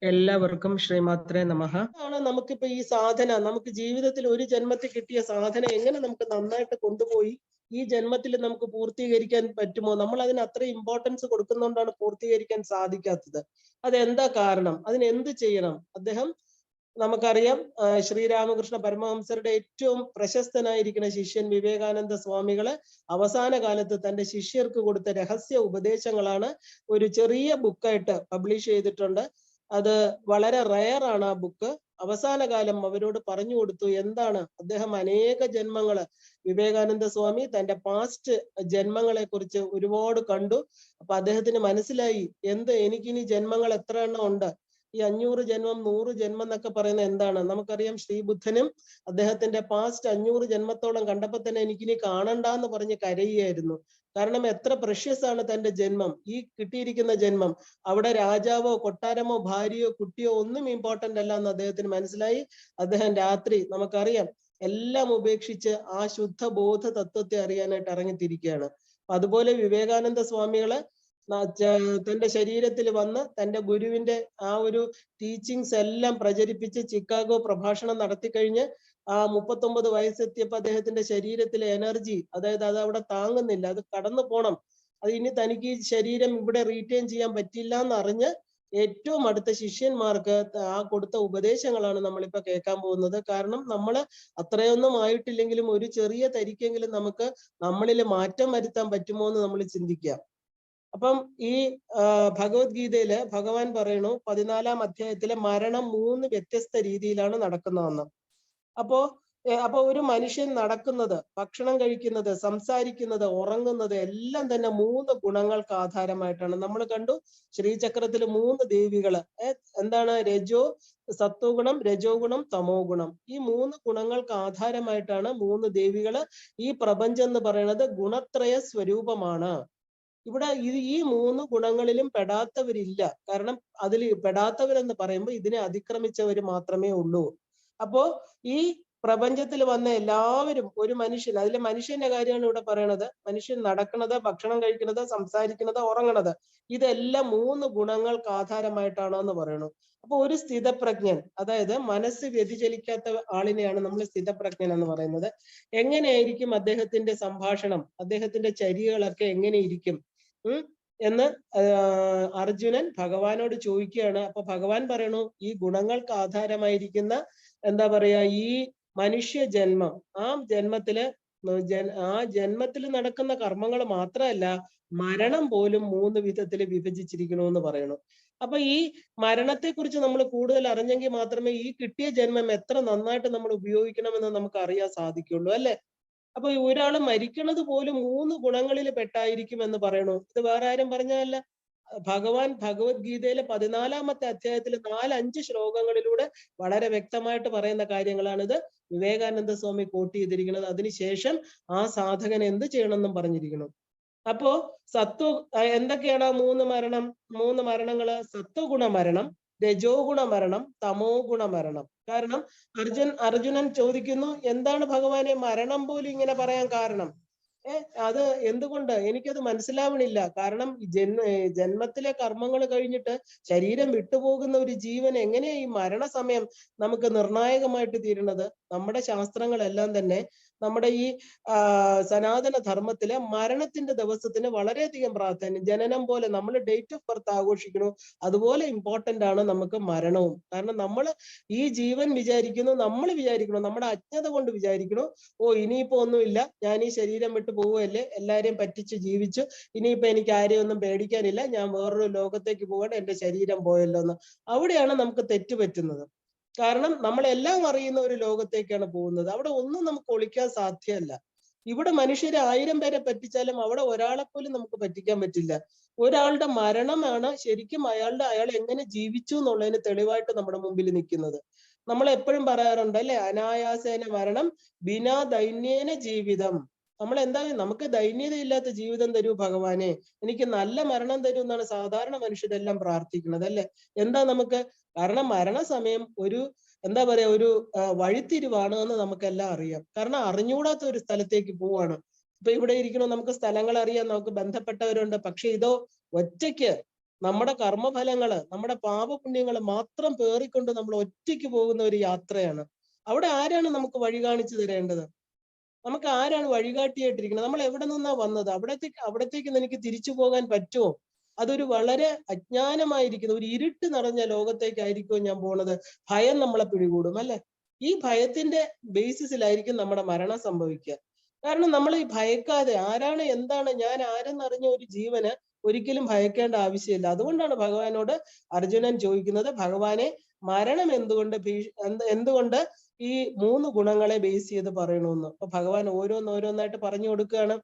എല്ലാവർക്കും ശ്രീമാത്രേ നമഃ. ആണ് നമുക്കിപ്പോ ഈ സാധന നമുക്ക് ജീവിതത്തിൽ ഒരു ജന്മത്തിൽ കിട്ടിയ സാധന എങ്ങനെ നമുക്ക് നന്നായിട്ട് കൊണ്ടുപോയി ഈ ജന്മത്തിൽ നമുക്ക് പൂർത്തീകരിക്കാൻ പറ്റുമോ? നമ്മൾ അതിന് അത്ര ഇമ്പോർട്ടൻസ് കൊടുക്കുന്നതുകൊണ്ടാണ് പൂർത്തീകരിക്കാൻ സാധിക്കാത്തത്. അതെന്താ കാരണം? അതിന് എന്ത് ചെയ്യണം? അദ്ദേഹം നമുക്കറിയാം, ശ്രീരാമകൃഷ്ണ പരമഹംസരുടെ ഏറ്റവും പ്രശസ്തനായിരിക്കുന്ന ശിഷ്യൻ വിവേകാനന്ദ സ്വാമികള് അവസാന കാലത്ത് തന്റെ ശിഷ്യർക്ക് കൊടുത്ത രഹസ്യ ഉപദേശങ്ങളാണ് ഒരു ചെറിയ ബുക്കായിട്ട് പബ്ലിഷ് ചെയ്തിട്ടുണ്ട്. അത് വളരെ റയർ ആണ് ആ ബുക്ക്. അവസാന കാലം അവരോട് പറഞ്ഞു കൊടുത്തു എന്താണ് അദ്ദേഹം അനേക ജന്മങ്ങള് വിവേകാനന്ദ സ്വാമി തന്റെ പാസ്റ്റ് ജന്മങ്ങളെ കുറിച്ച് ഒരുപാട് കണ്ടു. അപ്പൊ അദ്ദേഹത്തിന് മനസ്സിലായി എനിക്കിനി ജന്മങ്ങൾ എത്ര എണ്ണം ഉണ്ട്, ഈ 500 ജന്മം 100 ജന്മം എന്നൊക്കെ പറയുന്നത് എന്താണ്? നമുക്കറിയാം ശ്രീബുദ്ധനും അദ്ദേഹത്തിന്റെ പാസ്റ്റ് 500 ജന്മത്തോളം കണ്ടപ്പോ തന്നെ എനിക്കിനി കാണണ്ടെന്ന് പറഞ്ഞ് കരയുകയായിരുന്നു. കാരണം എത്ര പ്രഷ്യസ് ആണ് തന്റെ ജന്മം, ഈ കിട്ടിയിരിക്കുന്ന ജന്മം. അവിടെ രാജാവോ കൊട്ടാരമോ ഭാര്യയോ കുട്ടിയോ ഒന്നും ഇമ്പോർട്ടന്റ് അല്ല എന്ന് അദ്ദേഹത്തിന് മനസ്സിലായി. അദ്ദേഹം രാത്രി നമുക്കറിയാം എല്ലാം ഉപേക്ഷിച്ച് ആ ശുദ്ധ ബോധ തത്വത്തെ അറിയാനായിട്ട് ഇറങ്ങിത്തിരിക്കുകയാണ്. അതുപോലെ വിവേകാനന്ദ സ്വാമികള് തന്റെ ശരീരത്തിൽ വന്ന് തന്റെ ഗുരുവിന്റെ ആ ഒരു ടീച്ചിങ്സ് എല്ലാം പ്രചരിപ്പിച്ച് ചിക്കാഗോ പ്രഭാഷണം നടത്തി കഴിഞ്ഞ് ആ 39 വയസ്സെത്തിയപ്പോ അദ്ദേഹത്തിന്റെ ശരീരത്തിലെ എനർജി, അതായത് അത് അവിടെ താങ്ങുന്നില്ല, അത് കടന്നു പോണം, അത് ഇനി തനിക്ക് ഈ ശരീരം ഇവിടെ റീറ്റെയിൻ ചെയ്യാൻ പറ്റില്ല എന്നറിഞ്ഞ് ഏറ്റവും അടുത്ത ശിഷ്യന്മാർക്ക് ആ കൊടുത്ത ഉപദേശങ്ങളാണ് നമ്മളിപ്പോ കേൾക്കാൻ പോകുന്നത്. കാരണം നമ്മൾ അത്രയൊന്നും ആയിട്ടില്ലെങ്കിലും ഒരു ചെറിയ തരിക്കെങ്കിലും നമുക്ക് നമ്മളിൽ മാറ്റം വരുത്താൻ പറ്റുമോ എന്ന് നമ്മൾ ചിന്തിക്കാം. അപ്പം ഈ ഭഗവത്ഗീതയില് ഭഗവാൻ പറയണു 14-ാം അധ്യായത്തിലെ മരണം 3 വ്യത്യസ്ത രീതിയിലാണ് നടക്കുന്നതെന്ന്. അപ്പോ ഒരു മനുഷ്യൻ നടക്കുന്നത്, ഭക്ഷണം കഴിക്കുന്നത്, സംസാരിക്കുന്നത്, ഉറങ്ങുന്നത് എല്ലാം തന്നെ 3 ഗുണങ്ങൾക്ക് ആധാരമായിട്ടാണ്. നമ്മൾ കണ്ടു ശ്രീചക്രത്തിൽ 3 ദേവികള് എന്താണ്? സത്വ ഗുണം, രജോ ഗുണം, തമോ ഗുണം. ഈ 3 ഗുണങ്ങൾക്ക് ആധാരമായിട്ടാണ് 3 ദേവികള്. ഈ പ്രപഞ്ചം എന്ന് പറയുന്നത് ഗുണത്രയ സ്വരൂപമാണ്. ഇവിടെ ഈ 3 ഗുണങ്ങളിലും പെടാത്തവരില്ല. കാരണം അതിൽ പെടാത്തവരെന്ന് പറയുമ്പോൾ ഇതിനെ അതിക്രമിച്ചവർ മാത്രമേ ഉള്ളൂ. അപ്പോ ഈ പ്രപഞ്ചത്തിൽ വന്ന എല്ലാവരും ഒരു മനുഷ്യൻ, അതിലെ മനുഷ്യന്റെ കാര്യമാണ് ഇവിടെ പറയണത്. മനുഷ്യൻ നടക്കുന്നത്, ഭക്ഷണം കഴിക്കുന്നത്, സംസാരിക്കുന്നത്, ഉറങ്ങണത്, ഇതെല്ലാം 3 ഗുണങ്ങൾക്ക് ആധാരമായിട്ടാണോ എന്ന് പറയണു. അപ്പൊ ഒരു സ്ഥിതപ്രജ്ഞൻ, അതായത് മനസ്സ് വ്യതിചലിക്കാത്ത ആളിനെയാണ് നമ്മൾ സ്ഥിതപ്രജ്ഞൻ എന്ന് പറയുന്നത്. എങ്ങനെയായിരിക്കും അദ്ദേഹത്തിന്റെ സംഭാഷണം, അദ്ദേഹത്തിന്റെ ചര്യകളൊക്കെ എങ്ങനെയിരിക്കും എന്ന് അർജുനൻ ഭഗവാനോട് ചോദിക്കുകയാണ്. അപ്പൊ ഭഗവാൻ പറയണു ഈ ഗുണങ്ങൾക്ക് ആധാരമായിരിക്കുന്ന എന്താ പറയാ ഈ മനുഷ്യ ജന്മം, ആ ജന്മത്തിൽ നടക്കുന്ന കർമ്മങ്ങൾ മാത്രമല്ല മരണം പോലും 3 വിധത്തിൽ വിഭജിച്ചിരിക്കണമെന്ന് പറയണു. അപ്പൊ ഈ മരണത്തെ കുറിച്ച് നമ്മൾ കൂടുതൽ അറിഞ്ഞെങ്കിൽ മാത്രമേ ഈ കിട്ടിയ ജന്മം എത്ര നന്നായിട്ട് നമ്മൾ ഉപയോഗിക്കണമെന്ന് നമുക്ക് അറിയാൻ സാധിക്കുള്ളൂ, അല്ലെ? അപ്പൊ ഒരാൾ മരിക്കുന്നത് പോലും 3 ഗുണങ്ങളിൽ പെട്ടായിരിക്കും എന്ന് പറയണു. ഇത് വേറെ ആരും പറഞ്ഞതല്ല, ഭഗവാൻ ഭഗവത്ഗീതയിലെ 14-ാമത്തെ അധ്യായത്തിൽ 4-5 ശ്ലോകങ്ങളിലൂടെ വളരെ വ്യക്തമായിട്ട് പറയുന്ന കാര്യങ്ങളാണിത്. വിവേകാനന്ദ സ്വാമി കോട്ട് ചെയ്തിരിക്കുന്നത്. അതിനുശേഷം ആ സാധകൻ എന്ത് ചെയ്യണമെന്നും പറഞ്ഞിരിക്കണം. അപ്പോ എന്തൊക്കെയാണ് 3 മരണങ്ങള്? സത്വഗുണ മരണം, രജോ ഗുണ മരണം, തമോ ഗുണ മരണം. കാരണം അർജുനൻ ചോദിക്കുന്നു എന്താണ് ഭഗവാനെ മരണം പോലും ഇങ്ങനെ പറയാൻ കാരണം? അത് എന്തുകൊണ്ട് എനിക്കത് മനസ്സിലാവണില്ല. കാരണം ജന്മത്തിലെ കർമ്മങ്ങൾ കഴിഞ്ഞിട്ട് ശരീരം വിട്ടുപോകുന്ന ഒരു ജീവൻ എങ്ങനെയാ ഈ മരണസമയം നമുക്ക് നിർണായകമായിട്ട് തീരുന്നത്? നമ്മുടെ ശാസ്ത്രങ്ങളെല്ലാം തന്നെ നമ്മുടെ ഈ സനാതന ധർമ്മത്തിലെ മരണത്തിന്റെ ദിവസത്തിന് വളരെയധികം പ്രാധാന്യം, ജനനം പോലെ നമ്മൾ ഡേറ്റ് ഓഫ് ബർത്ത് ആഘോഷിക്കണു, അതുപോലെ ഇമ്പോർട്ടന്റ് ആണ് നമുക്ക് മരണവും. കാരണം നമ്മൾ ഈ ജീവൻ നമ്മൾ വിചാരിക്കണു, നമ്മുടെ അജ്ഞത കൊണ്ട് വിചാരിക്കണു, ഇനിയിപ്പോ ഒന്നുമില്ല, ഞാൻ ഈ ശരീരം വിട്ട് പോവുകയല്ലേ, എല്ലാരെയും പറ്റിച്ച് ജീവിച്ചു, ഇനിയിപ്പോ എനിക്ക് ആരെയും ഒന്നും പേടിക്കാനില്ല, ഞാൻ വേറൊരു ലോകത്തേക്ക് പോകണം, എന്റെ ശരീരം പോയല്ലോ എന്ന്. അവിടെയാണ് നമുക്ക് തെറ്റുപറ്റുന്നത്. കാരണം നമ്മളെല്ലാം അറിയുന്ന ഒരു ലോകത്തേക്കാണ് പോകുന്നത്. അവിടെ ഒന്നും നമുക്ക് ഒളിക്കാൻ സാധ്യമല്ല. ഇവിടെ മനുഷ്യരെ 1000 പേരെ പറ്റിച്ചാലും അവിടെ ഒരാളെ പോലും നമുക്ക് പറ്റിക്കാൻ പറ്റില്ല. ഒരാളുടെ മരണമാണ് ശരിക്കും അയാൾ എങ്ങനെ ജീവിച്ചു എന്നുള്ളതിന് തെളിവായിട്ട് നമ്മുടെ മുമ്പിൽ നിൽക്കുന്നത്. നമ്മൾ എപ്പോഴും പറയാറുണ്ട് അല്ലെ, അനായാസേന മരണം ബിനാ ദൈന്യേന ജീവിതം. നമുക്ക് ദൈന്യതയില്ലാത്ത ജീവിതം തരൂ ഭഗവാനെ, എനിക്ക് നല്ല മരണം തരൂ എന്നാണ് സാധാരണ മനുഷ്യരെല്ലാം പ്രാർത്ഥിക്കുന്നത്, അല്ലെ? കാരണം മരണസമയം ഒരു ഒരു വഴിത്തിരിവാണ് എന്ന് നമുക്കെല്ലാം അറിയാം. കാരണം അറിഞ്ഞുകൂടാത്ത ഒരു സ്ഥലത്തേക്ക് പോവാണ്. ഇപ്പൊ ഇവിടെ ഇരിക്കണോ, നമുക്ക് സ്ഥലങ്ങൾ അറിയാം, നമുക്ക് ബന്ധപ്പെട്ടവരുണ്ട്. പക്ഷെ ഇതോ ഒറ്റയ്ക്ക് നമ്മുടെ കർമ്മഫലങ്ങള്, നമ്മുടെ പാപപുണ്യങ്ങള് മാത്രം പേറിക്കൊണ്ട് നമ്മൾ ഒറ്റയ്ക്ക് പോകുന്ന ഒരു യാത്രയാണ്. അവിടെ ആരാണ് നമുക്ക് വഴി കാണിച്ചു തരേണ്ടത്? നമുക്ക് ആരാണ് വഴികാട്ടിയായിട്ടിരിക്കുന്നത്? നമ്മൾ എവിടെ നിന്നാ വന്നത്? അവിടത്തേക്ക് എനിക്ക് തിരിച്ചു പോകാൻ പറ്റുമോ? അതൊരു വളരെ അജ്ഞാനമായിരിക്കുന്ന ഒരു ഇരുട്ട് നിറഞ്ഞ ലോകത്തേക്കായിരിക്കുമോ ഞാൻ പോണത്? ഭയം നമ്മളെ പിടികൂടും അല്ലെ? ഈ ഭയത്തിന്റെ ബേസിസിലായിരിക്കും നമ്മുടെ മരണം സംഭവിക്കുക. കാരണം നമ്മൾ ഈ ഭയക്കാതെ ആരാണ് എന്താണ് ഞാൻ ആരെന്നറിഞ്ഞ ഒരു ജീവന് ഒരിക്കലും ഭയക്കേണ്ട ആവശ്യമില്ല. അതുകൊണ്ടാണ് ഭഗവാനോട് അർജുനൻ ചോദിക്കുന്നത്, ഭഗവാനെ മരണം എന്തുകൊണ്ട് ഈ 3 ഗുണങ്ങളെ ബേസ് ചെയ്ത് പറയണമെന്ന്. അപ്പൊ ഭഗവാൻ ഓരോന്നോരോന്നായിട്ട് പറഞ്ഞു കൊടുക്കുകയാണ്.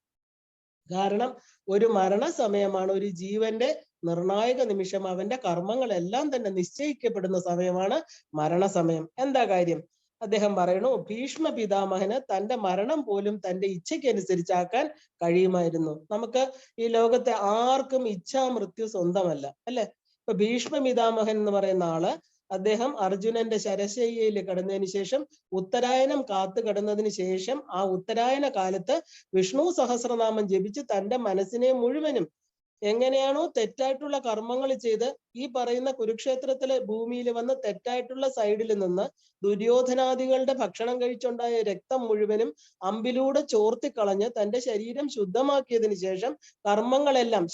കാരണം ഒരു മരണസമയമാണ്, ഒരു ജീവന്റെ നിർണായക നിമിഷം. അവന്റെ കർമ്മങ്ങളെല്ലാം തന്നെ നിശ്ചയിക്കപ്പെടുന്ന സമയമാണ് മരണസമയം. എന്താ കാര്യം? അദ്ദേഹം പറയണു, ഭീഷ്മ പിതാമഹന് തന്റെ മരണം പോലും തന്റെ ഇച്ഛയ്ക്കനുസരിച്ചാക്കാൻ കഴിയുമായിരുന്നു. നമുക്ക് ഈ ലോകത്തെ ആർക്കും ഇച്ഛാമൃത്യു സ്വന്തമല്ല അല്ലെ? ഇപ്പൊ ഭീഷ്മ പിതാമഹൻ എന്ന് പറയുന്ന ആള്, അദ്ദേഹം അർജുനന്റെ ശരശയ്യയിൽ കിടന്നതിന് ശേഷം ഉത്തരായനം കാത്തു കിടന്നതിന് ശേഷം ആ ഉത്തരായന കാലത്ത് വിഷ്ണു സഹസ്രനാമം ജപിച്ച് തന്റെ മനസ്സിനെ മുഴുവനും എങ്ങനെയാണോ തെറ്റായിട്ടുള്ള കർമ്മങ്ങൾ ചെയ്ത് ഈ പറയുന്ന കുരുക്ഷേത്രത്തിലെ ഭൂമിയിൽ വന്ന് തെറ്റായിട്ടുള്ള സൈഡിൽ നിന്ന് ദുര്യോധനാദികളുടെ ഭക്ഷണം കഴിച്ചുണ്ടായ രക്തം മുഴുവനും അമ്പിലൂടെ ചോർത്തിക്കളഞ്ഞ് തന്റെ ശരീരം ശുദ്ധമാക്കിയതിനു ശേഷം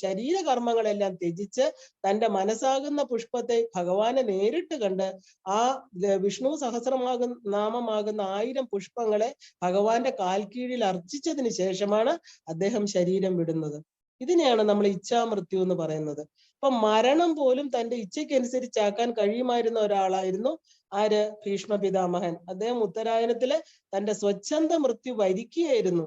ശരീരകർമ്മങ്ങളെല്ലാം ത്യജിച്ച് തന്റെ മനസ്സാകുന്ന പുഷ്പത്തെ ഭഗവാനെ നേരിട്ട് കണ്ട് ആ വിഷ്ണു നാമമാകുന്ന 1000 പുഷ്പങ്ങളെ ഭഗവാന്റെ കാൽക്കീഴിൽ അർച്ചിച്ചതിന് ശേഷമാണ് അദ്ദേഹം ശരീരം വിടുന്നത്. ഇതിനെയാണ് നമ്മൾ ഇച്ഛാമൃത്യു എന്ന് പറയുന്നത്. അപ്പൊ മരണം പോലും തന്റെ ഇച്ഛയ്ക്കനുസരിച്ചാക്കാൻ കഴിയുമായിരുന്ന ഒരാളായിരുന്നു ആര്? ഭീഷ്മ പിതാമഹൻ. അദ്ദേഹം ഉത്തരായനത്തില് തന്റെ സ്വച്ഛന്ത മൃത്യു വരിക്കുകയായിരുന്നു.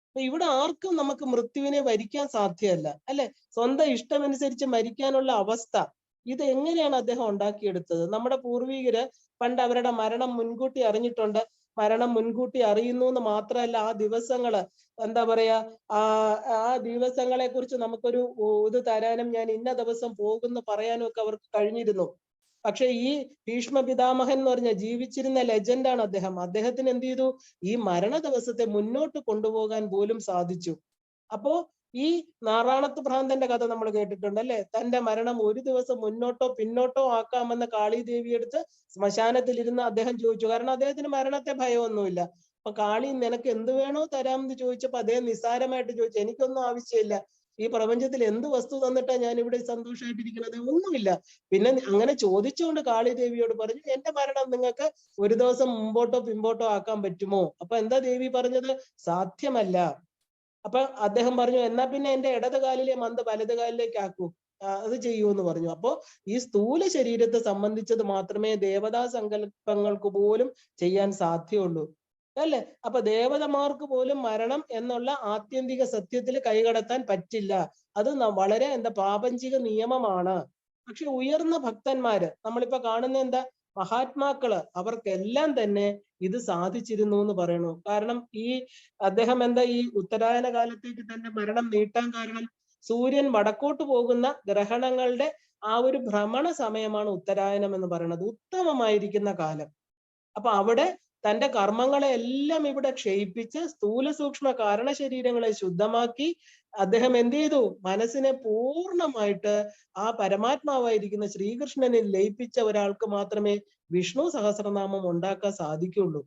അപ്പൊ ഇവിടെ ആർക്കും നമുക്ക് മൃത്യുവിനെ വരിക്കാൻ സാധ്യമല്ല അല്ലെ? സ്വന്തം ഇഷ്ടമനുസരിച്ച് മരിക്കാനുള്ള അവസ്ഥ ഇത് എങ്ങനെയാണ് അദ്ദേഹം ഉണ്ടാക്കിയെടുത്തത്? നമ്മുടെ പൂർവികര് പണ്ട് അവരുടെ മരണം മുൻകൂട്ടി അറിഞ്ഞിട്ടുണ്ട്. മരണം മുൻകൂട്ടി അറിയുന്നു എന്ന് മാത്രമല്ല, ആ ദിവസങ്ങള് എന്താ പറയാ, ആ ദിവസങ്ങളെ കുറിച്ച് നമുക്കൊരു ഇത് തരാനും, ഞാൻ ഇന്ന ദിവസം പോകുന്നു പറയാനും ഒക്കെ അവർക്ക് കഴിഞ്ഞിരുന്നു. പക്ഷെ ഈ ഭീഷ്മ പിതാമഹൻ എന്ന് പറഞ്ഞ ജീവിച്ചിരുന്ന ലെജൻഡാണ് അദ്ദേഹം. അദ്ദേഹത്തിന് എന്ത് ചെയ്തു? ഈ മരണ ദിവസത്തെ മുന്നോട്ട് കൊണ്ടുപോകാൻ പോലും സാധിച്ചു. അപ്പോ ഈ നാറാണത്ത് ഭ്രാന്തന്റെ കഥ നമ്മൾ കേട്ടിട്ടുണ്ട് അല്ലെ? തന്റെ മരണം ഒരു ദിവസം മുന്നോട്ടോ പിന്നോട്ടോ ആക്കാമെന്ന് കാളി ദേവിയെടുത്ത് ശ്മശാനത്തിലിരുന്ന് അദ്ദേഹം ചോദിച്ചു. കാരണം അദ്ദേഹത്തിന് മരണത്തെ ഭയമൊന്നുമില്ല. അപ്പൊ കാളി നിനക്ക് എന്ത് വേണോ തരാമെന്ന് ചോദിച്ചപ്പോ അദ്ദേഹം നിസ്സാരമായിട്ട് ചോദിച്ചു, എനിക്കൊന്നും ആവശ്യമില്ല, ഈ പ്രപഞ്ചത്തിൽ എന്ത് വസ്തു തന്നിട്ടാ ഞാൻ ഇവിടെ സന്തോഷമായിട്ടിരിക്കുന്നത്? ഒന്നുമില്ല. പിന്നെ അങ്ങനെ ചോദിച്ചുകൊണ്ട് കാളി ദേവിയോട് പറഞ്ഞു, എന്റെ മരണം നിങ്ങൾക്ക് ഒരു ദിവസം മുമ്പോട്ടോ പിമ്പോട്ടോ ആക്കാൻ പറ്റുമോ? അപ്പൊ എന്താ ദേവി പറഞ്ഞത്? സാധ്യമല്ല. അപ്പൊ അദ്ദേഹം പറഞ്ഞു, എന്നാ പിന്നെ എന്റെ ഇടത് കാലിലെ മന്ത് വലത് കാലിലേക്ക് ആക്കൂ, അത് ചെയ്യൂ എന്ന് പറഞ്ഞു. അപ്പോ ഈ സ്ഥൂല ശരീരത്തെ സംബന്ധിച്ചത് മാത്രമേ ദേവതാ സങ്കല്പങ്ങൾക്ക് പോലും ചെയ്യാൻ സാധ്യമുള്ളൂ അല്ലെ? അപ്പൊ ദേവതമാർക്ക് പോലും മരണം എന്നുള്ള ആത്യന്തിക സത്യത്തിൽ കൈകടത്താൻ പറ്റില്ല. അത് വളരെ പ്രാപഞ്ചിക നിയമമാണ്. പക്ഷെ ഉയർന്ന ഭക്തന്മാര് നമ്മളിപ്പോ കാണുന്ന എന്താ? മഹാത്മാക്കള്, അവർക്കെല്ലാം തന്നെ ഇത് സാധിച്ചിരുന്നു എന്ന് പറയണു. കാരണം ഈ അദ്ദേഹം ഈ ഉത്തരായന കാലത്തേക്ക് തന്റെ മരണം നീട്ടാൻ കാരണം, സൂര്യൻ വടക്കോട്ട് പോകുന്ന ഗ്രഹണങ്ങളുടെ ആ ഒരു ഭ്രമണ സമയമാണ് ഉത്തരായനം എന്ന് പറയുന്നത്, ഉത്തമമായിരിക്കുന്ന കാലം. അപ്പൊ അവിടെ തന്റെ കർമ്മങ്ങളെ എല്ലാം ഇവിടെ ക്ഷയിപ്പിച്ച് സ്ഥൂല സൂക്ഷ്മ കാരണ ശരീരങ്ങളെ ശുദ്ധമാക്കി അദ്ദേഹം എന്ത് ചെയ്തു? മനസ്സിനെ പൂർണ്ണമായിട്ട് ആ പരമാത്മാവായിരിക്കുന്ന ശ്രീകൃഷ്ണനിൽ ലയിപ്പിച്ച ഒരാൾക്ക് മാത്രമേ വിഷ്ണു സഹസ്രനാമം ഉണ്ടാക്കാൻ സാധിക്കുള്ളൂ.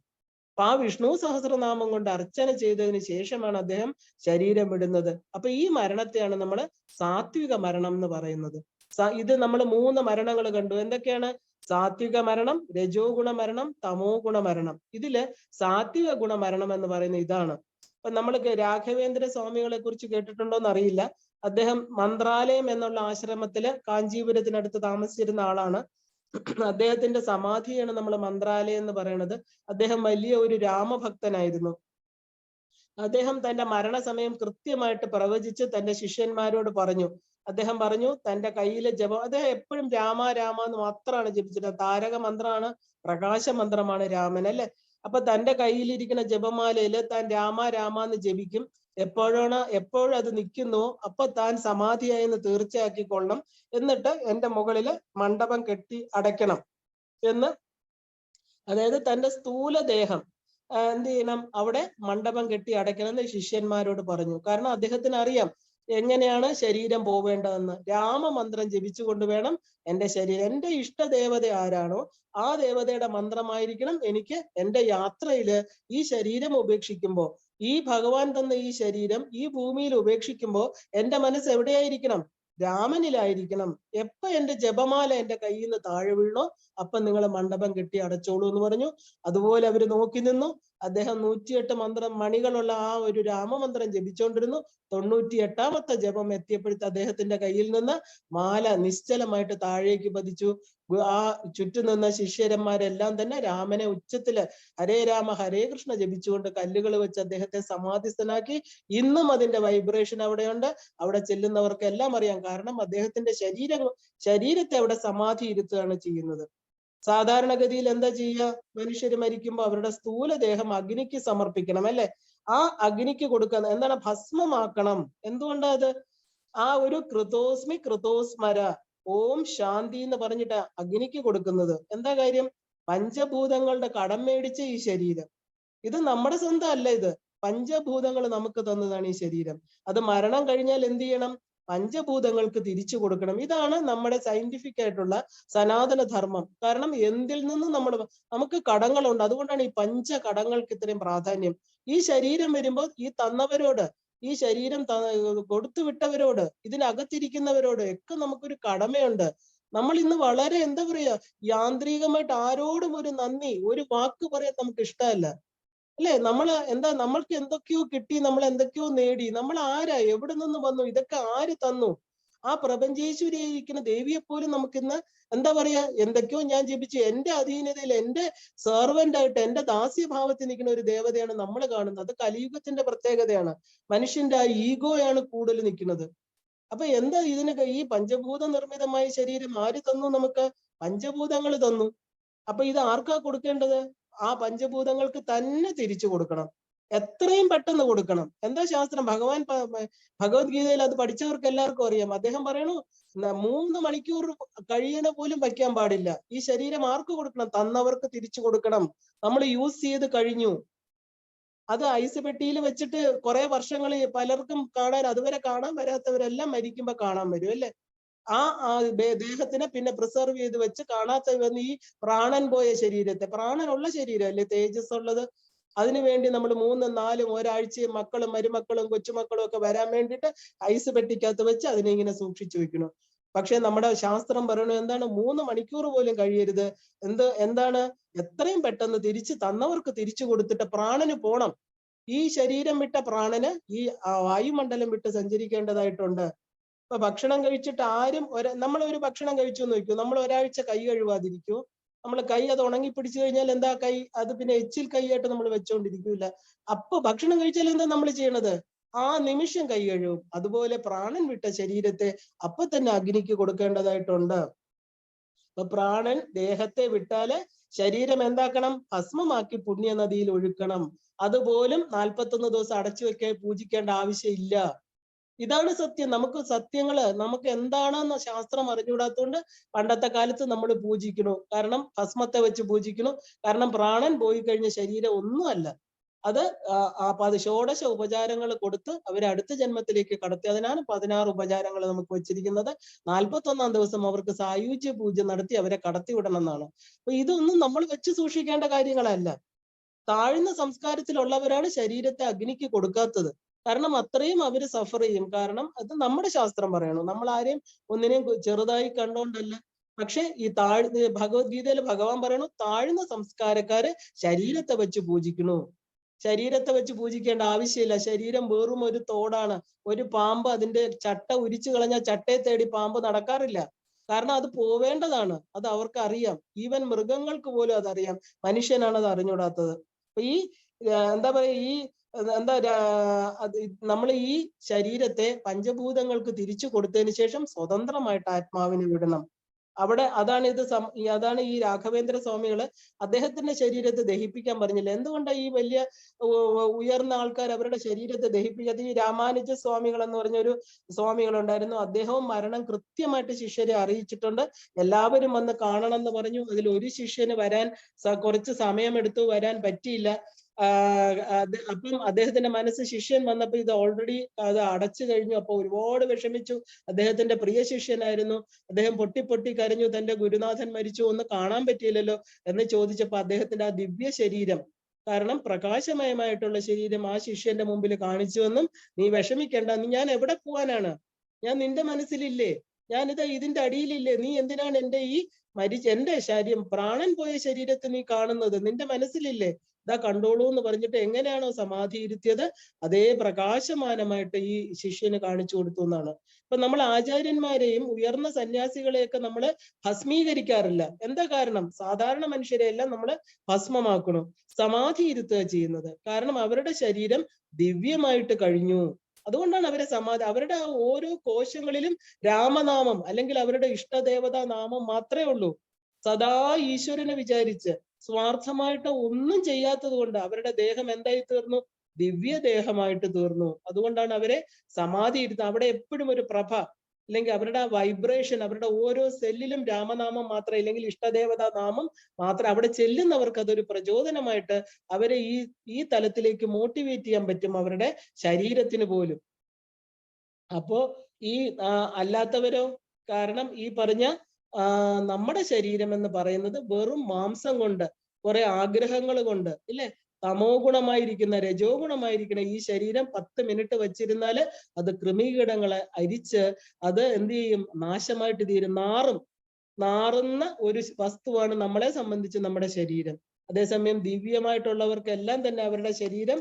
അപ്പൊ ആ വിഷ്ണു സഹസ്രനാമം കൊണ്ട് അർച്ചന ചെയ്തതിന് ശേഷമാണ് അദ്ദേഹം ശരീരം വിടുന്നത്. അപ്പൊ ഈ മരണത്തെയാണ് നമ്മൾ സാത്വിക മരണം എന്ന് പറയുന്നത്. ഇത് നമ്മൾ 3 മരണങ്ങൾ കണ്ടു. എന്തൊക്കെയാണ്? സാത്വിക മരണം, രജോ ഗുണ മരണം, തമോ ഗുണ മരണം. ഇതില് സാത്വിക ഗുണ മരണം എന്ന് പറയുന്നത് ഇതാണ്. അപ്പൊ നമ്മൾ രാഘവേന്ദ്ര സ്വാമികളെ കുറിച്ച് കേട്ടിട്ടുണ്ടോന്ന് അറിയില്ല. അദ്ദേഹം മന്ത്രാലയം എന്നുള്ള ആശ്രമത്തില് കാഞ്ചീപുരത്തിനടുത്ത് താമസിച്ചിരുന്ന ആളാണ്. അദ്ദേഹത്തിന്റെ സമാധിയാണ് നമ്മൾ മന്ത്രാലയം എന്ന് പറയുന്നത്. അദ്ദേഹം വലിയ ഒരു രാമഭക്തനായിരുന്നു. അദ്ദേഹം തന്റെ മരണസമയം കൃത്യമായിട്ട് പ്രവചിച്ച് തന്റെ ശിഷ്യന്മാരോട് പറഞ്ഞു. അദ്ദേഹം പറഞ്ഞു, തന്റെ കയ്യിലെ ജപം, അദ്ദേഹം എപ്പോഴും രാമ രാമ എന്ന് മാത്രമാണ് ജപിച്ചത്. താരക മന്ത്രമാണ്, പ്രകാശ മന്ത്രമാണ് രാമൻ അല്ലെ? അപ്പൊ തന്റെ കയ്യിലിരിക്കുന്ന ജപമാലയില് താൻ രാമ രാമ എന്ന് ജപിക്കും. എപ്പോഴും അത് നിൽക്കുന്നുവോ അപ്പൊ താൻ സമാധിയായെന്ന് തീർച്ചയാക്കിക്കൊള്ളണം. എന്നിട്ട് എന്റെ മുകളില് മണ്ഡപം കെട്ടി അടയ്ക്കണം എന്ന്, അതായത് തന്റെ സ്ഥൂല ദേഹം എന്ത് ചെയ്യണം? അവിടെ മണ്ഡപം കെട്ടി അടയ്ക്കണം എന്ന് ശിഷ്യന്മാരോട് പറഞ്ഞു. കാരണം അദ്ദേഹത്തിന് അറിയാം, എങ്ങനെയാണ് ശരീരം പോവേണ്ടതെന്ന്. രാമമന്ത്രം ജപിച്ചുകൊണ്ട് വേണം എന്റെ ശരീരം, എന്റെ ഇഷ്ടദേവത ആരാണോ ആ ദേവതയുടെ മന്ത്രമായിരിക്കണം എനിക്ക് എന്റെ യാത്രയില് ഈ ശരീരം ഉപേക്ഷിക്കുമ്പോ, ഈ ഭഗവാൻ തന്ന ഈ ശരീരം ഈ ഭൂമിയിൽ ഉപേക്ഷിക്കുമ്പോ എന്റെ മനസ്സ് എവിടെയായിരിക്കണം? രാമനിലായിരിക്കണം. എപ്പോ എന്റെ ജപമാല എന്റെ കയ്യിൽ നിന്ന് താഴെ വീണോ അപ്പൊ നിങ്ങൾ മണ്ഡപം കെട്ടി അടച്ചോളൂ എന്ന് പറഞ്ഞു. അതുപോലെ അവര് നോക്കി നിന്നു. അദ്ദേഹം 108 മണികളുള്ള ആ ഒരു രാമമന്ത്രം ജപിച്ചുകൊണ്ടിരുന്നു. 98ാമത്തെ ജപം എത്തിയപ്പോഴത്തെ അദ്ദേഹത്തിന്റെ കയ്യിൽ നിന്ന് മാല നിശ്ചലമായിട്ട് താഴേക്ക് പതിച്ചു. ആ ചുറ്റും നിന്ന ശിഷ്യന്മാരെല്ലാം തന്നെ രാമനെ ഉച്ചത്തില് ഹരേ രാമ ഹരേ കൃഷ്ണ ജപിച്ചുകൊണ്ട് കല്ലുകൾ വെച്ച് അദ്ദേഹത്തെ സമാധിസ്ഥനാക്കി. ഇന്നും അതിന്റെ വൈബ്രേഷൻ അവിടെയുണ്ട്. അവിടെ ചെല്ലുന്നവർക്കെല്ലാം അറിയാം. കാരണം അദ്ദേഹത്തിന്റെ ശരീരത്തെ അവിടെ സമാധി ഇരുത്തുകയാണ് ചെയ്യുന്നത്. സാധാരണഗതിയിൽ എന്താ ചെയ്യുക? മനുഷ്യര് മരിക്കുമ്പോ അവരുടെ സ്ഥൂല ദേഹം അഗ്നിക്ക് സമർപ്പിക്കണം, അല്ലെ? ആ അഗ്നിക്ക് കൊടുക്കുന്ന എന്താണ്? ഭസ്മമാക്കണം. എന്തുകൊണ്ടാ അത്? ആ ഒരു കൃതോസ്മി കൃതോസ്മര ഓം ശാന്തി എന്ന് പറഞ്ഞിട്ട് അഗ്നിക്ക് കൊടുക്കുന്നത്. എന്താ കാര്യം? പഞ്ചഭൂതങ്ങളുടെ കടം മേടിച്ച ഈ ശരീരം, ഇത് നമ്മുടെ സ്വന്തം അല്ല. ഇത് പഞ്ചഭൂതങ്ങൾ നമുക്ക് തന്നതാണ് ഈ ശരീരം. അത് മരണം കഴിഞ്ഞാൽ എന്ത് ചെയ്യണം? പഞ്ചഭൂതങ്ങൾക്ക് തിരിച്ചു കൊടുക്കണം. ഇതാണ് നമ്മുടെ സയന്റിഫിക് ആയിട്ടുള്ള സനാതന ധർമ്മം. കാരണം എന്തിൽ നിന്നും നമുക്ക് കടങ്ങളുണ്ട്. അതുകൊണ്ടാണ് ഈ പഞ്ച കടങ്ങൾക്ക് ഇത്രയും പ്രാധാന്യം. ഈ ശരീരം വരുമ്പോൾ ഈ തന്നവരോട്, ഈ ശരീരം കൊടുത്തു വിട്ടവരോട്, ഇതിനകത്തിരിക്കുന്നവരോട് ഒക്കെ നമുക്കൊരു കടമയുണ്ട്. നമ്മൾ ഇന്ന് വളരെ എന്താ പറയാ, യാന്ത്രികമായിട്ട് ആരോടും ഒരു നന്ദി, ഒരു വാക്ക് പറയാൻ നമുക്ക് ഇഷ്ടമല്ല, അല്ലെ? നമ്മൾക്ക് എന്തൊക്കെയോ കിട്ടി, നമ്മൾ എന്തൊക്കെയോ നേടി. നമ്മൾ ആരാ? എവിടെ നിന്ന് വന്നു? ഇതൊക്കെ ആര് തന്നു? ആ പ്രപഞ്ചേശ്വരിയായിരിക്കുന്ന ദേവിയെ പോലും നമുക്കിന്ന് എന്താ പറയാ, എന്തൊക്കെയോ ഞാൻ ജപിച്ചു, എന്റെ അധീനതയിൽ എന്റെ സെർവന്റ് ആയിട്ട് എന്റെ ദാസ്യഭാവത്തിൽ നിൽക്കുന്ന ഒരു ദേവതയാണ് നമ്മൾ കാണുന്നത്. അത് കലിയുഗത്തിന്റെ പ്രത്യേകതയാണ്. മനുഷ്യന്റെ ആ ഈഗോയാണ് കൂടുതൽ നിൽക്കുന്നത്. അപ്പൊ എന്താ ഈ പഞ്ചഭൂത നിർമ്മിതമായ ശരീരം ആര് തന്നു? നമുക്ക് പഞ്ചഭൂതങ്ങൾ തന്നു. അപ്പൊ ഇത് ആർക്കാ കൊടുക്കേണ്ടത്? ആ പഞ്ചഭൂതങ്ങൾക്ക് തന്നെ തിരിച്ചു കൊടുക്കണം. എത്രയും പെട്ടെന്ന് കൊടുക്കണം. എന്താ ശാസ്ത്രം? ഭഗവത്ഗീതയിൽ അത് പഠിച്ചവർക്ക് എല്ലാവർക്കും അറിയാം. അദ്ദേഹം പറയണു 3 മണിക്കൂർ കഴിയണ പോലും വയ്ക്കാൻ പാടില്ല. ഈ ശരീരം ആർക്ക് കൊടുക്കണം? തന്നവർക്ക് തിരിച്ചു കൊടുക്കണം. നമ്മൾ യൂസ് ചെയ്ത് കഴിഞ്ഞു. അത് ഐസ് പെട്ടിയിൽ വെച്ചിട്ട് കുറെ വർഷങ്ങൾ പലർക്കും കാണാൻ, അതുവരെ കാണാൻ വരാത്തവരെല്ലാം മരിക്കുമ്പോ കാണാൻ വരും, അല്ലെ? ആ ദേഹത്തിനെ പിന്നെ പ്രിസർവ് ചെയ്ത് വെച്ച് കാണാത്ത വന്ന് ഈ പ്രാണൻ പോയ ശരീരത്തെ, പ്രാണനുള്ള ശരീരം അല്ലെ തേജസ് ഉള്ളത്, അതിനു വേണ്ടി നമ്മൾ 3, 4 ഒരാഴ്ചയും മക്കളും മരുമക്കളും കൊച്ചുമക്കളും ഒക്കെ വരാൻ വേണ്ടിയിട്ട് ഐസ് പെട്ടിക്കകത്ത് വെച്ച് അതിനെ ഇങ്ങനെ സൂക്ഷിച്ചു വെക്കണം. പക്ഷെ നമ്മുടെ ശാസ്ത്രം പറയുന്നത് എന്താണ്? 3 മണിക്കൂർ പോലും കഴിയരുത്. എന്താണ്? എത്രയും പെട്ടെന്ന് തന്നവർക്ക് തിരിച്ചു കൊടുത്തിട്ട് പ്രാണന് പോണം. ഈ ശരീരം വിട്ട പ്രാണന് ഈ വായുമണ്ഡലം വിട്ട് സഞ്ചരിക്കേണ്ടതായിട്ടുണ്ട്. ഇപ്പൊ ഭക്ഷണം കഴിച്ചിട്ട് ആരും നമ്മൾ ഒരു ഭക്ഷണം കഴിച്ചു എന്ന് നോക്കൂ, നമ്മൾ ഒരാഴ്ച കൈ കഴുകാതിരിക്കൂ. നമ്മൾ കൈ അത് ഉണങ്ങി പിടിച്ചു കഴിഞ്ഞാൽ എന്താ? കൈ അത് പിന്നെ എച്ചിൽ കൈയായിട്ട് നമ്മൾ വെച്ചോണ്ടിരിക്കൂല. അപ്പൊ ഭക്ഷണം കഴിച്ചാൽ എന്താ നമ്മൾ ചെയ്യണത്? ആ നിമിഷം കൈ കഴുകും. അതുപോലെ പ്രാണൻ വിട്ട ശരീരത്തെ അപ്പൊ തന്നെ അഗ്നിക്ക് കൊടുക്കേണ്ടതായിട്ടുണ്ട്. അപ്പൊ പ്രാണൻ ദേഹത്തെ വിട്ടാല് ശരീരം എന്താക്കണം? ഭസ്മമാക്കി പുണ്യ നദിയിൽ ഒഴുക്കണം. അതുപോലും 41 ദിവസം അടച്ചു വെക്കാൻ പൂജിക്കേണ്ട ആവശ്യമില്ല. ഇതാണ് സത്യം. നമുക്ക് എന്താണെന്ന് ശാസ്ത്രം അറിഞ്ഞുകൂടാത്തതുകൊണ്ട് പണ്ടത്തെ കാലത്ത് നമ്മൾ പൂജിക്കണു. കാരണം ഭസ്മത്തെ വെച്ച് പൂജിക്കണു. കാരണം പ്രാണൻ പോയി കഴിഞ്ഞ ശരീരം ഒന്നുമല്ല. അത് ഷോഡശ ഉപചാരങ്ങൾ കൊടുത്ത് അവരെ അടുത്ത ജന്മത്തിലേക്ക് കടത്തി. അതിനാണ് 16 ഉപചാരങ്ങൾ നമുക്ക് വെച്ചിരിക്കുന്നത്. 41ാം ദിവസം അവർക്ക് സായുജ്യ പൂജ നടത്തി അവരെ കടത്തിവിടണം എന്നാണ്. അപ്പൊ ഇതൊന്നും നമ്മൾ വെച്ച് സൂക്ഷിക്കേണ്ട കാര്യങ്ങളല്ല. താഴ്ന്ന സംസ്കാരത്തിലുള്ളവരാണ് ശരീരത്തെ അഗ്നിക്ക് കൊടുക്കാത്തത്. കാരണം അത്രയും അവര് സഫർ ചെയ്യും. കാരണം അത് നമ്മുടെ ശാസ്ത്രം പറയണു. നമ്മൾ ആരെയും ഒന്നിനെയും ചെറുതായി കണ്ടോണ്ടല്ല. പക്ഷെ ഈ ഭഗവത്ഗീതയിൽ ഭഗവാൻ പറയണു, താഴ്ന്ന സംസ്കാരക്കാര് ശരീരത്തെ വെച്ച് പൂജിക്കണു. ശരീരത്തെ വെച്ച് പൂജിക്കേണ്ട ആവശ്യമില്ല. ശരീരം വെറും ഒരു തോടാണ്. ഒരു പാമ്പ് അതിന്റെ ചട്ട ഉരിച്ചു കളഞ്ഞാൽ ചട്ടയെ തേടി പാമ്പ് നടക്കാറില്ല. കാരണം അത് പോവേണ്ടതാണ്. അത് അവർക്ക് അറിയാം. ഈവൻ മൃഗങ്ങൾക്ക് പോലും അതറിയാം. മനുഷ്യനാണ് അത് അറിഞ്ഞൂടാത്തത്. അപ്പൊ എന്താ പറയാ, നമ്മൾ ഈ ശരീരത്തെ പഞ്ചഭൂതങ്ങൾക്ക് തിരിച്ചു കൊടുത്തതിന് ശേഷം സ്വതന്ത്രമായിട്ട് ആത്മാവിനെ വിടണം. അതാണ് ഈ രാഘവേന്ദ്ര സ്വാമികള് അദ്ദേഹത്തിന്റെ ശരീരത്തെ ദഹിപ്പിക്കാൻ പറഞ്ഞില്ല. എന്തുകൊണ്ടാണ് ഈ വലിയ ഉയർന്ന ആൾക്കാർ അവരുടെ ശരീരത്തെ ദഹിപ്പിക്കാതെ? ഈ രാമാനുജ സ്വാമികൾ എന്ന് പറഞ്ഞൊരു സ്വാമികളുണ്ടായിരുന്നു. അദ്ദേഹവും മരണം കൃത്യമായിട്ട് ശിഷ്യരെ അറിയിച്ചിട്ടുണ്ട്. എല്ലാവരും വന്ന് കാണണം എന്ന് പറഞ്ഞു. അതിൽ ഒരു ശിഷ്യന് കുറച്ച് സമയമെടുത്തു, വരാൻ പറ്റിയില്ല. അപ്പം അദ്ദേഹത്തിന്റെ മനസ്സ് ശിഷ്യൻ വന്നപ്പോ ഇത് ഓൾറെഡി അത് അടച്ചു കഴിഞ്ഞു. അപ്പൊ ഒരുപാട് വിഷമിച്ചു. അദ്ദേഹത്തിന്റെ പ്രിയ ശിഷ്യനായിരുന്നു. അദ്ദേഹം പൊട്ടി പൊട്ടി കരഞ്ഞു, തന്റെ ഗുരുനാഥൻ മരിച്ചു, ഒന്ന് കാണാൻ പറ്റിയില്ലല്ലോ എന്ന് ചോദിച്ചപ്പോ അദ്ദേഹത്തിന്റെ ആ ദിവ്യ ശരീരം, കാരണം പ്രകാശമയമായിട്ടുള്ള ശരീരം ആ ശിഷ്യന്റെ മുമ്പിൽ കാണിച്ചുവെന്നും, നീ വിഷമിക്കേണ്ട, ഞാൻ എവിടെ പോവാനാണ്, ഞാൻ നിന്റെ മനസ്സിലില്ലേ, ഞാനിതാ ഇതിന്റെ അടിയിലില്ലേ, നീ എന്തിനാണ് എന്റെ ഈ എന്റെ ശരീരം, പ്രാണൻ പോയ ശരീരത്തെ നീ കാണുന്നത്, നിന്റെ മനസ്സിലില്ലേ, ഇതാ കണ്ടോളൂ എന്ന് പറഞ്ഞിട്ട് എങ്ങനെയാണോ സമാധി ഇരുത്തിയത് അതേ പ്രകാശമാനമായിട്ട് ഈ ശിഷ്യന് കാണിച്ചു കൊടുത്തു എന്നാണ്. ഇപ്പൊ നമ്മൾ ആചാര്യന്മാരെയും ഉയർന്ന സന്യാസികളെയൊക്കെ നമ്മൾ ഭസ്മീകരിക്കാറില്ല. എന്താ കാരണം? സാധാരണ മനുഷ്യരെ എല്ലാം നമ്മൾ ഭസ്മമാക്കണം, സമാധി ഇരുത്തുക ചെയ്യുന്നത്. കാരണം അവരുടെ ശരീരം ദിവ്യമായിട്ട് കഴിഞ്ഞു. അതുകൊണ്ടാണ് അവരെ സമാധി, അവരുടെ ആ ഓരോ കോശങ്ങളിലും രാമനാമം അല്ലെങ്കിൽ അവരുടെ ഇഷ്ടദേവതാ നാമം മാത്രമേ ഉള്ളൂ. സദാ ഈശ്വരനെ വിചാരിച്ച് സ്വാർത്ഥമായിട്ട് ഒന്നും ചെയ്യാത്തത് കൊണ്ട് അവരുടെ ദേഹം എന്തായി തീർന്നു? ദിവ്യദേഹമായിട്ട് തീർന്നു. അതുകൊണ്ടാണ് അവരെ സമാധി ഇരുത്തുന്നത്. അവിടെ എപ്പോഴും ഒരു പ്രഭ, അല്ലെങ്കിൽ അവരുടെ ആ വൈബ്രേഷൻ, അവരുടെ ഓരോ സെല്ലിലും രാമനാമം മാത്രം, ഇല്ലെങ്കിൽ ഇഷ്ടദേവതാ നാമം മാത്രം അവിടെ ചെല്ലുന്നവർക്ക് അതൊരു പ്രചോദനമായിട്ട് അവരെ ഈ തലത്തിലേക്ക് മോട്ടിവേറ്റ് ചെയ്യാൻ പറ്റും, അവരുടെ ശരീരത്തിന് പോലും. അപ്പോ ഈ അല്ലാത്തവരോ? കാരണം ഈ പറഞ്ഞ നമ്മുടെ ശരീരം എന്ന് പറയുന്നത് വെറും മാംസം കൊണ്ട്, കുറെ ആഗ്രഹങ്ങൾ കൊണ്ട്, ഇല്ലേ, തമോ ഗുണമായിരിക്കുന്ന, രജോ ഗുണമായിരിക്കുന്ന ഈ ശരീരം 10 മിനിറ്റ് വെച്ചിരുന്നാല് അത് കൃമികീടങ്ങളെ അരിച്ച് അത് എന്ത് ചെയ്യും? നാശമായിട്ട് തീരും, നാറുന്ന ഒരു വസ്തുവാണ് നമ്മളെ സംബന്ധിച്ച് നമ്മുടെ ശരീരം. അതേസമയം ദിവ്യമായിട്ടുള്ളവർക്ക് എല്ലാം തന്നെ അവരുടെ ശരീരം,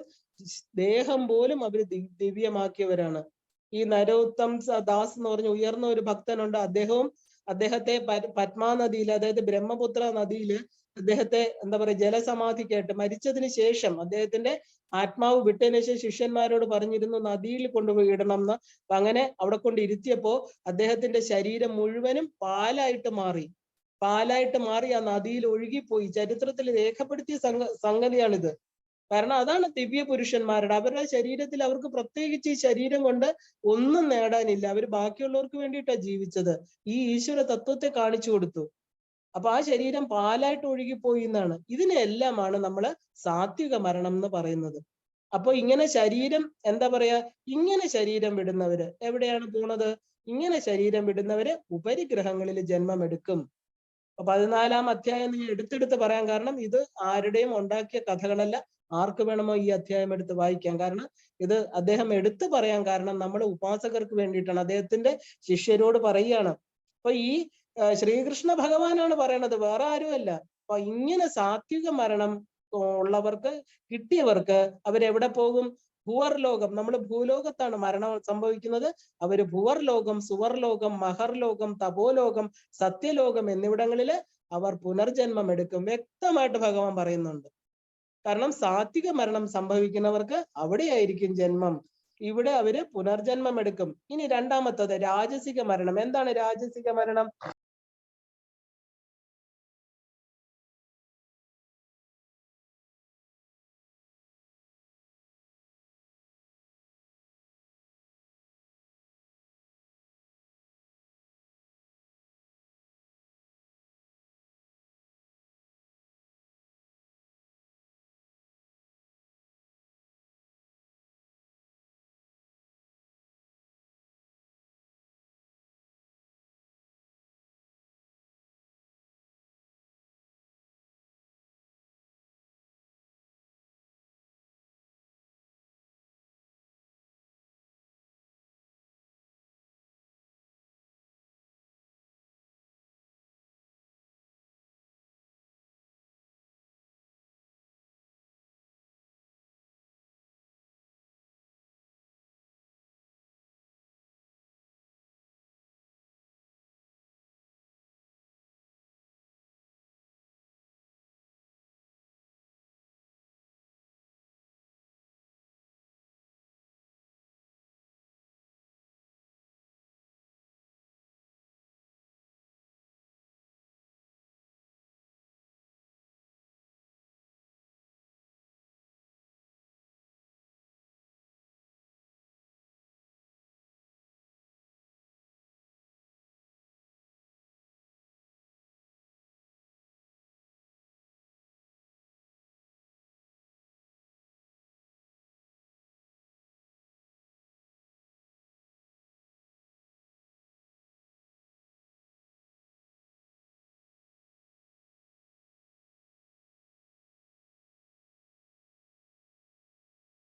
ദേഹം പോലും അവർ ദിവ്യമാക്കിയവരാണ്. ഈ നരോത്തം ദാസ് എന്ന് പറഞ്ഞ ഉയർന്ന ഒരു ഭക്തനുണ്ട്. അദ്ദേഹത്തെ പത്മാ നദിയിൽ, അതായത് ബ്രഹ്മപുത്ര നദിയില് അദ്ദേഹത്തെ എന്താ പറയുക, ജലസമാധിക്കായിട്ട് മരിച്ചതിന് ശേഷം അദ്ദേഹത്തിന്റെ ആത്മാവ് വിട്ടതിന് ശേഷം ശിഷ്യന്മാരോട് പറഞ്ഞിരുന്നു നദിയിൽ കൊണ്ടുപോയി ഇടണം എന്ന്. അപ്പൊ അങ്ങനെ അവിടെ കൊണ്ട് ഇരുത്തിയപ്പോ അദ്ദേഹത്തിന്റെ ശരീരം മുഴുവനും പാലായിട്ട് മാറി ആ നദിയിൽ ഒഴുകിപ്പോയി. ചരിത്രത്തിൽ രേഖപ്പെടുത്തിയ സംഗതിയാണിത്. കാരണം അതാണ് ദിവ്യ പുരുഷന്മാരുടെ, അവരുടെ ശരീരത്തിൽ അവർക്ക് പ്രത്യേകിച്ച് ഈ ശരീരം കൊണ്ട് ഒന്നും നേടാനില്ല. അവർ ബാക്കിയുള്ളവർക്ക് വേണ്ടിയിട്ടാണ് ജീവിച്ചത്. ഈ ഈശ്വര തത്വത്തെ കാണിച്ചു കൊടുത്തു. അപ്പൊ ആ ശരീരം പാലായിട്ട് ഒഴുകിപ്പോയി എന്നാണ്. ഇതിനെല്ലാമാണ് നമ്മള് സാത്വിക മരണം എന്ന് പറയുന്നത്. അപ്പൊ ഇങ്ങനെ ശരീരം എന്താ പറയാ, ഇങ്ങനെ ശരീരം വിടുന്നവര് എവിടെയാണ് പോണത്? ഇങ്ങനെ ശരീരം വിടുന്നവര് ഉപരിഗ്രഹങ്ങളിൽ ജന്മമെടുക്കും. 14-ാം അധ്യായം നിങ്ങൾ എടുത്തെടുത്ത് പറയാൻ കാരണം ഇത് ആരുടെയും ഉണ്ടാക്കിയ കഥകളല്ല. ആർക്ക് വേണമോ ഈ അധ്യായം എടുത്ത് വായിക്കാം. കാരണം ഇത് അദ്ദേഹം എടുത്തു പറയാൻ കാരണം നമ്മുടെ ഉപാസകർക്ക് വേണ്ടിയിട്ടാണ്. അദ്ദേഹത്തിന്റെ ശിഷ്യരോട് പറയുകയാണ്. അപ്പൊ ഈ ശ്രീകൃഷ്ണ ഭഗവാനാണ് പറയണത്, വേറെ ആരുമല്ല. അപ്പൊ ഇങ്ങനെ സാത്വിക മരണം ഉള്ളവർക്ക്, കിട്ടിയവർക്ക് അവരെവിടെ പോകും? ഭുവർലോകം, നമ്മൾ ഭൂലോകത്താണ് മരണം സംഭവിക്കുന്നത്. അവര് ഭുവർലോകം, സുവർലോകം, മഹർലോകം, തപോലോകം, സത്യലോകം എന്നിവിടങ്ങളില് അവർ പുനർജന്മം എടുക്കും. വ്യക്തമായിട്ട് ഭഗവാൻ പറയുന്നുണ്ട്. കാരണം സാത്വിക മരണം സംഭവിക്കുന്നവർക്ക് അവിടെയായിരിക്കും ജന്മം. ഇവിടെ അവര് പുനർജന്മം എടുക്കും. ഇനി രണ്ടാമത്തത് രാജസിക മരണം. എന്താണ് രാജസിക മരണം?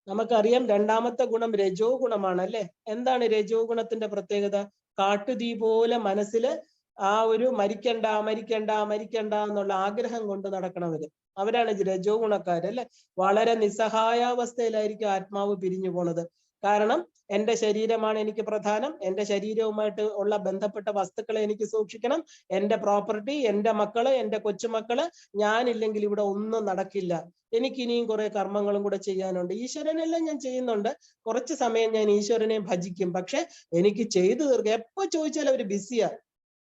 നമുക്കറിയാം രണ്ടാമത്തെ ഗുണം രജോ ഗുണമാണ് അല്ലെ. എന്താണ് രജോ ഗുണത്തിന്റെ പ്രത്യേകത? കാട്ടുതീ പോലെ മനസ്സിൽ ആ ഒരു മരിക്കണ്ട മരിക്കണ്ട മരിക്കണ്ട എന്നുള്ള ആഗ്രഹം കൊണ്ട് നടക്കണവര്, അവരാണ് രജോ ഗുണക്കാര് അല്ലെ. വളരെ നിസ്സഹായാവസ്ഥയിലായിരിക്കും ആത്മാവ് പിരിഞ്ഞു പോണത്. കാരണം എന്റെ ശരീരമാണ് എനിക്ക് പ്രധാനം, എന്റെ ശരീരവുമായിട്ട് ഉള്ള ബന്ധപ്പെട്ട വസ്തുക്കളെ എനിക്ക് സൂക്ഷിക്കണം, എന്റെ പ്രോപ്പർട്ടി, എന്റെ മക്കള്, എന്റെ കൊച്ചുമക്കള്, ഞാനില്ലെങ്കിൽ ഇവിടെ ഒന്നും നടക്കില്ല, എനിക്ക് ഇനിയും കുറെ കർമ്മങ്ങളും കൂടെ ചെയ്യാനുണ്ട്, ഈശ്വരനെല്ലാം ഞാൻ ചെയ്യുന്നുണ്ട്, കുറച്ച് സമയം ഞാൻ ഈശ്വരനെ ഭജിക്കും, പക്ഷെ എനിക്ക് ചെയ്തു തീർക്കുക. എപ്പോ ചോദിച്ചാലും അവര് ബിസിയാ,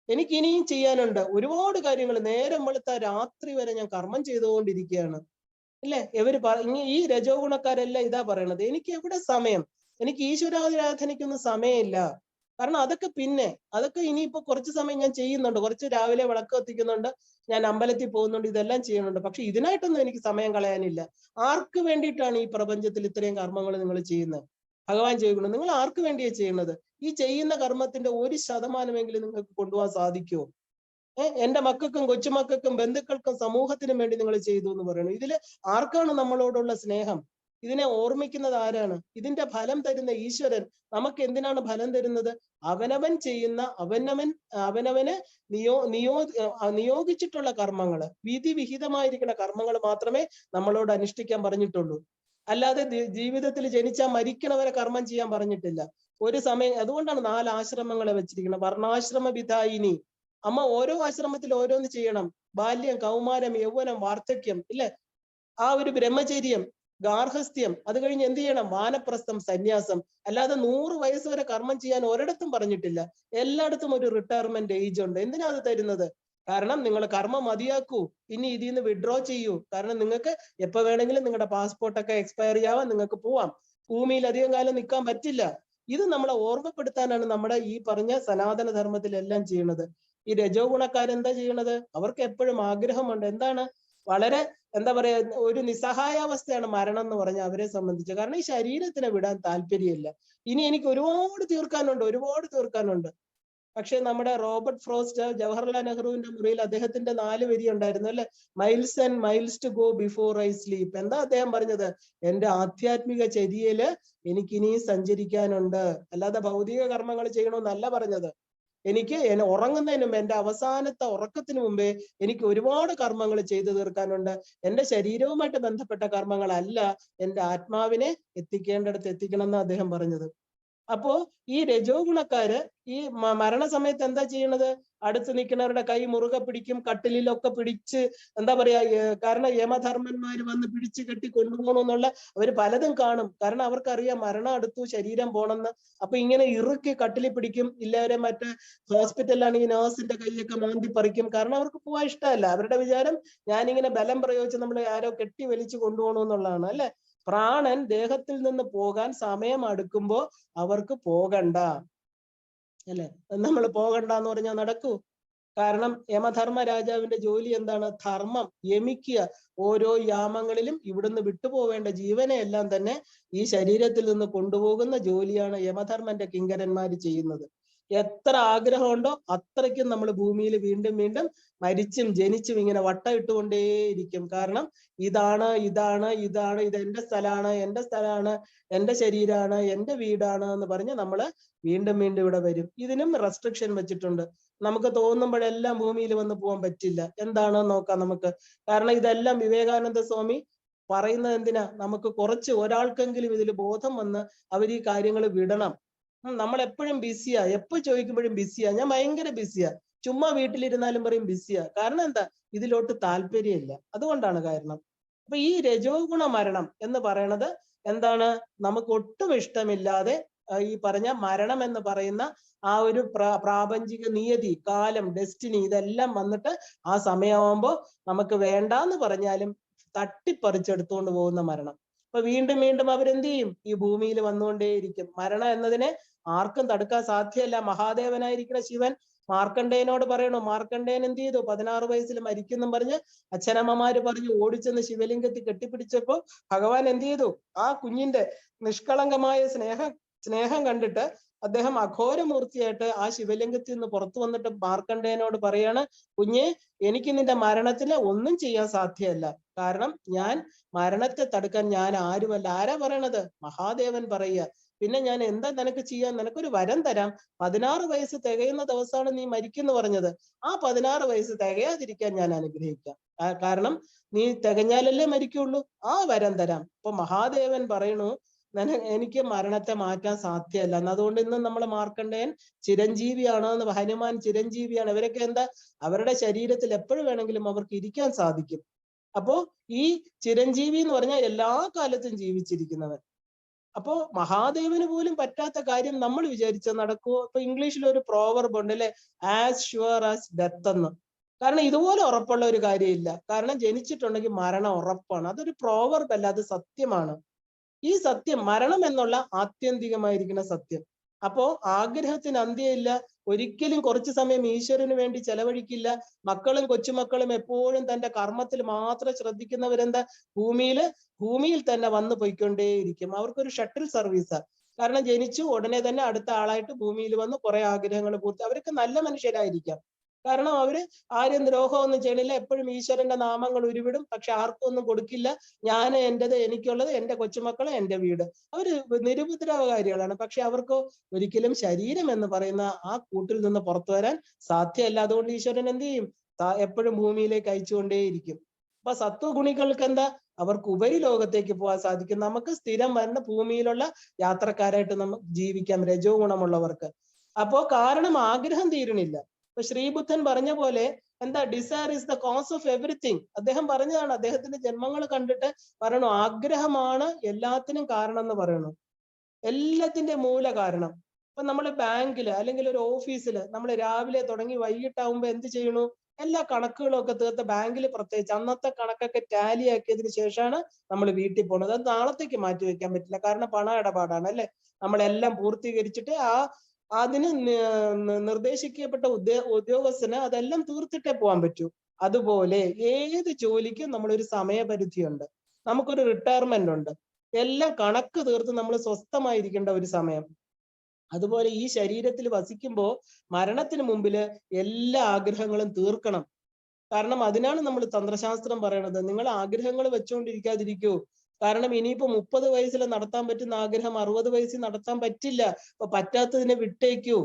എനിക്ക് ഇനിയും ചെയ്യാനുണ്ട് ഒരുപാട് കാര്യങ്ങൾ, നേരം വെളുത്ത രാത്രി വരെ ഞാൻ കർമ്മം ചെയ്തുകൊണ്ടിരിക്കുകയാണ് അല്ലെ. ഈ രജോ ഗുണക്കാരെല്ലാം ഇതാ പറയണത്, എനിക്ക് എവിടെ സമയം, എനിക്ക് ഈശ്വരാരാധനയ്ക്കൊന്നും സമയമില്ല. കാരണം അതൊക്കെ ഇനിയിപ്പോ കുറച്ച് സമയം ഞാൻ ചെയ്യുന്നുണ്ട്, കുറച്ച് രാവിലെ വിളക്ക് കത്തിക്കുന്നുണ്ട്, ഞാൻ അമ്പലത്തിൽ പോകുന്നുണ്ട്, ഇതെല്ലാം ചെയ്യുന്നുണ്ട്, പക്ഷെ ഇതിനായിട്ടൊന്നും എനിക്ക് സമയം കളയാനില്ല. ആർക്ക് വേണ്ടിയിട്ടാണ് ഈ പ്രപഞ്ചത്തിൽ ഇത്രയും കർമ്മങ്ങൾ നിങ്ങൾ ചെയ്യുന്നത്? ഭഗവാൻ ചോദിക്കണം, നിങ്ങൾ ആർക്ക് വേണ്ടിയാ ചെയ്യുന്നത്? ഈ ചെയ്യുന്ന കർമ്മത്തിന്റെ 1% നിങ്ങൾക്ക് കൊണ്ടുപോകാൻ സാധിക്കുമോ? എന്റെ മക്കൾക്കും കൊച്ചുമക്കൾക്കും ബന്ധുക്കൾക്കും സമൂഹത്തിനും വേണ്ടി നിങ്ങൾ ചെയ്തു എന്ന് പറയുന്നു. ഇതില് ആർക്കാണ് നമ്മളോടുള്ള സ്നേഹം? ഇതിനെ ഓർമ്മിക്കുന്നത് ആരാണ്? ഇതിന്റെ ഫലം തരുന്ന ഈശ്വരൻ നമുക്ക് എന്തിനാണ് ഫലം തരുന്നത്? അവനവൻ ചെയ്യുന്ന അവനവന് നിയോഗിച്ചിട്ടുള്ള കർമ്മങ്ങള്, വിധിവിഹിതമായിരിക്കുന്ന കർമ്മങ്ങൾ മാത്രമേ നമ്മളോട് അനുഷ്ഠിക്കാൻ പറഞ്ഞിട്ടുള്ളൂ. അല്ലാതെ ജീവിതത്തിൽ ജനിച്ചാൽ മരിക്കണവരെ കർമ്മം ചെയ്യാൻ പറഞ്ഞിട്ടില്ല. ഒരു സമയം, അതുകൊണ്ടാണ് 4 ആശ്രമങ്ങളെ വെച്ചിരിക്കുന്നത്. വർണ്ണാശ്രമ വിധായിനി. അമ്മ ഓരോ ആശ്രമത്തിൽ ഓരോന്ന് ചെയ്യണം. ബാല്യം, കൗമാരം, യൗവനം, വാർദ്ധക്യം ഇല്ലേ, ആ ഒരു ബ്രഹ്മചര്യം, ഗാർഹസ്ഥ്യം, അത് കഴിഞ്ഞ് എന്ത് ചെയ്യണം? വാനപ്രസ്ഥം, സന്യാസം. അല്ലാതെ 100 വയസ്സ് വരെ കർമ്മം ചെയ്യാൻ ഒരിടത്തും പറഞ്ഞിട്ടില്ല. എല്ലായിടത്തും ഒരു റിട്ടയർമെന്റ് ഏജ് ഉണ്ട്. എന്തിനാ അത് തരുന്നത്? കാരണം നിങ്ങൾ കർമ്മം മതിയാക്കൂ, ഇനി ഇതിൽ നിന്ന് വിഡ്രോ ചെയ്യൂ. കാരണം നിങ്ങൾക്ക് എപ്പോ വേണമെങ്കിലും നിങ്ങളുടെ പാസ്പോർട്ടൊക്കെ എക്സ്പയർ ചെയ്യാവാം, നിങ്ങൾക്ക് പോവാം, ഭൂമിയിൽ അധികം കാലം നിൽക്കാൻ പറ്റില്ല. ഇത് നമ്മളെ ഓർമ്മപ്പെടുത്താനാണ് നമ്മുടെ ഈ പറഞ്ഞ സനാതന ധർമ്മത്തിലെല്ലാം ചെയ്യുന്നത്. ഈ രജോ ഗുണക്കാരെന്താ ചെയ്യണത്? അവർക്ക് എപ്പോഴും ആഗ്രഹമുണ്ട്. എന്താണ്? വളരെ എന്താ പറയാ, ഒരു നിസ്സഹായാവസ്ഥയാണ് മരണം എന്ന് പറഞ്ഞ അവരെ സംബന്ധിച്ച്. കാരണം ഈ ശരീരത്തിനെ വിടാൻ താല്പര്യമില്ല. ഇനി എനിക്ക് ഒരുപാട് തീർക്കാനുണ്ട്. പക്ഷെ നമ്മുടെ റോബർട്ട് ഫ്രോസ്റ്റ്, ജവഹർലാൽ നെഹ്റുവിന്റെ മുറിയിൽ അദ്ദേഹത്തിന്റെ 4 വരി ഉണ്ടായിരുന്നു അല്ലെ, miles and miles to go before I sleep. എന്താ അദ്ദേഹം പറഞ്ഞത്? എന്റെ ആധ്യാത്മിക ചര്യയില് എനിക്കിനിയും സഞ്ചരിക്കാനുണ്ട്, അല്ലാതെ ഭൗതിക കർമ്മങ്ങൾ ചെയ്യണമെന്നല്ല പറഞ്ഞത്. എനിക്ക് ഉറങ്ങുന്നതിന് മുമ്പ്, എന്റെ അവസാനത്തെ ഉറക്കത്തിന് മുമ്പേ എനിക്ക് ഒരുപാട് കർമ്മങ്ങൾ ചെയ്തു തീർക്കാനുണ്ട്. എന്റെ ശരീരവുമായിട്ട് ബന്ധപ്പെട്ട കർമ്മങ്ങളല്ല, എന്റെ ആത്മാവിനെ എത്തിക്കേണ്ടടുത്ത് എത്തിക്കണം എന്ന് അദ്ദേഹം പറഞ്ഞത്. അപ്പോ ഈ രജോ ഗുണക്കാര് ഈ മരണസമയത്ത് എന്താ ചെയ്യണത്? അടുത്ത് നിൽക്കുന്നവരുടെ കൈ മുറുകെ പിടിക്കും, കട്ടിലിലൊക്കെ പിടിച്ച് എന്താ പറയാ, കാരണം യമധർമ്മന്മാര് വന്ന് പിടിച്ചു കെട്ടി കൊണ്ടുപോകണമെന്നുള്ള അവര് പലതും കാണും. കാരണം അവർക്കറിയാം മരണം അടുത്തു, ശരീരം പോണെന്ന്. അപ്പൊ ഇങ്ങനെ ഇറുക്കി കട്ടിലിൽ പിടിക്കും. ഇല്ലവരെ മറ്റേ ഹോസ്പിറ്റലിലാണെങ്കിൽ നേഴ്സിന്റെ കൈയൊക്കെ മാന്തി പറിക്കും. കാരണം അവർക്ക് പോവാൻ ഇഷ്ടമല്ല. അവരുടെ വിചാരം ഞാനിങ്ങനെ ബലം പ്രയോഗിച്ച് നമ്മളെ ആരോ കെട്ടി വലിച്ചു കൊണ്ടുപോകണമെന്നുള്ളതാണ് അല്ലെ. പ്രാണൻ ദേഹത്തിൽ നിന്ന് പോകാൻ സമയം അടുക്കുമ്പോ അവർക്ക് പോകണ്ട അല്ലെ. നമ്മൾ പോകണ്ട എന്ന് പറഞ്ഞാൽ നടക്കൂ? കാരണം യമധർമ്മ രാജാവിന്റെ ജോലി എന്താണ്? ധർമ്മം യമിക്കുക. ഓരോ യാമങ്ങളിലും ഇവിടുന്ന് വിട്ടുപോവേണ്ട ജീവനെ എല്ലാം തന്നെ ഈ ശരീരത്തിൽ നിന്ന് കൊണ്ടുപോകുന്ന ജോലിയാണ് യമധർമ്മന്റെ കിങ്കരന്മാര് ചെയ്യുന്നത്. എത്ര ആഗ്രഹമുണ്ടോ അത്രയ്ക്കും നമ്മൾ ഭൂമിയിൽ വീണ്ടും വീണ്ടും മരിച്ചും ജനിച്ചും ഇങ്ങനെ വട്ടം ഇട്ടുകൊണ്ടേയിരിക്കും. കാരണം ഇതാണ് ഇത് എന്റെ സ്ഥലമാണ്, എന്റെ ശരീരമാണ്, എന്റെ വീടാണ് എന്ന് പറഞ്ഞ് നമ്മള് വീണ്ടും വീണ്ടും ഇവിടെ വരും. ഇതിനും റെസ്ട്രിക്ഷൻ വെച്ചിട്ടുണ്ട്. നമുക്ക് തോന്നുമ്പോഴെല്ലാം ഭൂമിയിൽ വന്ന് പോകാൻ പറ്റില്ല. എന്താണെന്ന് നോക്കാം നമുക്ക്. കാരണം ഇതെല്ലാം വിവേകാനന്ദ സ്വാമി പറയുന്നത് എന്തിനാ? നമുക്ക് കുറച്ച് ഒരാൾക്കെങ്കിലും ഇതിൽ ബോധം വന്ന് അവർ ഈ കാര്യങ്ങൾ വിടണം. നമ്മൾ എപ്പോഴും ബിസിയാ, എപ്പോ ചോദിക്കുമ്പോഴും ബിസിയാ, ഞാൻ ഭയങ്കര ബിസിയാ, ചുമ്മാ വീട്ടിലിരുന്നാലും പറയും ബിസിയാ. കാരണം എന്താ? ഇതിലോട്ട് താല്പര്യമില്ല. അതുകൊണ്ടാണ് കാരണം. അപ്പൊ ഈ രജോ ഗുണ മരണം എന്ന് പറയണത് എന്താണ്? നമുക്ക് ഒട്ടും ഇഷ്ടമില്ലാതെ ഈ പറഞ്ഞ മരണം എന്ന് പറയുന്ന ആ ഒരു പ്രാപഞ്ചിക നിയതി, കാലം, ഡെസ്റ്റിനി ഇതെല്ലാം വന്നിട്ട് ആ സമയമാകുമ്പോ നമുക്ക് വേണ്ടാന്ന് പറഞ്ഞാലും തട്ടിപ്പറിച്ചെടുത്തുകൊണ്ട് പോകുന്ന മരണം. അപ്പൊ വീണ്ടും വീണ്ടും അവരെന്ത് ചെയ്യും? ഈ ഭൂമിയിൽ വന്നുകൊണ്ടേയിരിക്കും. മരണം എന്നതിനെ ആർക്കും തടുക്കാൻ സാധ്യമല്ല. മഹാദേവനായിരിക്കുന്ന ശിവൻ മാർക്കണ്ഡേയനോട് പറയണു. മാർക്കണ്ഡേയൻ എന്ത് ചെയ്തു? 16 വയസ്സിൽ മരിക്കുന്നും പറഞ്ഞ് അച്ഛനമ്മമാര് പറഞ്ഞ് ഓടിച്ചെന്ന് ശിവലിംഗത്തിൽ കെട്ടിപ്പിടിച്ചപ്പോ ഭഗവാൻ എന്ത് ചെയ്തു? ആ കുഞ്ഞിന്റെ നിഷ്കളങ്കമായ സ്നേഹം കണ്ടിട്ട് അദ്ദേഹം അഘോരമൂർത്തിയായിട്ട് ആ ശിവലിംഗത്തിൽ നിന്ന് പുറത്തു വന്നിട്ട് മാർക്കണ്ഡേയനോട് പറയാണ്, കുഞ്ഞെ, എനിക്ക് നിന്റെ മരണത്തിന് ഒന്നും ചെയ്യാൻ സാധ്യമല്ല. കാരണം ഞാൻ മരണത്തെ തടുക്കാൻ ഞാൻ ആരുമല്ല. ആരാ പറയണത്? മഹാദേവൻ പറയുക. പിന്നെ ഞാൻ എന്താ നിനക്ക് ചെയ്യാൻ? നിനക്കൊരു വരം തരാം. 16 വയസ്സ് തികയുന്ന ദിവസമാണ് നീ മരിക്കുന്നു പറഞ്ഞത്. ആ 16 വയസ്സ് തികയാതിരിക്കാൻ ഞാൻ അനുഗ്രഹിക്കാം. കാരണം നീ തികഞ്ഞാലല്ലേ മരിക്കുള്ളൂ. ആ വരം തരാം. അപ്പൊ മഹാദേവൻ പറയണു, എനിക്ക് മരണത്തെ മാറ്റാൻ സാധ്യമല്ല. അതുകൊണ്ട് ഇന്ന് നമ്മളെ മാർക്കണ്ഡേയൻ ചിരഞ്ജീവിയാണ് എന്ന്, ഹനുമാൻ ചിരഞ്ജീവിയാണ്. ഇവരൊക്കെ എന്താ, അവരുടെ ശരീരത്തിൽ എപ്പോഴും വേണമെങ്കിലും അവർക്ക് ഇരിക്കാൻ സാധിക്കും. അപ്പോ ഈ ചിരഞ്ജീവി എന്ന് പറഞ്ഞാൽ എല്ലാ കാലത്തും ജീവിച്ചിരിക്കുന്നവൻ. അപ്പോ മഹാദേവന് പോലും പറ്റാത്ത കാര്യം നമ്മൾ വിചാരിച്ച നടക്കുമോ? ഇപ്പൊ ഇംഗ്ലീഷിൽ ഒരു പ്രോവർബ് ഉണ്ട് അല്ലെ, ആസ് ഷുവർ ആസ് ഡെത്ത് എന്ന്. കാരണം ഇതുപോലെ ഉറപ്പുള്ള ഒരു കാര്യമില്ല. കാരണം ജനിച്ചിട്ടുണ്ടെങ്കിൽ മരണം ഉറപ്പാണ്. അതൊരു പ്രോവർബ് അല്ല, അത് സത്യമാണ്. ഈ സത്യം, മരണം എന്നുള്ള ആത്യന്തികമായിരിക്കുന്ന സത്യം. അപ്പോ ആഗ്രഹത്തിന് അന്ത്യമില്ല. ഒരിക്കലും കുറച്ചു സമയം ഈശ്വരന് വേണ്ടി ചെലവഴിക്കില്ല. മക്കളും കൊച്ചുമക്കളും എപ്പോഴും തന്റെ കർമ്മത്തിൽ മാത്രം ശ്രദ്ധിക്കുന്നവരെന്താ, ഭൂമിയിൽ തന്നെ വന്നു പോയിക്കൊണ്ടേയിരിക്കും. അവർക്കൊരു ഷട്ടിൽ സർവീസാ. കാരണം ജനിച്ചു ഉടനെ തന്നെ അടുത്ത ആളായിട്ട് ഭൂമിയിൽ വന്ന് കുറെ ആഗ്രഹങ്ങൾ പൂർത്തി. അവരൊക്കെ നല്ല മനുഷ്യരായിരിക്കാം. കാരണം അവര് ആരും ദ്രോഹമൊന്നും ചെയ്യണില്ല. എപ്പോഴും ഈശ്വരന്റെ നാമങ്ങൾ ഉരുവിടും. പക്ഷെ ആർക്കും ഒന്നും കൊടുക്കില്ല. ഞാൻ എന്റേത്, എനിക്കുള്ളത്, എന്റെ കൊച്ചുമക്കള്, എന്റെ വീട്. അവര് നിരുപദ്രവകാരികളാണ്. പക്ഷെ അവർക്ക് ഒരിക്കലും ശരീരം എന്ന് പറയുന്ന ആ കൂട്ടിൽ നിന്ന് പുറത്തു വരാൻ സാധ്യമല്ല. അതുകൊണ്ട് ഈശ്വരൻ എന്ത് ചെയ്യും? എപ്പോഴും ഭൂമിയിലേക്ക് അയച്ചുകൊണ്ടേയിരിക്കും. അപ്പൊ സത്വഗുണികൾക്ക് എന്താ, അവർക്ക് ഉപരി ലോകത്തേക്ക് പോകാൻ സാധിക്കും. നമുക്ക് സ്ഥിരം വരുന്ന ഭൂമിയിലുള്ള യാത്രക്കാരായിട്ട് നമുക്ക് ജീവിക്കാം, രജോ ഗുണമുള്ളവർക്ക്. അപ്പോ കാരണം ആഗ്രഹം തീരണില്ല. ഇപ്പൊ ശ്രീബുദ്ധൻ പറഞ്ഞ പോലെ എന്താ, desire is the cause of everything. അദ്ദേഹം പറഞ്ഞതാണ്. അദ്ദേഹത്തിന്റെ ജന്മങ്ങൾ കണ്ടിട്ട് പറയണു, ആഗ്രഹമാണ് എല്ലാത്തിനും കാരണം എന്ന് പറയണു. എല്ലാത്തിന്റെ മൂല കാരണം. ഇപ്പൊ നമ്മൾ ബാങ്കില് അല്ലെങ്കിൽ ഒരു ഓഫീസില് നമ്മൾ രാവിലെ തുടങ്ങി വൈകിട്ടാവുമ്പോ എന്ത് ചെയ്യണു? എല്ലാ കണക്കുകളും ഒക്കെ തീർത്ത് ബാങ്കിൽ, പ്രത്യേകിച്ച് അന്നത്തെ കണക്കൊക്കെ ടാലി ആക്കിയതിനു ശേഷമാണ് നമ്മൾ വീട്ടിൽ പോകുന്നത്. അത് നാളത്തേക്ക് മാറ്റി വെക്കാൻ പറ്റില്ല. കാരണം പണ ഇടപാടാണ് അല്ലെ. നമ്മളെല്ലാം പൂർത്തീകരിച്ചിട്ട് അതിന് നിർദ്ദേശിക്കപ്പെട്ട ഉദ്യോഗസ്ഥന് അതെല്ലാം തീർത്തിട്ടേ പോകാൻ പറ്റൂ. അതുപോലെ ഏത് ജോലിക്കും നമ്മളൊരു സമയപരിധിയുണ്ട്. നമുക്കൊരു റിട്ടയർമെന്റ് ഉണ്ട്. എല്ലാം കണക്ക് തീർത്ത് നമ്മൾ സ്വസ്ഥമായിരിക്കേണ്ട ഒരു സമയം. അതുപോലെ ഈ ശരീരത്തിൽ വസിക്കുമ്പോൾ മരണത്തിന് മുമ്പില് എല്ലാ ആഗ്രഹങ്ങളും തീർക്കണം. കാരണം അതിനാണ് നമ്മൾ തന്ത്രശാസ്ത്രം പറയണത്, നിങ്ങൾ ആഗ്രഹങ്ങൾ വെച്ചുകൊണ്ടിരിക്കാതിരിക്കൂ. കാരണം ഇനിയിപ്പോ 30 വയസ്സിൽ നടത്താൻ പറ്റുന്ന ആഗ്രഹം 60 വയസ്സിൽ നടത്താൻ പറ്റില്ല. അപ്പൊ പറ്റാത്തതിനെ വിട്ടേക്കൂ.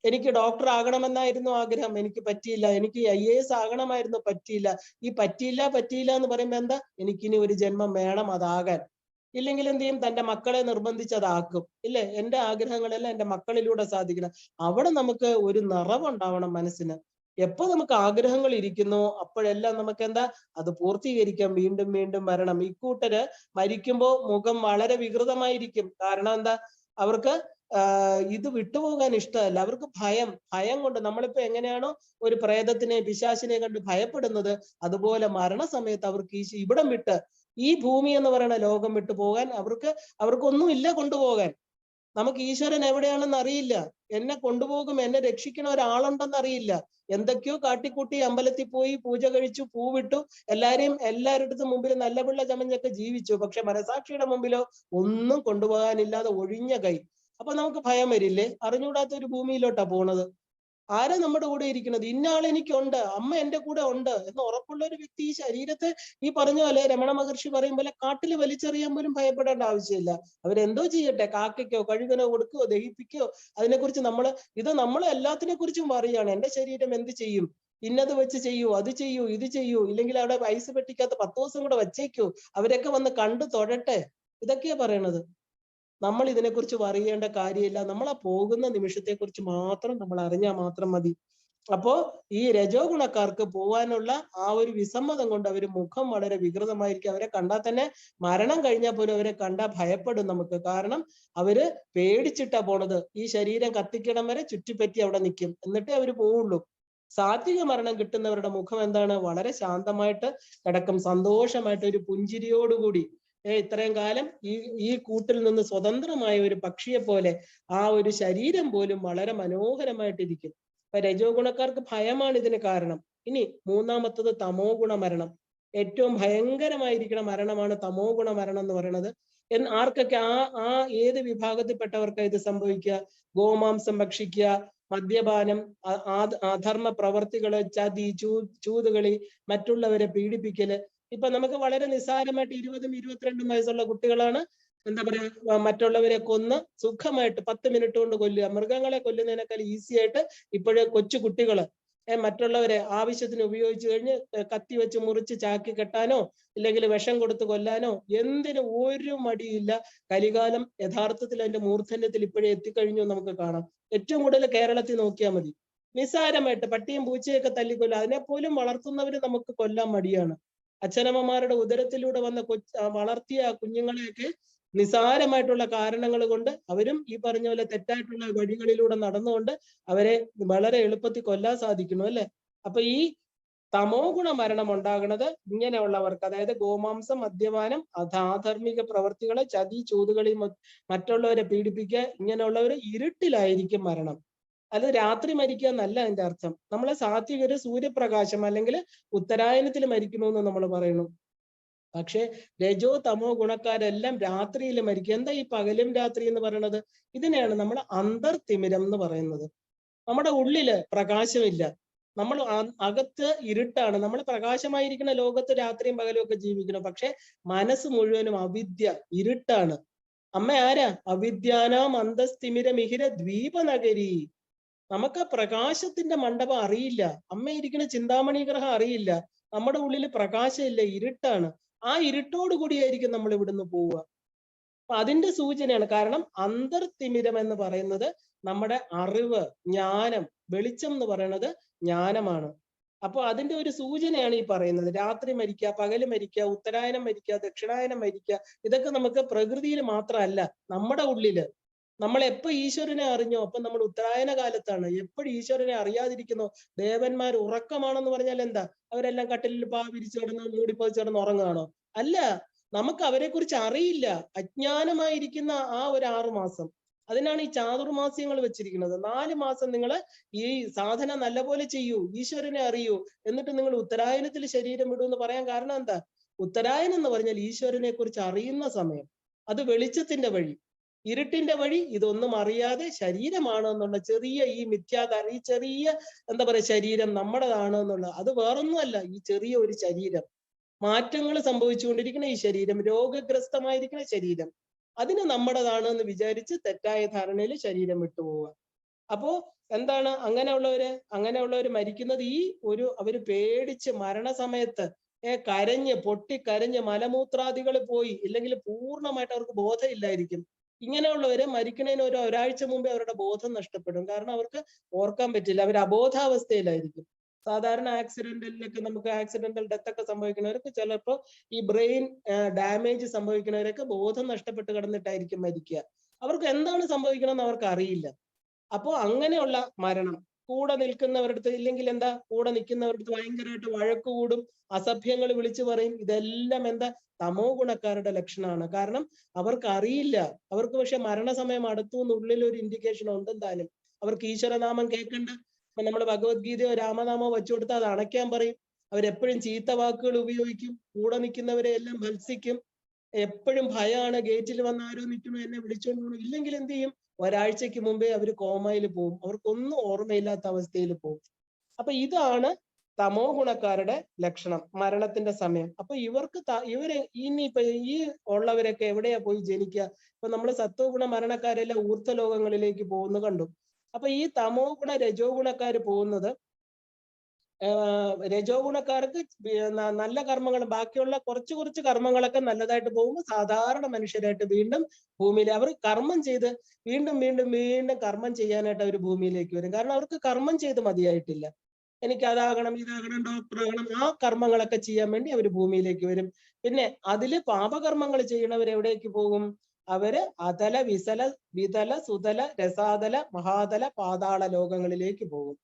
എനിക്ക് ഡോക്ടർ ആകണമെന്നായിരുന്നു ആഗ്രഹം, എനിക്ക് പറ്റിയില്ല. എനിക്ക് IAS ആകണമായിരുന്നു, പറ്റിയില്ല. ഈ പറ്റിയില്ല എന്ന് പറയുമ്പോ എന്താ, എനിക്കിനി ഒരു ജന്മം വേണം അതാകാൻ. ഇല്ലെങ്കിൽ എന്ത് ചെയ്യും? തന്റെ മക്കളെ നിർബന്ധിച്ച് അതാക്കും. ഇല്ലേ? എന്റെ ആഗ്രഹങ്ങളെല്ലാം എന്റെ മക്കളിലൂടെ സാധിക്കണം. അവിടെ നമുക്ക് ഒരു നിറവുണ്ടാവണം മനസ്സിന്. എപ്പോ നമുക്ക് ആഗ്രഹങ്ങൾ ഇരിക്കുന്നു അപ്പോഴെല്ലാം നമുക്ക് എന്താ, അത് പൂർത്തീകരിക്കാം. വീണ്ടും വീണ്ടും വരണം. ഇക്കൂട്ടര് മരിക്കുമ്പോ മുഖം വളരെ വികൃതമായിരിക്കും. കാരണം എന്താ, അവർക്ക് ഇത് വിട്ടുപോകാൻ ഇഷ്ടമല്ല. അവർക്ക് ഭയം കൊണ്ട്. നമ്മളിപ്പോ എങ്ങനെയാണോ ഒരു പ്രേതത്തിനെ, പിശാചിനെ കണ്ട് ഭയപ്പെടുന്നത്, അതുപോലെ മരണസമയത്ത് അവർക്ക് ഈ ഇവിടം വിട്ട്, ഈ ഭൂമി എന്ന് പറയുന്ന ലോകം വിട്ടു പോകാൻ അവർക്കൊന്നും ഇല്ല കൊണ്ടുപോകാൻ. നമുക്ക് ഈശ്വരൻ എവിടെയാണെന്ന് അറിയില്ല. എന്നെ കൊണ്ടുപോകും, എന്നെ രക്ഷിക്കണ ഒരാളുണ്ടെന്ന് അറിയില്ല. എന്തൊക്കെയോ കാട്ടിക്കൂട്ടി അമ്പലത്തിൽ പോയി പൂജ കഴിച്ചു, പൂവിട്ടു, എല്ലാവരുടെ മുമ്പിൽ നല്ല പിള്ള ചമഞ്ഞൊക്കെ ജീവിച്ചു. പക്ഷെ മനസാക്ഷിയുടെ മുമ്പിലോ ഒന്നും കൊണ്ടുപോകാനില്ലാതെ ഒഴിഞ്ഞ കൈ. അപ്പൊ നമുക്ക് ഭയം വരില്ലേ? അറിഞ്ഞുകൂടാത്ത ഒരു ഭൂമിയിലോട്ടാ പോണത്. ആരാ നമ്മുടെ കൂടെ ഇരിക്കുന്നത്? ഇന്ന ആൾ എനിക്കുണ്ട്, അമ്മ എന്റെ കൂടെ ഉണ്ട് എന്ന് ഉറപ്പുള്ള ഒരു വ്യക്തി ഈ ശരീരത്തെ, ഈ പറഞ്ഞ പോലെ രമണ മഹർഷി പറയും പോലെ കാട്ടിൽ വലിച്ചെറിയാൻ പോലും ഭയപ്പെടേണ്ട ആവശ്യമില്ല. അവരെന്തോ ചെയ്യട്ടെ, കാക്കയ്ക്കോ കഴുകനോ കൊടുക്കുകയോ ദഹിപ്പിക്കുകയോ. അതിനെക്കുറിച്ച് നമ്മൾ എല്ലാത്തിനെ കുറിച്ചും പറയുകയാണ്. എന്റെ ശരീരം എന്ത് ചെയ്യും? ഇന്നത് വെച്ച് ചെയ്യൂ, അത് ചെയ്യൂ, ഇത് ചെയ്യൂ. ഇല്ലെങ്കിൽ അവിടെ ഐസ് പെട്ടിക്കകത്ത് 10 ദിവസം കൂടെ വച്ചേക്കൂ, അവരൊക്കെ വന്ന് കണ്ടു തൊഴട്ടെ. ഇതൊക്കെയാ പറയണത്. നമ്മൾ ഇതിനെക്കുറിച്ച് അറിയേണ്ട കാര്യമില്ല. നമ്മൾ ആ പോകുന്ന നിമിഷത്തെ കുറിച്ച് മാത്രം നമ്മൾ അറിഞ്ഞാൽ മാത്രം മതി. അപ്പോ ഈ രജോ ഗുണക്കാർക്ക് പോവാനുള്ള ആ ഒരു വിസമ്മതം കൊണ്ട് അവർ മുഖം വളരെ വികൃതമായിരിക്കും. അവരെ കണ്ടാൽ തന്നെ, മരണം കഴിഞ്ഞാൽ പോലും അവരെ കണ്ടാൽ ഭയപ്പെടും നമുക്ക്. കാരണം അവര് പേടിച്ചിട്ടാ പോണത്. ഈ ശരീരം കത്തിക്കണം വരെ ചുറ്റിപ്പറ്റി അവിടെ നിൽക്കും, എന്നിട്ടേ അവര് പോവുള്ളൂ. സാത്വിക മരണം കിട്ടുന്നവരുടെ മുഖം എന്താണ്? വളരെ ശാന്തമായിട്ട് കിടക്കും, സന്തോഷമായിട്ട് ഒരു പുഞ്ചിരിയോടുകൂടി. ഇത്രയും കാലം ഈ കൂട്ടിൽ നിന്ന് സ്വതന്ത്രമായ ഒരു പക്ഷിയെ പോലെ ആ ഒരു ശരീരം പോലും വളരെ മനോഹരമായിട്ടിരിക്കും. അപ്പൊ രജോ ഗുണക്കാർക്ക് ഭയമാണ് ഇതിന് കാരണം. ഇനി മൂന്നാമത്തത് തമോ ഗുണ മരണം. ഏറ്റവും ഭയങ്കരമായിരിക്കുന്ന മരണമാണ് തമോ ഗുണ മരണം എന്ന് പറയുന്നത്. ആർക്കൊക്കെ ആ ഏത് വിഭാഗത്തിൽപ്പെട്ടവർക്കാണ് ഇത് സംഭവിക്കുക? ഗോമാംസം ഭക്ഷിക്കുക, മദ്യപാനം, അധർമ്മ പ്രവർത്തികള്, ചതി, ചൂതുകളി, മറ്റുള്ളവരെ പീഡിപ്പിക്കല്. ഇപ്പൊ നമുക്ക് വളരെ നിസ്സാരമായിട്ട് 20ഉം 22ഉം വയസ്സുള്ള കുട്ടികളാണ് എന്താ പറയാ മറ്റുള്ളവരെ കൊന്ന് സുഖമായിട്ട് 10 മിനിറ്റ് കൊണ്ട് കൊല്ലുക. മൃഗങ്ങളെ കൊല്ലുന്നതിനേക്കാൾ ഈസി ആയിട്ട് ഇപ്പോഴേ കൊച്ചു കുട്ടികള് മറ്റുള്ളവരെ ആവശ്യത്തിന് ഉപയോഗിച്ചു കഴിഞ്ഞ് കത്തി വെച്ച് മുറിച്ച് ചാക്കി കെട്ടാനോ ഇല്ലെങ്കിൽ വിഷം കൊടുത്ത് കൊല്ലാനോ എന്തിനും ഒരു മടിയില്ല. കലികാലം യഥാർത്ഥത്തിൽ അതിന്റെ മൂർധന്യത്തിൽ ഇപ്പോഴേ എത്തിക്കഴിഞ്ഞു നമുക്ക് കാണാം. ഏറ്റവും കൂടുതൽ കേരളത്തിൽ നോക്കിയാൽ മതി. നിസ്സാരമായിട്ട് പട്ടിയും പൂച്ചയൊക്കെ തല്ലിക്കൊല്ലും. അതിനെപ്പോലും വളർത്തുന്നവര് നമുക്ക് കൊല്ലാൻ മടിയാണ്. അച്ഛനമ്മമാരുടെ ഉദരത്തിലൂടെ വന്ന വളർത്തിയ കുഞ്ഞുങ്ങളെയൊക്കെ നിസാരമായിട്ടുള്ള കാരണങ്ങൾ കൊണ്ട് അവരും ഈ പറഞ്ഞ പോലെ തെറ്റായിട്ടുള്ള വഴികളിലൂടെ നടന്നുകൊണ്ട് അവരെ വളരെ എളുപ്പത്തിൽ കൊല്ലാൻ സാധിക്കുന്നു അല്ലെ. അപ്പൊ ഈ തമോ ഗുണ മരണം ഉണ്ടാകുന്നത് ഇങ്ങനെയുള്ളവർക്ക്, അതായത് ഗോമാംസം, മദ്യപാനം, അധാർമിക പ്രവർത്തികളെ, ചതി, ചൂതുകളി, മറ്റുള്ളവരെ പീഡിപ്പിക്കുക, ഇങ്ങനെയുള്ളവർ ഇരുട്ടിലായിരിക്കും മരണം. അത് രാത്രി മരിക്കുക എന്നല്ല അതിന്റെ അർത്ഥം. നമ്മളെ സാത്വികര് സൂര്യപ്രകാശം അല്ലെങ്കിൽ ഉത്തരായനത്തിൽ മരിക്കണമെന്ന് നമ്മൾ പറയുന്നു. പക്ഷെ രജോ തമോ ഗുണക്കാരെല്ലാം രാത്രിയിൽ മരിക്കും. എന്താ ഈ പകലും രാത്രി എന്ന് പറയുന്നത്? ഇതിനെയാണ് നമ്മൾ അന്തർതിമിരം എന്ന് പറയുന്നത്. നമ്മുടെ ഉള്ളില് പ്രകാശമില്ല, നമ്മൾ അകത്ത് ഇരുട്ടാണ്. നമ്മൾ പ്രകാശമായിരിക്കുന്ന ലോകത്ത് രാത്രിയും പകലും ഒക്കെ ജീവിക്കണം. പക്ഷെ മനസ്സ് മുഴുവനും അവിദ്യ, ഇരുട്ടാണ്. അമ്മ ആരാ? അവിദ്യാനാം അന്തസ്തിമിര മിഹിര ദ്വീപനഗരി. നമുക്ക് പ്രകാശത്തിന്റെ മണ്ഡപം അറിയില്ല. അമ്മ ഇരിക്കുന്ന ചിന്താമണി ഗ്രഹം അറിയില്ല. നമ്മുടെ ഉള്ളിൽ പ്രകാശമില്ല, ഇരുട്ടാണ്. ആ ഇരുട്ടോട് കൂടിയായിരിക്കും നമ്മൾ ഇവിടുന്ന് പോവുക. അപ്പൊ അതിന്റെ സൂചനയാണ്. കാരണം അന്തർതിമിരം എന്ന് പറയുന്നത് നമ്മുടെ അറിവ്, ജ്ഞാനം, വെളിച്ചം എന്ന് പറയുന്നത് ജ്ഞാനമാണ്. അപ്പൊ അതിന്റെ ഒരു സൂചനയാണ് ഈ പറയുന്നത്. രാത്രി മരിക്കുക, പകല് മരിക്കുക, ഉത്തരായനം മരിക്കുക, ദക്ഷിണായനം മരിക്കുക, ഇതൊക്കെ നമുക്ക് പ്രകൃതിയിൽ മാത്രമല്ല, നമ്മുടെ ഉള്ളില്. നമ്മൾ എപ്പോ ഈശ്വരനെ അറിഞ്ഞോ അപ്പൊ നമ്മൾ ഉത്തരായന കാലത്താണ്. എപ്പോഴും ഈശ്വരനെ അറിയാതിരിക്കുന്നോ, ദേവന്മാർ ഉറക്കമാണെന്ന് പറഞ്ഞാൽ എന്താ? അവരെല്ലാം കട്ടിലിൽ വിരിച്ചു കിടന്ന് മൂടിപ്പോയി കിടന്ന് ഉറങ്ങുകയാണോ? അല്ല, നമുക്ക് അവരെ കുറിച്ച് അറിയില്ല. അജ്ഞാനമായിരിക്കുന്ന ആ ഒരു 6 മാസം, അതിനാണ് ഈ ചാതുർമാസ്യങ്ങൾ വെച്ചിരിക്കുന്നത്. 4 മാസം നിങ്ങൾ ഈ സാധന നല്ലപോലെ ചെയ്യൂ, ഈശ്വരനെ അറിയൂ, എന്നിട്ട് നിങ്ങൾ ഉത്തരായനത്തിൽ ശരീരം വിടൂ എന്ന് പറയാൻ കാരണം എന്താ? ഉത്തരായനം എന്ന് പറഞ്ഞാൽ ഈശ്വരനെ കുറിച്ച് അറിയുന്ന സമയം. അത് വെളിച്ചത്തിന്റെ വഴി. ഇരുട്ടിന്റെ വഴി ഇതൊന്നും അറിയാതെ ശരീരമാണ് എന്നുള്ള ചെറിയ ഈ മിഥ്യാധാരണ, ഈ ചെറിയ എന്താ പറയുക ശരീരം നമ്മുടേതാണ് എന്നുള്ള, അത് വേറൊന്നുമല്ല. ഈ ചെറിയ ഒരു ശരീരം, മാറ്റങ്ങൾ സംഭവിച്ചുകൊണ്ടിരിക്കുന്ന ഈ ശരീരം, രോഗഗ്രസ്തമായിരിക്കുന്ന ശരീരം, അതിന് നമ്മുടേതാണ് എന്ന് വിചാരിച്ച് തെറ്റായ ധാരണയിൽ ശരീരം വിട്ടുപോവുക. അപ്പോ എന്താണ് അങ്ങനെയുള്ളവര് മരിക്കുന്നത് ഈ ഒരു അവര് പേടിച്ച് മരണസമയത്ത് കരഞ്ഞ് പൊട്ടിക്കരഞ്ഞ് മലമൂത്രാദികൾ പോയി, ഇല്ലെങ്കിൽ പൂർണ്ണമായിട്ട് അവർക്ക് ബോധമില്ലായിരിക്കും. ഇങ്ങനെയുള്ളവര് മരിക്കുന്നതിന് ഒരാഴ്ച മുമ്പേ അവരുടെ ബോധം നഷ്ടപ്പെടും. കാരണം അവർക്ക് ഓർക്കാൻ പറ്റില്ല, അവർ അബോധാവസ്ഥയിലായിരിക്കും. സാധാരണ ആക്സിഡന്റിലൊക്കെ നമുക്ക് ആക്സിഡന്റൽ ഡെത്ത് ഒക്കെ സംഭവിക്കുന്നവർക്ക് ചിലപ്പോൾ ഈ ബ്രെയിൻ ഡാമേജ് സംഭവിക്കുന്നവരൊക്കെ ബോധം നഷ്ടപ്പെട്ട് കിടന്നിട്ടായിരിക്കും മരിക്കുക. അവർക്ക് എന്താണ് സംഭവിക്കണമെന്ന് അവർക്ക് അറിയില്ല. അപ്പോ അങ്ങനെയുള്ള മരണം കൂടെ നിൽക്കുന്നവരടുത്ത്, ഇല്ലെങ്കിൽ എന്താ കൂടെ നിൽക്കുന്നവരടുത്ത് ഭയങ്കരമായിട്ട് വഴക്ക് കൂടും, അസഭ്യങ്ങൾ വിളിച്ചു പറയും. ഇതെല്ലാം എന്താ? തമോ ഗുണക്കാരുടെ ലക്ഷണമാണ്. കാരണം അവർക്ക് അറിയില്ല. അവർക്ക് പക്ഷെ മരണസമയം അടുത്തു എന്നുള്ളിൽ ഒരു ഇൻഡിക്കേഷൻ ഉണ്ടെന്തായാലും. അവർക്ക് ഈശ്വരനാമം കേൾക്കണ്ട. ഇപ്പൊ നമ്മൾ ഭഗവത്ഗീതയോ രാമനാമോ വെച്ചു കൊടുത്താൽ അത് അണയ്ക്കാൻ പറയും. അവരെപ്പോഴും ചീത്ത വാക്കുകൾ ഉപയോഗിക്കും, കൂടെ നിൽക്കുന്നവരെ എല്ലാം ഭത്സിക്കും. എപ്പോഴും ഭയമാണ്. ഗേറ്റിൽ വന്ന് ആരോ നിൽക്കുന്നു, എന്നെ വിളിച്ചോണ്ട് പോകണം. ഇല്ലെങ്കിൽ എന്ത് ചെയ്യും? ഒരാഴ്ചക്ക് മുമ്പേ അവർ കോമയിൽ പോകും, അവർക്കൊന്നും ഓർമ്മയില്ലാത്ത അവസ്ഥയിൽ പോകും. അപ്പൊ ഇതാണ് തമോ ഗുണക്കാരുടെ ലക്ഷണം, മരണത്തിന്റെ സമയം. അപ്പൊ ഇവര് ഇനിയിപ്പൊ ഈ ഉള്ളവരൊക്കെ എവിടെയാ പോയി ജനിക്കുക? ഇപ്പൊ നമ്മൾ സത്വ ഗുണ മരണക്കാരെല്ലാം ഊർധ്വ ലോകങ്ങളിലേക്ക് പോകുന്നു കണ്ടു. അപ്പൊ ഈ തമോ ഗുണ രജോ ഗുണക്കാര് പോകുന്നത്, രജോ ഗുണക്കാർക്ക് നല്ല കർമ്മങ്ങൾ, ബാക്കിയുള്ള കുറച്ച് കർമ്മങ്ങളൊക്കെ നല്ലതായിട്ട് പോകുമ്പോൾ സാധാരണ മനുഷ്യരായിട്ട് വീണ്ടും ഭൂമിയിൽ അവർ കർമ്മം ചെയ്ത് വീണ്ടും കർമ്മം ചെയ്യാനായിട്ട് അവർ ഭൂമിയിലേക്ക് വരും. കാരണം അവർക്ക് കർമ്മം ചെയ്ത് മതിയായിട്ടില്ല. എനിക്ക് അതാകണം, ഇതാകണം, ഡോക്ടർ ആകണം, ആ കർമ്മങ്ങളൊക്കെ ചെയ്യാൻ വേണ്ടി അവർ ഭൂമിയിലേക്ക് വരും. പിന്നെ അതില് പാപകർമ്മങ്ങൾ ചെയ്യണവർ എവിടേക്ക് പോകും? അവര് അതല വിതല സുതല രസാതല മഹാതല പാതാള ലോകങ്ങളിലേക്ക് പോകും.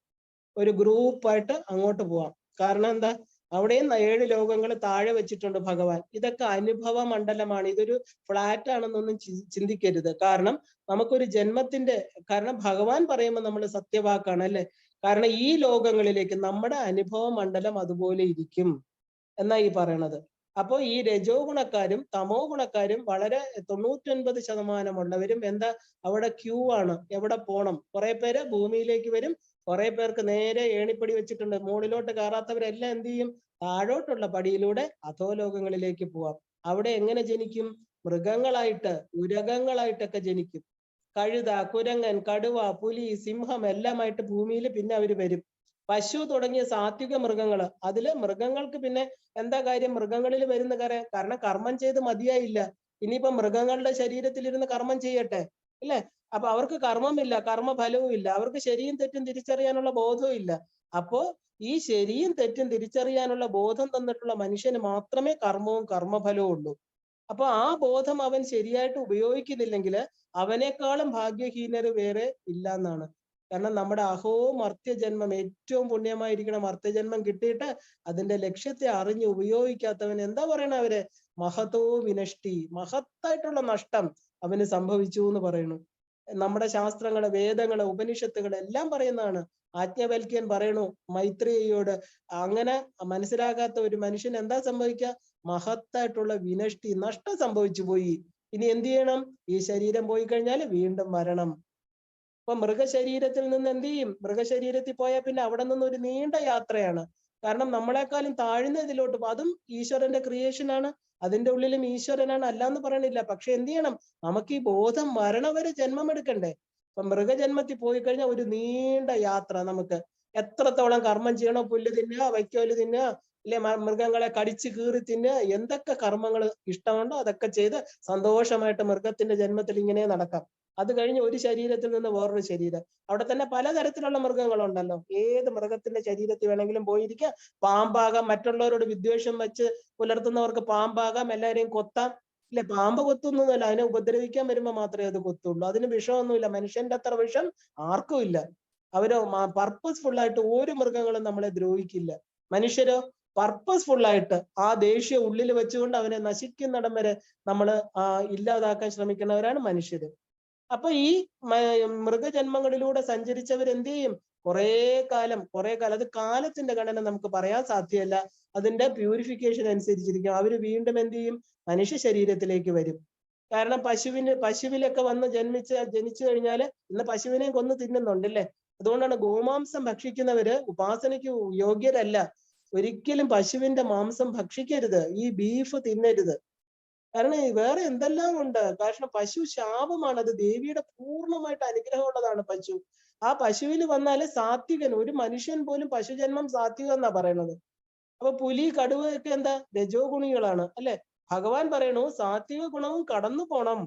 ഒരു ഗ്രൂപ്പായിട്ട് അങ്ങോട്ട് പോവാം. കാരണം എന്താ? അവിടെയും 7 ലോകങ്ങൾ താഴെ വെച്ചിട്ടുണ്ട് ഭഗവാൻ. ഇതൊക്കെ അനുഭവ മണ്ഡലമാണ്. ഇതൊരു ഫ്ലാറ്റ് ആണെന്നൊന്നും ചിന്തിക്കരുത്. കാരണം നമുക്കൊരു ജന്മത്തിന്റെ, കാരണം ഭഗവാൻ പറയുമ്പോൾ നമ്മൾ സത്യവാക്കാണ് അല്ലെ. കാരണം ഈ ലോകങ്ങളിലേക്ക് നമ്മുടെ അനുഭവ മണ്ഡലം അതുപോലെ ഇരിക്കും എന്നാ ഈ പറയണത്. അപ്പോ ഈ രജോ ഗുണക്കാരും തമോ ഗുണക്കാരും വളരെ 99% ഉള്ളവരും എന്താ അവിടെ ക്യൂ ആണ്. എവിടെ പോണം? കുറെ പേര് ഭൂമിയിലേക്ക് വരും, കുറെ പേർക്ക് നേരെ ഏണിപ്പടി വെച്ചിട്ടുണ്ട്. മുകളിലോട്ട് കയറാത്തവരെല്ലാം എന്ത് ചെയ്യും? താഴോട്ടുള്ള പടിയിലൂടെ അധോലോകങ്ങളിലേക്ക് പോവാം. അവിടെ എങ്ങനെ ജനിക്കും? മൃഗങ്ങളായിട്ട്, ഉരകങ്ങളായിട്ടൊക്കെ ജനിക്കും. കഴുത, കുരങ്ങൻ, കടുവ, പുലി, സിംഹം എല്ലാമായിട്ട് ഭൂമിയിൽ പിന്നെ അവര് വരും. പശു തുടങ്ങിയ സാത്വിക മൃഗങ്ങള്, അതില് മൃഗങ്ങൾക്ക് പിന്നെ എന്താ കാര്യം? മൃഗങ്ങളിൽ വരുന്ന കാരണം കർമ്മം ചെയ്ത് മതിയായില്ല. ഇനിയിപ്പോ മൃഗങ്ങളുടെ ശരീരത്തിലിരുന്ന് കർമ്മം ചെയ്യട്ടെ, ഇല്ലേ? അപ്പൊ അവർക്ക് കർമ്മമില്ല, കർമ്മഫലവും ഇല്ല, അവർക്ക് ശരിയും തെറ്റും തിരിച്ചറിയാനുള്ള ബോധവും ഇല്ല. അപ്പോ ഈ ശരിയും തെറ്റും തിരിച്ചറിയാനുള്ള ബോധം തന്നിട്ടുള്ള മനുഷ്യന് മാത്രമേ കർമ്മവും കർമ്മഫലവും ഉള്ളൂ. അപ്പൊ ആ ബോധം അവൻ ശരിയായിട്ട് ഉപയോഗിക്കുന്നില്ലെങ്കിൽ അവനേക്കാളും ഭാഗ്യഹീനര് വേറെ ഇല്ല എന്നാണ്. കാരണം നമ്മുടെ അഹോ മർത്യജന്മം, ഏറ്റവും പുണ്യമായിരിക്കണം മർത്യജന്മം കിട്ടിയിട്ട് അതിന്റെ ലക്ഷ്യത്തെ അറിഞ്ഞ് ഉപയോഗിക്കാത്തവൻ എന്താ പറയണ അവര്? മഹതോ വിനഷ്ടി, മഹത്തായിട്ടുള്ള നഷ്ടം അവന് സംഭവിച്ചു എന്ന് പറയുന്നു. നമ്മുടെ ശാസ്ത്രങ്ങള്, വേദങ്ങള്, ഉപനിഷത്തുകൾ എല്ലാം പറയുന്നതാണ്. ആജ്ഞവൽക്യൻ പറയണു മൈത്രിയോട്, അങ്ങനെ മനസ്സിലാകാത്ത ഒരു മനുഷ്യൻ എന്താ സംഭവിക്കുക? മഹത്തായിട്ടുള്ള വിനഷ്ടി, നഷ്ടം സംഭവിച്ചു പോയി. ഇനി എന്ത് ചെയ്യണം? ഈ ശരീരം പോയി കഴിഞ്ഞാൽ വീണ്ടും മരണം. അപ്പൊ മൃഗശരീരത്തിൽ നിന്ന് എന്ത് ചെയ്യും? മൃഗശരീരത്തിൽ പോയാൽ പിന്നെ അവിടെ നിന്ന് ഒരു നീണ്ട യാത്രയാണ്. കാരണം നമ്മളെക്കാളും താഴ്ന്ന ഇതിലോട്ട്, അതും ഈശ്വരന്റെ ക്രിയേഷൻ ആണ്, അതിന്റെ ഉള്ളിലും ഈശ്വരനാണ്, അല്ലാന്ന് പറയണില്ല. പക്ഷെ എന്ത് ചെയ്യണം? നമുക്ക് ഈ ബോധം മരണം വരെ ജന്മം എടുക്കണ്ടേ? അപ്പൊ മൃഗജന്മത്തിൽ പോയി കഴിഞ്ഞാൽ ഒരു നീണ്ട യാത്ര. നമുക്ക് എത്രത്തോളം കർമ്മം ചെയ്യണോ, പുല്ല് തിന്നുക, വൈക്കോല് തിന്നുക, ഇല്ലെ മൃഗങ്ങളെ കടിച്ചു കീറി തിന്നുക, എന്തൊക്കെ കർമ്മങ്ങൾ ഇഷ്ടമുണ്ടോ അതൊക്കെ ചെയ്ത് സന്തോഷമായിട്ട് മൃഗത്തിന്റെ ജന്മത്തിൽ ഇങ്ങനെ നടക്കാം. അത് കഴിഞ്ഞ് ഒരു ശരീരത്തിൽ നിന്ന് വേറൊരു ശരീരം. അവിടെ തന്നെ പലതരത്തിലുള്ള മൃഗങ്ങളുണ്ടല്ലോ. ഏത് മൃഗത്തിന്റെ ശരീരത്തിൽ വേണമെങ്കിലും പോയിരിക്കാം. പാമ്പാകാം, മറ്റുള്ളവരോട് വിദ്വേഷം വെച്ച് പുലർത്തുന്നവർക്ക് പാമ്പാകാം, എല്ലാവരെയും കൊത്താം, ഇല്ലെ? പാമ്പ് കൊത്തൊന്നുമല്ല, അതിനെ ഉപദ്രവിക്കാൻ വരുമ്പോ മാത്രമേ അത് കൊത്തുള്ളൂ. അതിന് വിഷമൊന്നുമില്ല, മനുഷ്യന്റെ അത്ര വിഷം ആർക്കും ഇല്ല. അവര് പർപ്പസ്ഫുൾ ആയിട്ട് ഒരു മൃഗങ്ങളും നമ്മളെ ദ്രോഹിക്കില്ല. മനുഷ്യരോ പർപ്പസ്ഫുൾ ആയിട്ട് ആ ദേഷ്യം ഉള്ളിൽ വെച്ചുകൊണ്ട് അവനെ നശിക്കുന്നിടം വരെ നമ്മള് ഇല്ലാതാക്കാൻ ശ്രമിക്കുന്നവരാണ് മനുഷ്യര്. അപ്പൊ ഈ മൃഗജന്മങ്ങളിലൂടെ സഞ്ചരിച്ചവർ എന്ത് ചെയ്യും? കുറെ കാലം അത് കാലത്തിന്റെ ഗണന നമുക്ക് പറയാൻ സാധ്യമല്ല. അതിന്റെ പ്യൂരിഫിക്കേഷൻ അനുസരിച്ചിരിക്കും. അവര് വീണ്ടും എന്ത് ചെയ്യും? മനുഷ്യ ശരീരത്തിലേക്ക് വരും. കാരണം പശുവിലൊക്കെ വന്ന് ജനിച്ചു കഴിഞ്ഞാല് ഇന്ന് പശുവിനെയും കൊന്ന് തിന്നുന്നുണ്ടല്ലേ. അതുകൊണ്ടാണ് ഗോമാംസം ഭക്ഷിക്കുന്നവര് ഉപാസനയ്ക്ക് യോഗ്യരല്ല. ഒരിക്കലും പശുവിന്റെ മാംസം ഭക്ഷിക്കരുത്, ഈ ബീഫ് തിന്നരുത്. കാരണം വേറെ എന്തെല്ലാം ഉണ്ട്. കാരണം പശു ശാപമാണ്, അത് ദേവിയുടെ പൂർണ്ണമായിട്ട് അനുഗ്രഹമുള്ളതാണ് പശു. ആ പശുവിൽ വന്നാല് സാത്വികൻ, ഒരു മനുഷ്യൻ പോലും പശുജന്മം സാത്വികം എന്നാ പറയണത്. അപ്പൊ പുലി, കടുവയൊക്കെ എന്താ? രജോ ഗുണികളാണ്, അല്ലെ? ഭഗവാൻ പറയണു സാത്വിക ഗുണവും കടന്നു പോണം.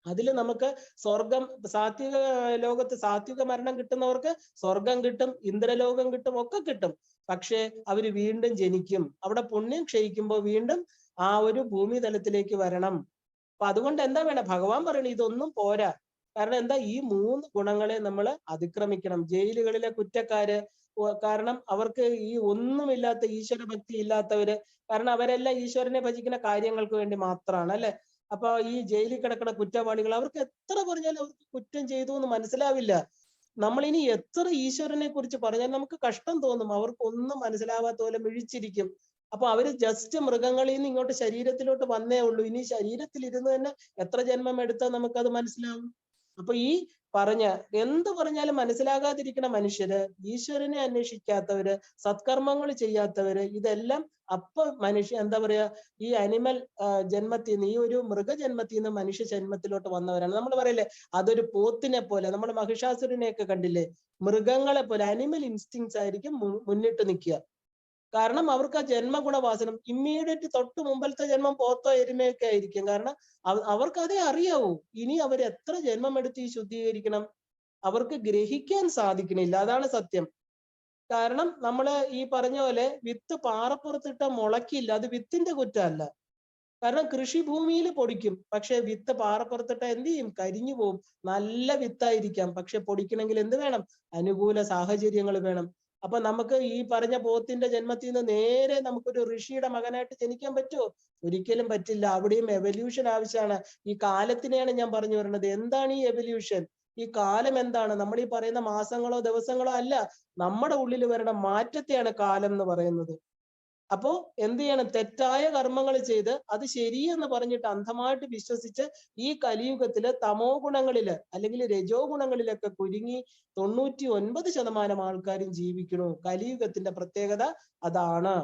അതില് നമുക്ക് സ്വർഗം, സാത്വിക ലോകത്ത് സാത്വിക മരണം കിട്ടുന്നവർക്ക് സ്വർഗം കിട്ടും, ഇന്ദ്രലോകം കിട്ടും, ഒക്കെ കിട്ടും. പക്ഷെ അവര് വീണ്ടും ജനിക്കും. അവിടെ പുണ്യം ക്ഷയിക്കുമ്പോൾ വീണ്ടും ആ ഒരു ഭൂമി തലത്തിലേക്ക് വരണം. അപ്പൊ അതുകൊണ്ട് എന്താ വേണം? ഭഗവാൻ പറയണ ഇതൊന്നും പോരാ. കാരണം എന്താ? ഈ 3 ഗുണങ്ങളെ നമ്മൾ അതിക്രമിക്കണം. ജയിലുകളിലെ കുറ്റക്കാര്, കാരണം അവർക്ക് ഈ ഒന്നുമില്ലാത്ത, ഈശ്വര ഭക്തി ഇല്ലാത്തവര്, കാരണം അവരെല്ലാം ഈശ്വരനെ ഭജിക്കുന്ന കാര്യങ്ങൾക്ക് വേണ്ടി മാത്രമാണ്, അല്ലെ? അപ്പൊ ഈ ജയിലിൽ കിടക്കുന്ന കുറ്റവാളികൾ, അവർക്ക് എത്ര പറഞ്ഞാലും അവർക്ക് കുറ്റം ചെയ്തു എന്ന് മനസ്സിലാവില്ല. നമ്മളിനി എത്ര ഈശ്വരനെ കുറിച്ച് പറഞ്ഞാൽ നമുക്ക് കഷ്ടം തോന്നും. അവർക്ക് ഒന്നും മനസ്സിലാവാത്ത പോലെ മിഴിച്ചിരിക്കും. അപ്പൊ അവര് ജസ്റ്റ് മൃഗങ്ങളിൽ നിന്ന് ഇങ്ങോട്ട് ശരീരത്തിലോട്ട് വന്നേ ഉള്ളൂ. ഇനി ശരീരത്തിൽ ഇരുന്ന് തന്നെ എത്ര ജന്മം എടുത്താൽ നമുക്കത് മനസ്സിലാവും? അപ്പൊ ഈ എന്ത് പറഞ്ഞാലും മനസ്സിലാകാതിരിക്കണ മനുഷ്യര്, ഈശ്വരനെ അന്വേഷിക്കാത്തവര്, സത്കർമ്മങ്ങൾ ചെയ്യാത്തവര്, ഇതെല്ലാം അപ്പൊ എന്താ പറയാ, ഈ അനിമൽ ജന്മത്തിൽ നിന്ന്, ഈ ഒരു മൃഗജന്മത്തിൽ നിന്ന് മനുഷ്യ ജന്മത്തിലോട്ട് വന്നവരാണ്. നമ്മൾ പറയില്ലേ, അതൊരു പോത്തിനെ പോലെ, നമ്മൾ മഹിഷാസുരനെയൊക്കെ കണ്ടില്ലേ? മൃഗങ്ങളെ പോലെ അനിമൽ ഇൻസ്റ്റിങ്സ് ആയിരിക്കും മുന്നിട്ട് നിൽക്കുക. കാരണം അവർക്ക് ആ ജന്മഗുണവാസനം ഇമ്മീഡിയറ്റ് തൊട്ട് മുമ്പത്തെ ജന്മം പോത്തോ എരുമയൊക്കെ ആയിരിക്കും. കാരണം അവർക്ക് അതേ അറിയാവൂ. ഇനി അവർ എത്ര ജന്മം എടുത്ത് ഈ ശുദ്ധീകരിക്കണം, അവർക്ക് ഗ്രഹിക്കാൻ സാധിക്കണില്ല. അതാണ് സത്യം. കാരണം നമ്മള് ഈ പറഞ്ഞ പോലെ വിത്ത് പാറപ്പുറത്തിട്ട മുളക്കില്ല, അത് വിത്തിന്റെ കുറ്റമല്ല. കാരണം കൃഷിഭൂമിയിൽ പൊടിക്കും, പക്ഷെ വിത്ത് പാറപ്പുറത്തിട്ട എന്ത് ചെയ്യും? കരിഞ്ഞു പോവും. നല്ല വിത്തായിരിക്കാം, പക്ഷെ പൊടിക്കണമെങ്കിൽ എന്ത് വേണം? അനുകൂല സാഹചര്യങ്ങൾ വേണം. അപ്പൊ നമുക്ക് ഈ പറഞ്ഞ പോത്തിന്റെ ജന്മത്തിൽ നിന്ന് നേരെ നമുക്കൊരു ഋഷിയുടെ മകനായിട്ട് ജനിക്കാൻ പറ്റുമോ? ഒരിക്കലും പറ്റില്ല. അവിടെയും എവല്യൂഷൻ ആവശ്യമാണ്. ഈ കാലത്തിനെയാണ് ഞാൻ പറഞ്ഞു വരുന്നത്. എന്താണ് ഈ എവല്യൂഷൻ? ഈ കാലം എന്താണ്? നമ്മൾ ഈ പറയുന്ന മാസങ്ങളോ ദിവസങ്ങളോ അല്ല, നമ്മുടെ ഉള്ളിൽ വരണ മാറ്റത്തെയാണ് കാലം എന്ന് പറയുന്നത്. അപ്പോ എന്ത് ചെയ്യണം? തെറ്റായ കർമ്മങ്ങൾ ചെയ്ത് അത് ശരിയെന്ന് പറഞ്ഞിട്ട് അന്ധമായിട്ട് വിശ്വസിച്ച് ഈ കലിയുഗത്തില് തമോ ഗുണങ്ങളില് അല്ലെങ്കിൽ രജോ ഗുണങ്ങളിലൊക്കെ കുരുങ്ങി 99% ആൾക്കാരും ജീവിക്കണു. കലിയുഗത്തിന്റെ പ്രത്യേകത അതാണ്.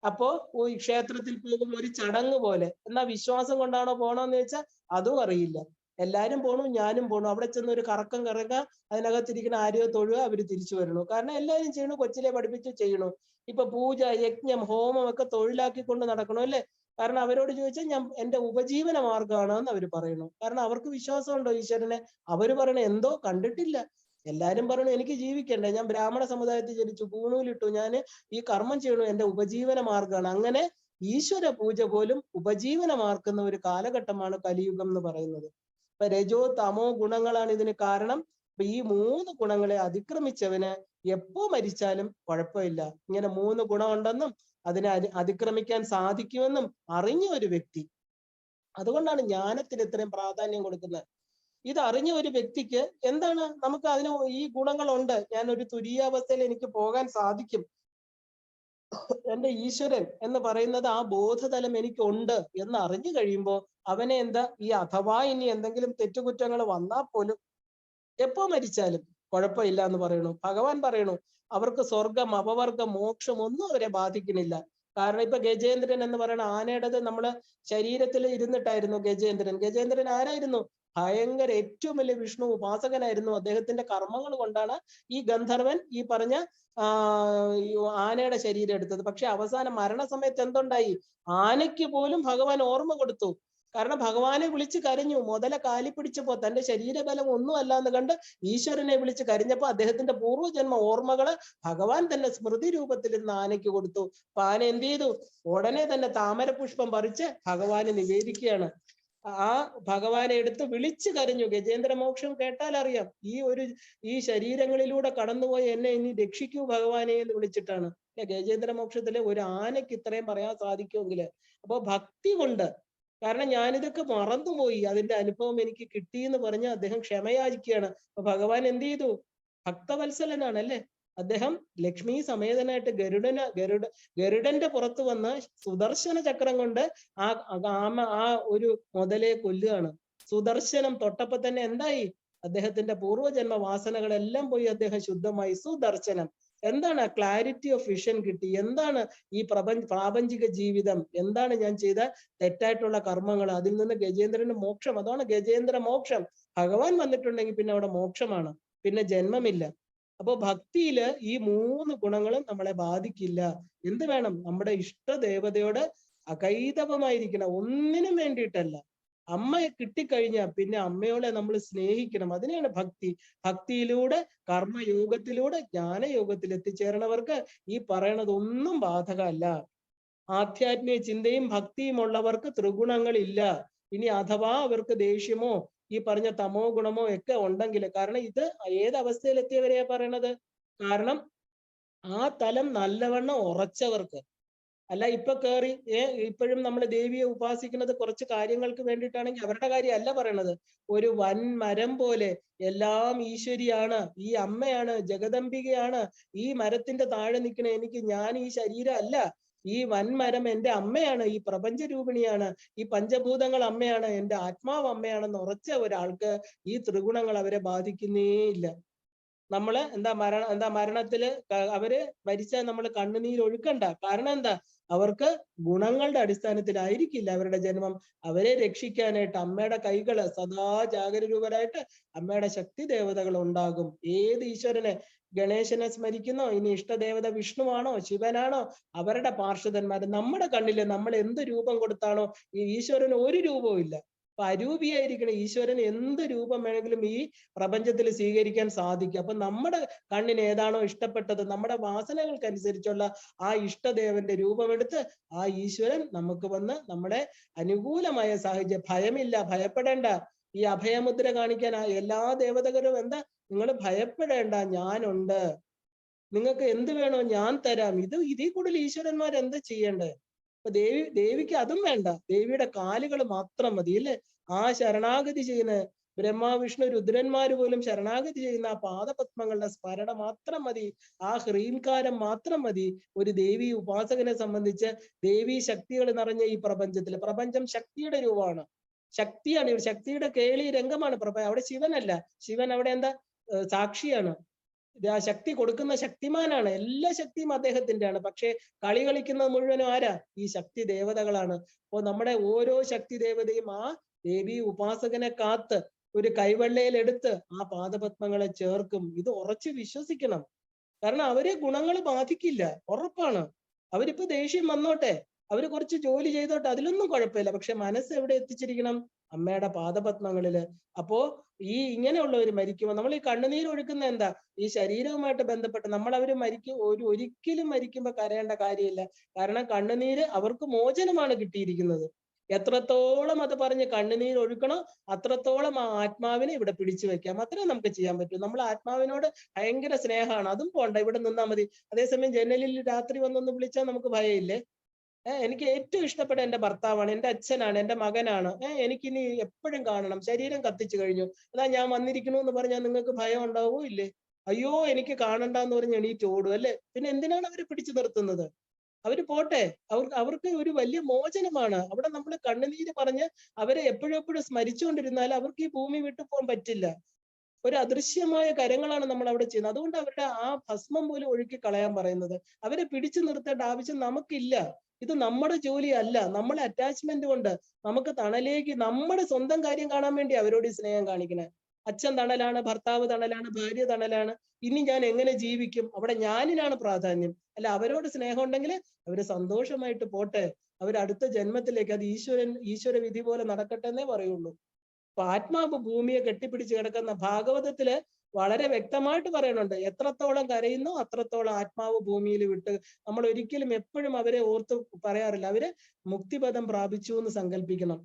അപ്പോ ഈ ക്ഷേത്രത്തിൽ പോകുമ്പോൾ ഒരു ചടങ്ങ് പോലെ. എന്നാ വിശ്വാസം കൊണ്ടാണോ പോണോന്ന് ചോദിച്ചാൽ അതും അറിയില്ല. എല്ലാരും പോണു, ഞാനും പോണു. അവിടെ ചെന്ന് ഒരു കറക്കം കറങ്ങുക, അതിനകത്തിരിക്കുന്ന ആരെയോ തൊഴുക, അവര് തിരിച്ചു വരണു. കാരണം എല്ലാരും ചെയ്യണു, കൊച്ചിലെ പഠിപ്പിച്ച് ചെയ്യണു. ഇപ്പൊ പൂജ, യജ്ഞം, ഹോമം ഒക്കെ തൊഴിലാക്കിക്കൊണ്ട് നടക്കണം അല്ലേ? കാരണം അവരോട് ചോദിച്ചാൽ ഞാൻ എന്റെ ഉപജീവന മാർഗമാണ് എന്ന് അവര് പറയണു. കാരണം അവർക്ക് വിശ്വാസമുണ്ടോ ഈശ്വരനെ? അവര് പറയണ എന്തോ കണ്ടിട്ടില്ല. എല്ലാരും പറയണു എനിക്ക് ജീവിക്കണ്ടേ, ഞാൻ ബ്രാഹ്മണ സമുദായത്തിൽ ജനിച്ചു, പൂണൂലിട്ടു, ഞാൻ ഈ കർമ്മം ചെയ്യണു, എന്റെ ഉപജീവന മാർഗമാണ്. അങ്ങനെ ഈശ്വര പൂജ പോലും ഉപജീവനമാർക്കുന്ന ഒരു കാലഘട്ടമാണ് കലിയുഗം എന്ന് പറയുന്നത്. ഇപ്പൊ രജോ തമോ ഗുണങ്ങളാണ് ഇതിന് കാരണം. അപ്പൊ ഈ 3 ഗുണങ്ങളെ അതിക്രമിച്ചവന് എപ്പോ മരിച്ചാലും കുഴപ്പമില്ല. ഇങ്ങനെ 3 ഗുണമുണ്ടെന്നും അതിനെ അതിക്രമിക്കാൻ സാധിക്കുമെന്നും അറിഞ്ഞ ഒരു വ്യക്തി. അതുകൊണ്ടാണ് ജ്ഞാനത്തിന് ഇത്രയും പ്രാധാന്യം കൊടുക്കുന്നത്. ഇത് അറിഞ്ഞ ഒരു വ്യക്തിക്ക് എന്താണ്, നമുക്ക് അതിന് ഈ ഗുണങ്ങളുണ്ട്, ഞാൻ ഒരു തുരീയാവസ്ഥയിൽ എനിക്ക് പോകാൻ സാധിക്കും, എന്റെ ഈശ്വരൻ എന്ന് പറയുന്നത് ആ ബോധതലം എനിക്കുണ്ട് എന്ന് അറിഞ്ഞു കഴിയുമ്പോൾ അവനെ എന്താ, ഈ അഥവാ ഇനി എന്തെങ്കിലും തെറ്റുകുറ്റങ്ങൾ വന്നാൽ പോലും എപ്പോ മരിച്ചാലും കുഴപ്പമില്ല എന്ന് പറയണു. ഭഗവാൻ പറയണു അവർക്ക് സ്വർഗം, അപവർഗം, മോക്ഷം ഒന്നും അവരെ ബാധിക്കുന്നില്ല. കാരണം ഇപ്പൊ ഗജേന്ദ്രൻ എന്ന് പറയുന്ന ആനയുടേത് നമ്മള് ശരീരത്തിൽ ഇരുന്നിട്ടായിരുന്നു ഗജേന്ദ്രൻ. ഗജേന്ദ്രൻ ആരായിരുന്നു? ഭയങ്കര ഏറ്റവും വലിയ വിഷ്ണു ഉപാസകനായിരുന്നു. അദ്ദേഹത്തിന്റെ കർമ്മങ്ങൾ കൊണ്ടാണ് ഈ ഗന്ധർവൻ ഈ പറഞ്ഞ ആനയുടെ ശരീരം എടുത്തത്. പക്ഷെ അവസാനം മരണസമയത്ത് എന്തുണ്ടായി? ആനയ്ക്ക് പോലും ഭഗവാൻ ഓർമ്മ കൊടുത്തു. കാരണം ഭഗവാനെ വിളിച്ച് കരഞ്ഞു. മുതല കാലി പിടിച്ചപ്പോ തന്റെ ശരീരബലം ഒന്നും അല്ല എന്ന് കണ്ട് ഈശ്വരനെ വിളിച്ച് കരഞ്ഞപ്പോ അദ്ദേഹത്തിന്റെ പൂർവ്വജന്മ ഓർമ്മകള് ഭഗവാൻ തന്നെ സ്മൃതി രൂപത്തിൽ ഇന്ന് ആനയ്ക്ക് കൊടുത്തു. അപ്പൊ ആന എന്ത് ചെയ്തു? ഉടനെ തന്നെ താമരപുഷ്പം പറിച്ച് ഭഗവാന് നിവേദിക്കുകയാണ്. ആ ഭഗവാനെ എടുത്ത് വിളിച്ചു കരഞ്ഞു. ഗജേന്ദ്ര മോക്ഷം കേട്ടാൽ അറിയാം, ഈ ശരീരങ്ങളിലൂടെ കടന്നുപോയി എന്നെ ഇനി രക്ഷിക്കൂ ഭഗവാനെ എന്ന് വിളിച്ചിട്ടാണ്. ഗജേന്ദ്ര മോക്ഷത്തിലെ ഒരു ആനയ്ക്ക് ഇത്രയും പറയാൻ സാധിക്കുമെങ്കില് അപ്പൊ ഭക്തി കൊണ്ട്, കാരണം ഞാനിതൊക്കെ മറന്നുപോയി, അതിന്റെ അനുഭവം എനിക്ക് കിട്ടി എന്ന് പറഞ്ഞ് അദ്ദേഹം ക്ഷമയാചിക്കുകയാണ്. അപ്പൊ ഭഗവാൻ എന്ത് ചെയ്തു? ഭക്തവത്സലനാണ് അല്ലെ? അദ്ദേഹം ലക്ഷ്മി സമേതനായിട്ട് ഗരുഡന്റെ പുറത്ത് വന്ന് സുദർശന ചക്രം കൊണ്ട് ആ ഒരു മുതലെ കൊല്ലുകയാണ്. സുദർശനം തൊട്ടപ്പോ തന്നെ എന്തായി? അദ്ദേഹത്തിന്റെ പൂർവ്വജന്മ വാസനകളെല്ലാം പോയി, അദ്ദേഹം ശുദ്ധമായി. സുദർശനം എന്താണ്? ക്ലാരിറ്റി ഓഫ് വിഷൻ കിട്ടി. എന്താണ് ഈ പ്രാപഞ്ചിക ജീവിതം, എന്താണ് ഞാൻ ചെയ്ത തെറ്റായിട്ടുള്ള കർമ്മങ്ങൾ, അതിൽ നിന്ന് ഗജേന്ദ്രന് മോക്ഷം. അതാണ് ഗജേന്ദ്ര മോക്ഷം. ഭഗവാൻ വന്നിട്ടുണ്ടെങ്കിൽ പിന്നെ അവിടെ മോക്ഷമാണ്, പിന്നെ ജന്മമില്ല. അപ്പൊ ഭക്തിയില് ഈ 3 ഗുണങ്ങളും നമ്മളെ ബാധിക്കില്ല. എന്ത് വേണം? നമ്മുടെ ഇഷ്ടദേവതയോട് അകൈതവമായിരിക്കണം, ഒന്നിനും വേണ്ടിയിട്ടല്ല. അമ്മയെ കിട്ടിക്കഴിഞ്ഞാൽ പിന്നെ അമ്മയോടെ നമ്മൾ സ്നേഹിക്കണം. അതിനെയാണ് ഭക്തി. ഭക്തിയിലൂടെ, കർമ്മയോഗത്തിലൂടെ ജ്ഞാനയോഗത്തിൽ എത്തിച്ചേരണവർക്ക് ഈ പറയണതൊന്നും ബാധകമല്ല. ആധ്യാത്മിക ചിന്തയും ഭക്തിയും ഉള്ളവർക്ക് ത്രിഗുണങ്ങളില്ല. ഇനി അഥവാ അവർക്ക് ദേഷ്യമോ ഈ പറഞ്ഞ തമോ ഗുണമോ ഒക്കെ ഉണ്ടെങ്കിൽ, കാരണം ഇത് ഏത് അവസ്ഥയിലെത്തിയവരെയാ പറയണത്? കാരണം ആ തലം നല്ലവണ്ണം ഉറച്ചവർക്ക്. അല്ല ഇപ്പൊ കേറി ഇപ്പോഴും നമ്മൾ ദേവിയെ ഉപാസിക്കുന്നത് കുറച്ച് കാര്യങ്ങൾക്ക് വേണ്ടിയിട്ടാണെങ്കിൽ അവരുടെ കാര്യം അല്ല പറയണത്. ഒരു വൻമരം പോലെ എല്ലാം ഈശ്വരിയാണ്, ഈ അമ്മയാണ്, ജഗദംബികയാണ്. ഈ മരത്തിന്റെ താഴെ നിൽക്കണ എനിക്ക്, ഞാൻ ഈ ശരീരം അല്ല, ഈ വൻമരം എന്റെ അമ്മയാണ്, ഈ പ്രപഞ്ചരൂപിണിയാണ്, ഈ പഞ്ചഭൂതങ്ങൾ അമ്മയാണ്, എന്റെ ആത്മാവ് അമ്മയാണെന്ന് ഉറച്ച ഒരാൾക്ക് ഈ ത്രിഗുണങ്ങൾ അവരെ ബാധിക്കുന്നേ ഇല്ല. നമ്മള് മരണത്തില് അവര് മരിച്ചാൽ നമ്മൾ കണ്ണുനീരൊഴുക്കണ്ട. കാരണം എന്താ? അവർക്ക് ഗുണങ്ങളുടെ അടിസ്ഥാനത്തിലായിരിക്കില്ല അവരുടെ ജന്മം. അവരെ രക്ഷിക്കാനായിട്ട് അമ്മയുടെ കൈകള് സദാ ജാഗരൂകരായിട്ട് അമ്മയുടെ ശക്തി ദേവതകൾ ഉണ്ടാകും. ഏത് ഈശ്വരനെ, ഗണേശനെ സ്മരിക്കുന്നോ, ഇനി ഇഷ്ടദേവത വിഷ്ണുവാണോ ശിവനാണോ, അവരുടെ പാർഷദന്മാര്. നമ്മുടെ കണ്ണില് നമ്മൾ എന്ത് രൂപം കൊടുത്താണോ, ഈ ഈശ്വരന് ഒരു രൂപവും ഇല്ല. അപ്പൊ അരൂപിയായിരിക്കണ ഈശ്വരന് എന്ത് രൂപം വേണമെങ്കിലും ഈ പ്രപഞ്ചത്തിൽ സ്വീകരിക്കാൻ സാധിക്കും. അപ്പൊ നമ്മുടെ കണ്ണിന് ഏതാണോ ഇഷ്ടപ്പെട്ടത്, നമ്മുടെ വാസനകൾക്കനുസരിച്ചുള്ള ആ ഇഷ്ടദേവന്റെ രൂപമെടുത്ത് ആ ഈശ്വരൻ നമുക്ക് വന്ന് നമ്മുടെ അനുകൂലമായ സാഹചര്യം, ഭയമില്ല, ഭയപ്പെടേണ്ട. ഈ അഭയമുദ്ര കാണിക്കാൻ എല്ലാ ദേവതകരും എന്താ, നിങ്ങൾ ഭയപ്പെടേണ്ട, ഞാനുണ്ട്, നിങ്ങൾക്ക് എന്ത് വേണോ ഞാൻ തരാം. ഇതിൽ കൂടുതൽ ഈശ്വരന്മാർ എന്താ ചെയ്യേണ്ടത്? അപ്പൊ ദേവിക്ക് അതും വേണ്ട, ദേവിയുടെ കാലുകൾ മാത്രം മതി അല്ലേ? ആ ശരണാഗതി ചെയ്യുന്ന ബ്രഹ്മാവിഷ്ണു രുദ്രന്മാര് പോലും ശരണാഗതി ചെയ്യുന്ന ആ പാദപത്മങ്ങളുടെ സ്മരണ മാത്രം മതി, ആ ഹ്രീംകാരം മാത്രം മതി ഒരു ദേവി ഉപാസകനെ സംബന്ധിച്ച്. ദേവി ശക്തികൾ നിറഞ്ഞ ഈ പ്രപഞ്ചത്തില്, പ്രപഞ്ചം ശക്തിയുടെ രൂപമാണ്, ശക്തിയാണ്, ശക്തിയുടെ കേളി രംഗമാണ് അവിടെ ശിവനല്ല, ശിവൻ അവിടെ എന്താ സാക്ഷിയാണ്, ശക്തി കൊടുക്കുന്ന ശക്തിമാനാണ്, എല്ലാ ശക്തിയും അദ്ദേഹത്തിന്റെയാണ്. പക്ഷെ കളി കളിക്കുന്നത് മുഴുവനും ആരാ? ഈ ശക്തി ദേവതകളാണ്. അപ്പൊ നമ്മുടെ ഓരോ ശക്തി ദേവതയും ആ ദേവി ഉപാസകനെ കാത്ത് ഒരു കൈവെള്ളയിൽ എടുത്ത് ആ പാദപത്മങ്ങളെ ചേർക്കും. ഇത് ഉറച്ചു വിശ്വസിക്കണം. കാരണം അവരെ ഗുണങ്ങൾ ബാധിക്കില്ല, ഉറപ്പാണ്. അവരിപ്പോ ദേഷ്യം വന്നോട്ടെ, അവര് കുറച്ച് ജോലി ചെയ്തോട്ടെ, അതിലൊന്നും കുഴപ്പമില്ല. പക്ഷെ മനസ്സ് എവിടെ എത്തിച്ചിരിക്കണം? അമ്മയുടെ പാദപത്മങ്ങളില്. അപ്പോ ഈ ഇങ്ങനെയുള്ളവർ മരിക്കുമ്പോൾ നമ്മൾ ഈ കണ്ണുനീർ ഒഴുക്കുന്ന എന്താ? ഈ ശരീരവുമായിട്ട് ബന്ധപ്പെട്ട് നമ്മൾ അവര് ഒരിക്കലും മരിക്കുമ്പോ കരയേണ്ട കാര്യമില്ല. കാരണം കണ്ണുനീര് അവർക്ക് മോചനമാണ് കിട്ടിയിരിക്കുന്നത്. എത്രത്തോളം അത് പറഞ്ഞ് കണ്ണുനീർ ഒഴുക്കണോ അത്രത്തോളം ആ ആത്മാവിനെ ഇവിടെ പിടിച്ചു വെക്കാം. അത്രേ നമുക്ക് ചെയ്യാൻ പറ്റൂ. നമ്മൾ ആത്മാവിനോട് ഭയങ്കര സ്നേഹമാണ്, അതും പോണ്ട, ഇവിടെ നിന്നാ മതി. അതേസമയം ജനലിൽ രാത്രി വന്നൊന്ന് വിളിച്ചാൽ നമുക്ക് ഭയമില്ലേ? എനിക്ക് ഏറ്റവും ഇഷ്ടപ്പെട്ട എന്റെ ഭർത്താവാണ്, എന്റെ അച്ഛനാണ്, എന്റെ മകനാണ്. എനിക്കിനി എപ്പോഴും കാണണം. ശരീരം കത്തിച്ചു കഴിഞ്ഞു, അതാ ഞാൻ വന്നിരിക്കണു എന്ന് പറഞ്ഞാൽ നിങ്ങൾക്ക് ഭയം ഉണ്ടാവോ? ഇല്ലേ? അയ്യോ എനിക്ക് കാണണ്ടെന്ന് പറഞ്ഞ് എണീറ്റ് ഓടും അല്ലേ? പിന്നെ എന്തിനാണ് അവര് പിടിച്ചു നിർത്തുന്നത്? അവര് പോട്ടെ, അവർക്ക് ഒരു വലിയ മോചനമാണ്. അവിടെ നമ്മൾ കണ്ണുനീര് പറഞ്ഞ് അവരെ എപ്പോഴും സ്മരിച്ചുകൊണ്ടിരുന്നാൽ അവർക്ക് ഈ ഭൂമി വിട്ടു പോകാൻ പറ്റില്ല. ഒരു അദൃശ്യമായ കരങ്ങളാണ് നമ്മൾ അവിടെ ചെയ്യുന്നത്. അതുകൊണ്ട് അവരുടെ ആ ഭസ്മം പോലും ഒഴുക്കി കളയാൻ പറയുന്നത്. അവരെ പിടിച്ചു നിർത്തേണ്ട ആവശ്യം നമുക്കില്ല. ഇത് നമ്മുടെ ജോലിയല്ല. നമ്മളെ അറ്റാച്ച്മെന്റ് കൊണ്ട് നമുക്ക് തണലേക്ക് നമ്മുടെ സ്വന്തം കാര്യം കാണാൻ വേണ്ടി അവരോട് ഈ സ്നേഹം കാണിക്കണേ. അച്ഛൻ തണലാണ്, ഭർത്താവ് തണലാണ്, ഭാര്യ തണലാണ്. ഇനി ഞാൻ എങ്ങനെ ജീവിക്കും? അവിടെ ഞാനിനാണ് പ്രാധാന്യം. അല്ല, അവരോട് സ്നേഹം ഉണ്ടെങ്കിൽ അവര് സന്തോഷമായിട്ട് പോട്ടെ. അടുത്ത ജന്മത്തിലേക്ക് അത് ഈശ്വര വിധി പോലെ നടക്കട്ടെ എന്നേ പറയുള്ളൂ. അപ്പൊ ആത്മാവ് ഭൂമിയെ കെട്ടിപ്പിടിച്ച് കിടക്കുന്ന ഭാഗവതത്തില് വളരെ വ്യക്തമായിട്ട് പറയുന്നുണ്ട്. എത്രത്തോളം കരയുന്നു അത്രത്തോളം ആത്മാവ് ഭൂമിയിൽ വിട്ട്. നമ്മൾ ഒരിക്കലും എപ്പോഴും അവരെ ഓർത്ത് പറയാറില്ല. അവര് മുക്തിപദം പ്രാപിച്ചു എന്ന് സങ്കല്പിക്കണം.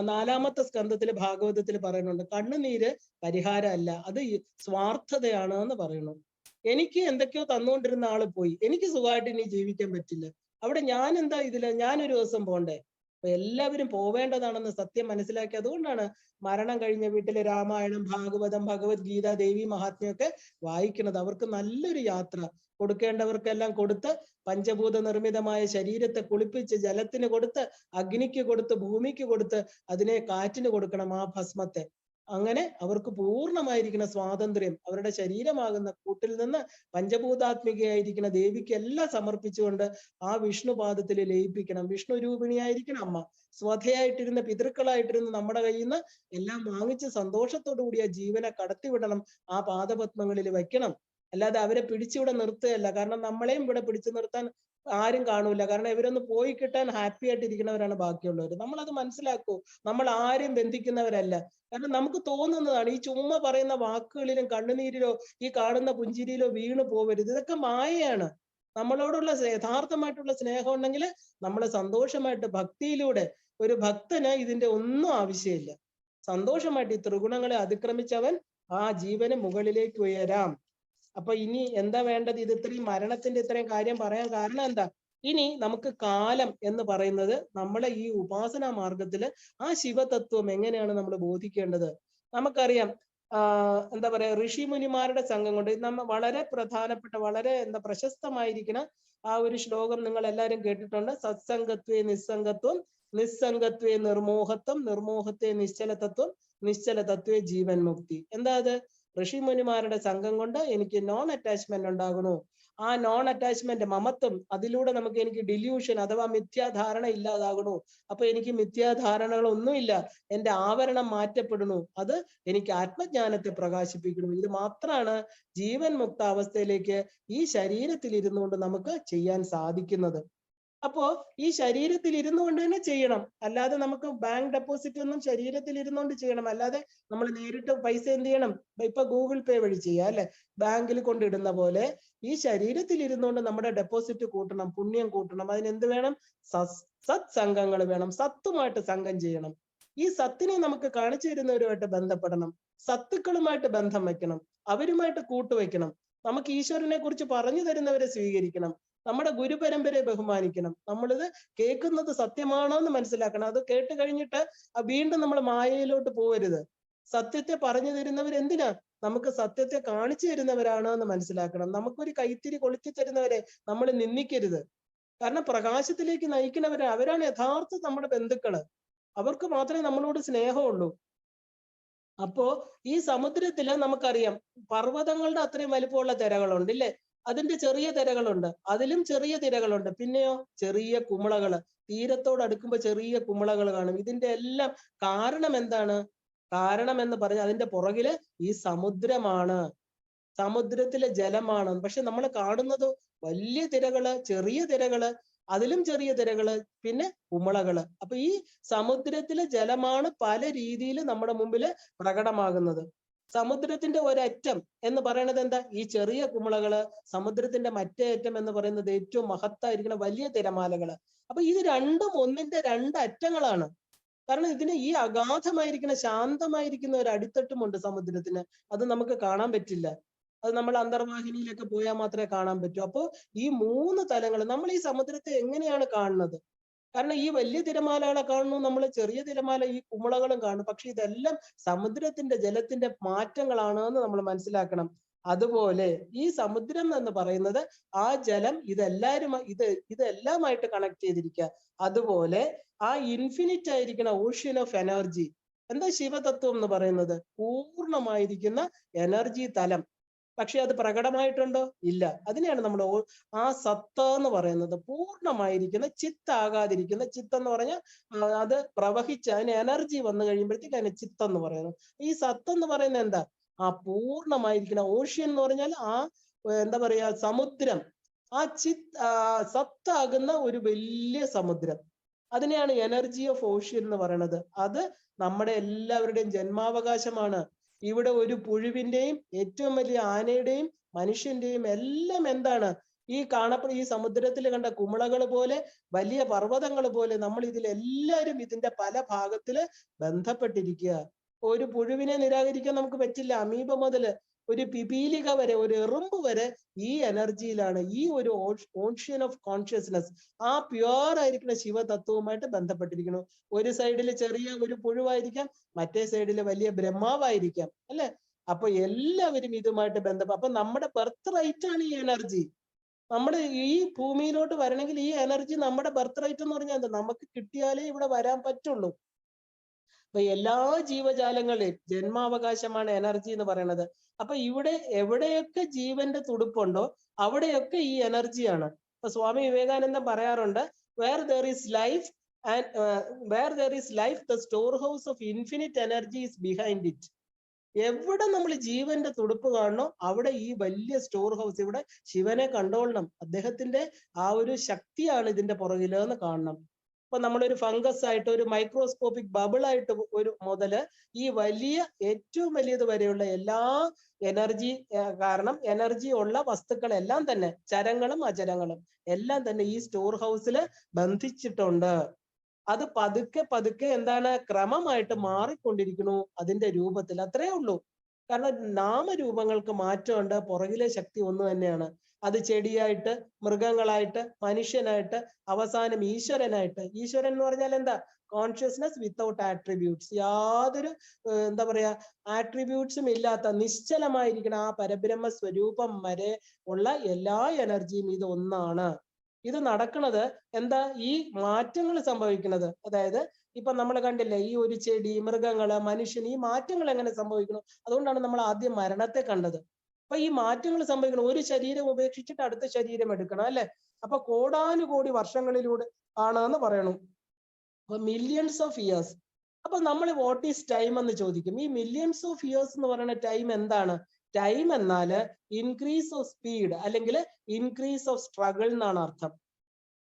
4-ാമത്തെ സ്കന്ധത്തില് ഭാഗവതത്തിൽ പറയുന്നുണ്ട്, കണ്ണുനീര് പരിഹാരമല്ല, അത് സ്വാർത്ഥതയാണ് എന്ന് പറയുന്നു. എനിക്ക് എന്തൊക്കെയോ തന്നുകൊണ്ടിരുന്ന ആള് പോയി, എനിക്ക് സുഖമായിട്ട് ഇനി ജീവിക്കാൻ പറ്റില്ല. അവിടെ ഞാൻ എന്താ ഞാനൊരു ദിവസം പോണ്ടേ? അപ്പൊ എല്ലാവരും പോവേണ്ടതാണെന്ന് സത്യം മനസ്സിലാക്കി. അതുകൊണ്ടാണ് മരണം കഴിഞ്ഞ വീട്ടില് രാമായണം, ഭാഗവതം, ഭഗവത്ഗീത, ദേവി മഹാത്മ്യമൊക്കെ വായിക്കുന്നത്. അവർക്ക് നല്ലൊരു യാത്ര, കൊടുക്കേണ്ടവർക്കെല്ലാം കൊടുത്ത്, പഞ്ചഭൂത നിർമ്മിതമായ ശരീരത്തെ കുളിപ്പിച്ച് ജലത്തിന് കൊടുത്ത്, അഗ്നിക്ക് കൊടുത്ത്, ഭൂമിക്ക് കൊടുത്ത്, അതിനെ കാറ്റിന് കൊടുക്കണം ആ ഭസ്മത്തെ. അങ്ങനെ അവർക്ക് പൂർണ്ണമായിരിക്കുന്ന സ്വാതന്ത്ര്യം അവരുടെ ശരീരമാകുന്ന കൂട്ടിൽ നിന്ന് പഞ്ചഭൂതാത്മികയായിരിക്കുന്ന ദേവിക്ക് എല്ലാം സമർപ്പിച്ചുകൊണ്ട് ആ വിഷ്ണുപാദത്തിൽ ലയിപ്പിക്കണം. വിഷ്ണു രൂപിണിയായിരിക്കണം അമ്മ. സ്വധയായിട്ടിരുന്ന പിതൃക്കളായിട്ടിരുന്ന നമ്മുടെ കയ്യിൽ നിന്ന് എല്ലാം വാങ്ങിച്ച് സന്തോഷത്തോടു കൂടി ആ ജീവനെ കടത്തിവിടണം, ആ പാദപത്മങ്ങളിൽ വയ്ക്കണം. അല്ലാതെ അവരെ പിടിച്ചിവിടെ നിർത്തുകയല്ല. കാരണം നമ്മളെയും ഇവിടെ പിടിച്ചു നിർത്താൻ ആരും കാണൂല. കാരണം ഇവരൊന്ന് പോയി കിട്ടാൻ ഹാപ്പി ആയിട്ട് ഇരിക്കുന്നവരാണ് ബാക്കിയുള്ളവർ. നമ്മളത് മനസ്സിലാക്കൂ. നമ്മൾ ആരെയും ബന്ധിക്കുന്നവരല്ല. കാരണം നമുക്ക് തോന്നുന്നതാണ്, ഈ ചുമ്മാ പറയുന്ന വാക്കുകളിലും കണ്ണുനീരിലോ ഈ കാണുന്ന പുഞ്ചിരിയിലോ വീണു പോവരുത്. ഇതൊക്കെ മായയാണ്. നമ്മളോടുള്ള യഥാർത്ഥമായിട്ടുള്ള സ്നേഹം ഉണ്ടെങ്കിൽ നമ്മളെ സന്തോഷമായിട്ട് ഭക്തിയിലൂടെ, ഒരു ഭക്തന് ഇതിന്റെ ഒന്നും ആവശ്യമില്ല. സന്തോഷമായിട്ട് ഈ ത്രിഗുണങ്ങളെ അതിക്രമിച്ചവൻ ആ ജീവന് മുകളിലേക്ക് ഉയരാം. അപ്പൊ ഇനി എന്താ വേണ്ടത്? ഇത് ഇത്രയും മരണത്തിന്റെ ഇത്രയും കാര്യം പറയാൻ കാരണം എന്താ? ഇനി നമുക്ക് കാലം എന്ന് പറയുന്നത് നമ്മളെ ഈ ഉപാസനാ മാർഗത്തില് ആ ശിവതത്വം എങ്ങനെയാണ് നമ്മൾ ബോധിക്കേണ്ടത്? നമുക്കറിയാം, എന്താ പറയാ, ഋഷിമുനിമാരുടെ സംഘം കൊണ്ട് നമ്മ വളരെ പ്രധാനപ്പെട്ട, വളരെ പ്രശസ്തമായിരിക്കുന്ന ആ ഒരു ശ്ലോകം നിങ്ങൾ എല്ലാവരും കേട്ടിട്ടുണ്ട്. സത്സംഗത്വേ നിസ്സംഗത്വം, നിസ്സംഗത്വേ നിർമോഹത്വം, നിർമോഹത്തെ നിശ്ചലതത്വം, നിശ്ചലതത്വേ ജീവൻ മുക്തി. എന്താ അത്? ഋഷിമുനിമാരുടെ സംഘം കൊണ്ട് എനിക്ക് നോൺ അറ്റാച്ച്മെന്റ് ഉണ്ടാകണു. ആ നോൺ അറ്റാച്ച്മെന്റ് മമത്വം, അതിലൂടെ എനിക്ക് ഡില്യൂഷൻ അഥവാ മിഥ്യാധാരണ ഇല്ലാതാകണു. അപ്പൊ എനിക്ക് മിഥ്യാധാരണകളൊന്നുമില്ല, എന്റെ ആവരണം മാറ്റപ്പെടുന്നു. അത് എനിക്ക് ആത്മജ്ഞാനത്തെ പ്രകാശിപ്പിക്കണം. ഇത് മാത്രമാണ് ജീവൻ മുക്ത അവസ്ഥയിലേക്ക് ഈ ശരീരത്തിൽ ഇരുന്നുകൊണ്ട് നമുക്ക് ചെയ്യാൻ സാധിക്കുന്നത്. അപ്പോ ഈ ശരീരത്തിൽ ഇരുന്നു കൊണ്ട് തന്നെ ചെയ്യണം. അല്ലാതെ നമുക്ക് ബാങ്ക് ഡെപ്പോസിറ്റ് ഒന്നും ശരീരത്തിൽ ഇരുന്നുകൊണ്ട് ചെയ്യണം. അല്ലാതെ നമ്മൾ നേരിട്ട് പൈസ എന്ത് ചെയ്യണം? ഇപ്പൊ ഗൂഗിൾ പേ വഴി ചെയ്യാം അല്ലെ, ബാങ്കിൽ കൊണ്ടിടുന്ന പോലെ ഈ ശരീരത്തിൽ ഇരുന്നുകൊണ്ട് നമ്മുടെ ഡെപ്പോസിറ്റ് കൂട്ടണം, പുണ്യം കൂട്ടണം. അതിനെന്ത് വേണം? സത്സംഗങ്ങൾ വേണം. സത്തുമായിട്ട് സംഘം ചെയ്യണം. ഈ സത്തിനെ നമുക്ക് കാണിച്ചു തരുന്നവരുമായിട്ട് ബന്ധപ്പെടണം. സത്തുക്കളുമായിട്ട് ബന്ധം വെക്കണം, അവരുമായിട്ട് കൂട്ടുവെക്കണം. നമുക്ക് ഈശ്വരനെ കുറിച്ച് പറഞ്ഞു തരുന്നവരെ സ്വീകരിക്കണം. നമ്മുടെ ഗുരുപരമ്പരയെ ബഹുമാനിക്കണം. നമ്മളിത് കേൾക്കുന്നത് സത്യമാണോ എന്ന് മനസ്സിലാക്കണം. അത് കേട്ട് കഴിഞ്ഞിട്ട് വീണ്ടും നമ്മൾ മായയിലോട്ട് പോകരുത്. സത്യത്തെ പറഞ്ഞു തരുന്നവർ എന്തിനാ? നമുക്ക് സത്യത്തെ കാണിച്ചു തരുന്നവരാണ് എന്ന് മനസ്സിലാക്കണം. നമുക്കൊരു കൈത്തിരി കൊളുത്തി തരുന്നവരെ നമ്മൾ നിന്ദിക്കരുത്. കാരണം പ്രകാശത്തിലേക്ക് നയിക്കുന്നവരെ അവരാണ് യഥാർത്ഥ നമ്മുടെ ബന്ധുക്കള്. അവർക്ക് മാത്രമേ നമ്മളോട് സ്നേഹമുള്ളൂ. അപ്പോ ഈ സമുദ്രത്തില് നമുക്കറിയാം പർവ്വതങ്ങളുടെ അത്രയും വലിപ്പമുള്ള തിരകളുണ്ട് ഇല്ലേ? അതിന്റെ ചെറിയ തിരകളുണ്ട്, അതിലും ചെറിയ തിരകളുണ്ട്. പിന്നെയോ ചെറിയ കുമിളകള്, തീരത്തോട് അടുക്കുമ്പോ ചെറിയ കുമിളകൾ കാണും. ഇതിന്റെ എല്ലാം കാരണം എന്താണ്? കാരണം എന്ന് പറഞ്ഞാൽ അതിന്റെ പുറകില് ഈ സമുദ്രമാണ്, സമുദ്രത്തിലെ ജലമാണ്. പക്ഷെ നമ്മൾ കാണുന്നത് വലിയ തിരകള്, ചെറിയ തിരകള്, അതിലും ചെറിയ തിരകള്, പിന്നെ കുമിളകള്. അപ്പൊ ഈ സമുദ്രത്തിലെ ജലമാണ് പല രീതിയിൽ നമ്മുടെ മുമ്പില് പ്രകടമാകുന്നത്. സമുദ്രത്തിന്റെ ഒരറ്റം എന്ന് പറയുന്നത് എന്താ? ഈ ചെറിയ കുമിളകള്. സമുദ്രത്തിന്റെ മറ്റേ അറ്റം എന്ന് പറയുന്നത് ഏറ്റവും മഹത്തായിരിക്കുന്ന വലിയ തിരമാലകള്. അപ്പൊ ഇത് രണ്ടും ഒന്നിന്റെ രണ്ട് അറ്റങ്ങളാണ്. കാരണം ഇതിന് ഈ അഗാധമായിരിക്കുന്ന ശാന്തമായിരിക്കുന്ന ഒരു അടിത്തട്ടുമുണ്ട് സമുദ്രത്തിന്. അത് നമുക്ക് കാണാൻ പറ്റില്ല. അത് നമ്മൾ അന്തർവാഹിനിയിലൊക്കെ പോയാൽ മാത്രമേ കാണാൻ പറ്റൂ. അപ്പോ ഈ മൂന്ന് തലങ്ങൾ നമ്മൾ ഈ സമുദ്രത്തെ എങ്ങനെയാണ് കാണുന്നത്? കാരണം ഈ വലിയ തിരമാലകളെ കാണുന്നു, നമ്മൾ ചെറിയ തിരമാല ഈ കുമിളകളും കാണും. പക്ഷെ ഇതെല്ലാം സമുദ്രത്തിന്റെ ജലത്തിന്റെ മാറ്റങ്ങളാണ് എന്ന് നമ്മൾ മനസ്സിലാക്കണം. അതുപോലെ ഈ സമുദ്രം എന്ന് പറയുന്നത് ആ ജലം ഇതെല്ലാമായിട്ട് കണക്ട് ചെയ്തിരിക്കുക. അതുപോലെ ആ ഇൻഫിനിറ്റ് ആയിരിക്കുന്ന ഓഷ്യൻ ഓഫ് എനർജി, എന്താ ശിവതത്വം എന്ന് പറയുന്നത്? പൂർണ്ണമായിരിക്കുന്ന എനർജി തലം. പക്ഷെ അത് പ്രകടമായിട്ടുണ്ടോ? ഇല്ല. അതിനെയാണ് നമ്മൾ ആ സത്ത എന്ന് പറയുന്നത്. പൂർണ്ണമായിരിക്കുന്ന ചിത്താകാതിരിക്കുന്ന, ചിത്തെന്ന് പറഞ്ഞാൽ അത് പ്രവഹിച്ച് അതിന് എനർജി വന്നു കഴിയുമ്പോഴത്തേക്ക് അതിന് ചിത്തെന്ന് പറയുന്നത്. ഈ സത്തെന്ന് പറയുന്നത് എന്താ? ആ പൂർണ്ണമായിരിക്കുന്ന ഓഷ്യൻ എന്ന് പറഞ്ഞാൽ ആ എന്താ പറയാ സമുദ്രം, ആ സത്താകുന്ന ഒരു വലിയ സമുദ്രം. അതിനെയാണ് എനർജി ഓഫ് ഓഷ്യൻ എന്ന് പറയുന്നത്. അത് നമ്മുടെ എല്ലാവരുടെയും ജന്മാവകാശമാണ്. ഇവിടെ ഒരു പുഴുവിന്റെയും ഏറ്റവും വലിയ ആനയുടെയും മനുഷ്യന്റെയും എല്ലാം എന്താണ്? ഈ സമുദ്രത്തിൽ കണ്ട കുമിളകൾ പോലെ, വലിയ പർവ്വതങ്ങൾ പോലെ നമ്മൾ ഇതിലെല്ലാവരും ഇതിന്റെ പല ഭാഗത്തില് ബന്ധപ്പെട്ടിരിക്കുക. ഒരു പുഴുവിനെ നിരാകരിക്കാൻ നമുക്ക് പറ്റില്ല. അമീബ മുതല് ഒരു പിപീലിക വരെ, ഒരു എറുമ്പ് വരെ ഈ എനർജിയിലാണ്, ഈ ഒരു ഓഷ്യൻ ഓഫ് കോൺഷ്യസ്നെസ്, ആ പ്യുവർ ആയിരിക്കുന്ന ശിവതത്വവുമായിട്ട് ബന്ധപ്പെട്ടിരിക്കുന്നു. ഒരു സൈഡിൽ ചെറിയ ഒരു പുഴുവായിരിക്കാം, മറ്റേ സൈഡിൽ വലിയ ബ്രഹ്മാവായിരിക്കാം, അല്ലെ? അപ്പൊ എല്ലാവരും ഇതുമായിട്ട് ബന്ധപ്പെട്ട, അപ്പൊ നമ്മുടെ ബർത്ത് റൈറ്റ് ആണ് ഈ എനർജി. നമ്മുടെ ഈ ഭൂമിയിലോട്ട് വരണമെങ്കിൽ ഈ എനർജി നമ്മുടെ ബർത്ത് റൈറ്റ് എന്ന് പറഞ്ഞാൽ എന്താ? നമുക്ക് കിട്ടിയാലേ ഇവിടെ വരാൻ പറ്റുള്ളൂ. അപ്പൊ എല്ലാ ജീവജാലങ്ങളെയും ജന്മാവകാശമാണ് എനർജി എന്ന് പറയുന്നത്. അപ്പൊ ഇവിടെ എവിടെയൊക്കെ ജീവന്റെ തുടുപ്പുണ്ടോ അവിടെയൊക്കെ ഈ എനർജിയാണ്. അപ്പൊ സ്വാമി വിവേകാനന്ദൻ പറയാറുണ്ട്, where there is life the store house of infinite energy is behind it. എവിടെ നമ്മൾ ജീവന്റെ തുടുപ്പ് കാണണോ അവിടെ ഈ വലിയ സ്റ്റോർ ഹൗസ്, ഇവിടെ ശിവനെ കണ്ടോളണം. അദ്ദേഹത്തിന്റെ ആ ഒരു ശക്തിയാണ് ഇതിന്റെ പുറകിലെന്ന് കാണണം. ഇപ്പൊ നമ്മളൊരു ഫംഗസ് ആയിട്ട്, ഒരു മൈക്രോസ്കോപ്പിക് ബബിൾ ആയിട്ട് ഒരു മുതല് ഈ വലിയ ഏറ്റവും വലിയത് വരെയുള്ള എല്ലാ എനർജി, കാരണം എനർജി ഉള്ള വസ്തുക്കളെല്ലാം തന്നെ, ചരങ്ങളും അചരങ്ങളും എല്ലാം തന്നെ ഈ സ്റ്റോർ ഹൗസിൽ ബന്ധിച്ചിട്ടുണ്ട്. അത് പതുക്കെ പതുക്കെ എന്താണ്? ക്രമമായിട്ട് മാറിക്കൊണ്ടിരിക്കുന്നു അതിന്റെ രൂപത്തിൽ. അത്രേ ഉള്ളൂ. കാരണം നാമരൂപങ്ങൾക്ക് മാറ്റമുണ്ട്, പുറകിലെ ശക്തി ഒന്ന് തന്നെയാണ്. അത് ചെടിയായിട്ട്, മൃഗങ്ങളായിട്ട്, മനുഷ്യനായിട്ട്, അവസാനം ഈശ്വരനായിട്ട്. ഈശ്വരൻ എന്ന് പറഞ്ഞാൽ എന്താ? Consciousness without attributes. യാതൊരു എന്താ പറയാ ആട്രിബ്യൂട്ട്സും ഇല്ലാത്ത നിശ്ചലമായിരിക്കുന്ന ആ പരബ്രഹ്മ സ്വരൂപം വരെ ഉള്ള എല്ലാ എനർജിയും ഇത് ഒന്നാണ്. ഇത് നടക്കുന്നത് എന്താ? ഈ മാറ്റങ്ങൾ സംഭവിക്കുന്നത്, അതായത് ഇപ്പൊ നമ്മൾ കണ്ടില്ലേ, ഈ ഒരു ചെടി, മൃഗങ്ങള്, മനുഷ്യൻ, ഈ മാറ്റങ്ങൾ എങ്ങനെ സംഭവിക്കണം? അതുകൊണ്ടാണ് നമ്മൾ ആദ്യം മരണത്തെ കണ്ടത്. അപ്പൊ ഈ മാറ്റങ്ങൾ സംഭവിക്കണം. ഒരു ശരീരം ഉപേക്ഷിച്ചിട്ട് അടുത്ത ശരീരം എടുക്കണം, അല്ലെ? അപ്പൊ കോടാനുകോടി വർഷങ്ങളിലൂടെ ആണെന്ന് പറയണു. അപ്പൊ മില്യൺസ് ഓഫ് ഇയേഴ്സ്. അപ്പൊ നമ്മൾ വാട്ട് ഈസ് ടൈം എന്ന് ചോദിക്കും. ഈ മില്യൺസ് ഓഫ് ഇയേഴ്സ് എന്ന് പറയുന്ന ടൈം എന്താണ്? ടൈം എന്നാല് ഇൻക്രീസ് ഓഫ് സ്പീഡ് അല്ലെങ്കിൽ ഇൻക്രീസ് ഓഫ് സ്ട്രഗിൾ എന്നാണ് അർത്ഥം.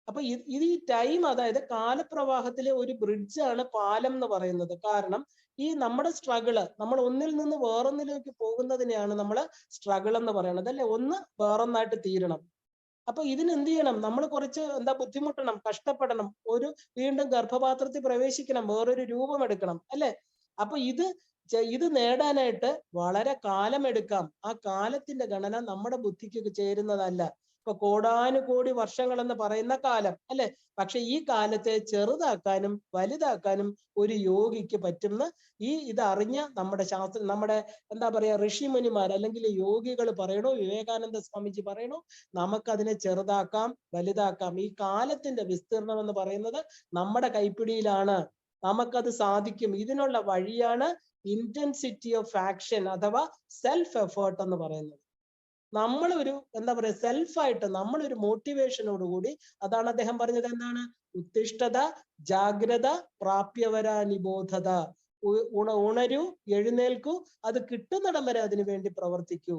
അപ്പൊ ഇത് ഈ ടൈം, അതായത് കാലപ്രവാഹത്തിലെ ഒരു ബ്രിഡ്ജാണ് പാലം എന്ന് പറയുന്നത്. കാരണം ഈ നമ്മുടെ സ്ട്രഗിള്, നമ്മൾ ഒന്നിൽ നിന്ന് വേറൊന്നിലേക്ക് പോകുന്നതിനെയാണ് നമ്മൾ സ്ട്രഗിൾ എന്ന് പറയുന്നത്, അല്ലെ? ഒന്ന് വേറൊന്നായിട്ട് തീരണം. അപ്പൊ ഇതിന് എന്ത് ചെയ്യണം? നമ്മൾ കുറച്ച് ബുദ്ധിമുട്ടണം, കഷ്ടപ്പെടണം, വീണ്ടും ഗർഭപാത്രത്തിൽ പ്രവേശിക്കണം, വേറൊരു രൂപം എടുക്കണം, അല്ലെ? അപ്പൊ ഇത് നേടാനായിട്ട് വളരെ കാലം എടുക്കാം. ആ കാലത്തിന്റെ ഗണന നമ്മുടെ ബുദ്ധിക്ക് ചേരുന്നതല്ല. ഇപ്പൊ കോടാനുകോടി വർഷങ്ങൾ എന്ന് പറയുന്ന കാലം അല്ലെ. പക്ഷെ ഈ കാലത്തെ ചെറുതാക്കാനും വലുതാക്കാനും ഒരു യോഗിക്ക് പറ്റുന്ന ഇതറിഞ്ഞ നമ്മുടെ നമ്മുടെ എന്താ പറയാ ഋഷിമുനിമാർ അല്ലെങ്കിൽ യോഗികൾ പറയണോ, വിവേകാനന്ദ സ്വാമിജി പറയണോ, നമുക്കതിനെ ചെറുതാക്കാം വലുതാക്കാം. ഈ കാലത്തിന്റെ വിസ്തീർണം എന്ന് പറയുന്നത് നമ്മുടെ കൈപ്പിടിയിലാണ്. നമുക്കത് സാധിക്കും. ഇതിനുള്ള വഴിയാണ് ഇന്റൻസിറ്റി ഓഫ് ആക്ഷൻ അഥവാ സെൽഫ് എഫേർട്ട് എന്ന് പറയുന്നത്. നമ്മളൊരു എന്താ പറയാ സെൽഫായിട്ട് നമ്മളൊരു മോട്ടിവേഷനോടുകൂടി, അതാണ് അദ്ദേഹം പറഞ്ഞത് എന്താണ്, ഉത്തിഷ്ഠത ജാഗ്രത പ്രാപ്യവരാ നിബോധത. ഉണരൂ, എഴുന്നേൽക്കൂ, അത് കിട്ടുന്നിടം വരെ അതിനു വേണ്ടി പ്രവർത്തിക്കൂ.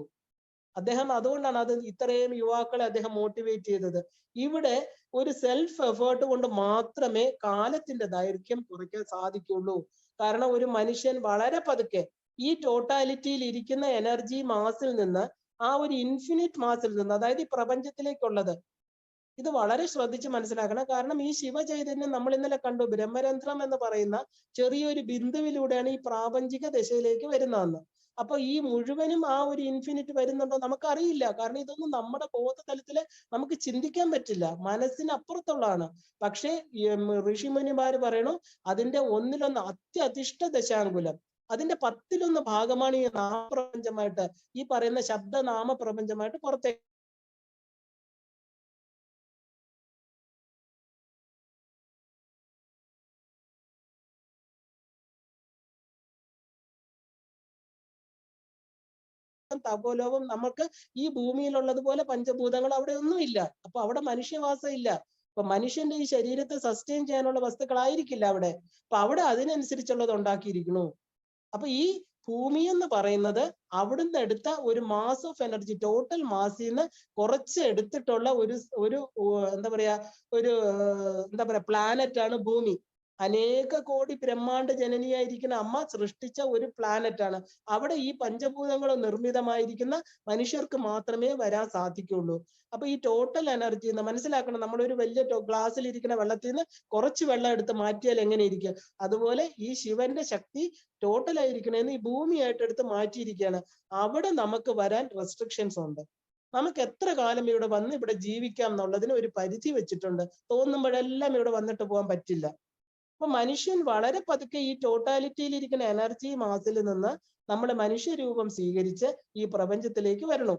അദ്ദേഹം അതുകൊണ്ടാണ് അത് ഇത്രയും യുവാക്കളെ അദ്ദേഹം മോട്ടിവേറ്റ് ചെയ്തത്. ഇവിടെ ഒരു സെൽഫ് എഫേർട്ട് കൊണ്ട് മാത്രമേ കാലത്തിന്റെ ദൈർഘ്യം കുറയ്ക്കാൻ സാധിക്കുള്ളൂ. കാരണം ഒരു മനുഷ്യൻ വളരെ പതുക്കെ ഈ ടോട്ടാലിറ്റിയിൽ ഇരിക്കുന്ന എനർജി മാസിൽ നിന്ന് ആ ഒരു ഇൻഫിനിറ്റ് മാസിൽ നിന്ന്, അതായത് ഈ പ്രപഞ്ചത്തിലേക്കുള്ളത്, ഇത് വളരെ ശ്രദ്ധിച്ച് മനസ്സിലാക്കണം. കാരണം ഈ ശിവചൈതന്യം നമ്മൾ ഇന്നലെ കണ്ടു, ബ്രഹ്മരന്ധ്രം എന്ന് പറയുന്ന ചെറിയൊരു ബിന്ദുവിലൂടെയാണ് ഈ പ്രാപഞ്ചിക ദശയിലേക്ക് വരുന്നതെന്ന്. അപ്പൊ ഈ മുഴുവനും ആ ഒരു ഇൻഫിനിറ്റ് വരുന്നുണ്ടോ നമുക്കറിയില്ല. കാരണം ഇതൊന്നും നമ്മുടെ ബോധതലത്തില് നമുക്ക് ചിന്തിക്കാൻ പറ്റില്ല, മനസ്സിനപ്പുറത്തുള്ളതാണ്. പക്ഷേ ഋഷിമുനിമാര് പറയണു അതിന്റെ ഒന്നിലൊന്ന് അത്യധിഷ്ഠ ദശാങ്കുലം, അതിന്റെ 10-1 ഭാഗമാണ് ഈ നാമപ്രപഞ്ചമായിട്ട്, ഈ പറയുന്ന ശബ്ദനാമ പ്രപഞ്ചമായിട്ട് പുറത്തേക്ക് തപോലോകം. നമുക്ക് ഈ ഭൂമിയിലുള്ളതുപോലെ പഞ്ചഭൂതങ്ങൾ അവിടെ ഒന്നും ഇല്ല. അപ്പൊ അവിടെ മനുഷ്യവാസം ഇല്ല. അപ്പൊ മനുഷ്യന്റെ ഈ ശരീരത്തെ സസ്റ്റെയിൻ ചെയ്യാനുള്ള വസ്തുക്കളായിരിക്കില്ല അവിടെ. അപ്പൊ അവിടെ അതിനനുസരിച്ചുള്ളത് ഉണ്ടാക്കിയിരിക്കുന്നു. അപ്പൊ ഈ ഭൂമി എന്ന് പറയുന്നത് അവിടുന്ന് എടുത്ത ഒരു മാസ് ഓഫ് എനർജി, ടോട്ടൽ മാസിൽ നിന്ന് കുറച്ച് എടുത്തിട്ടുള്ള ഒരു എന്താ പറയാ പ്ലാനറ്റ് ആണ് ഭൂമി. അനേക കോടി ബ്രഹ്മാണ്ട ജനനിയായിരിക്കുന്ന അമ്മ സൃഷ്ടിച്ച ഒരു പ്ലാനറ്റ് ആണ്. അവിടെ ഈ പഞ്ചഭൂതങ്ങൾ നിർമ്മിതമായിരിക്കുന്ന മനുഷ്യർക്ക് മാത്രമേ വരാൻ സാധിക്കുള്ളൂ. അപ്പൊ ഈ ടോട്ടൽ എനർജി എന്ന് മനസ്സിലാക്കണം. നമ്മളൊരു വലിയ ഗ്ലാസ്സിൽ ഇരിക്കുന്ന വെള്ളത്തിൽ നിന്ന് കുറച്ച് വെള്ളം എടുത്ത് മാറ്റിയാൽ എങ്ങനെ ഇരിക്കും, അതുപോലെ ഈ ശിവന്റെ ശക്തി ടോട്ടൽ ആയിരിക്കണേന്ന് ഈ ഭൂമിയായിട്ട് എടുത്ത് മാറ്റിയിരിക്കുകയാണ്. അവിടെ നമുക്ക് വരാൻ റെസ്ട്രിക്ഷൻസ് ഉണ്ട്. നമുക്ക് എത്ര കാലം ഇവിടെ വന്ന് ഇവിടെ ജീവിക്കാം എന്നുള്ളതിന് ഒരു പരിധി വെച്ചിട്ടുണ്ട്. തോന്നുമ്പോഴെല്ലാം ഇവിടെ വന്നിട്ട് പോകാൻ പറ്റില്ല. അപ്പൊ മനുഷ്യൻ വളരെ പതുക്കെ ഈ ടോട്ടാലിറ്റിയിൽ ഇരിക്കുന്ന എനർജി മാസിൽ നിന്ന് നമ്മൾ മനുഷ്യരൂപം സ്വീകരിച്ച് ഈ പ്രപഞ്ചത്തിലേക്ക് വരണം.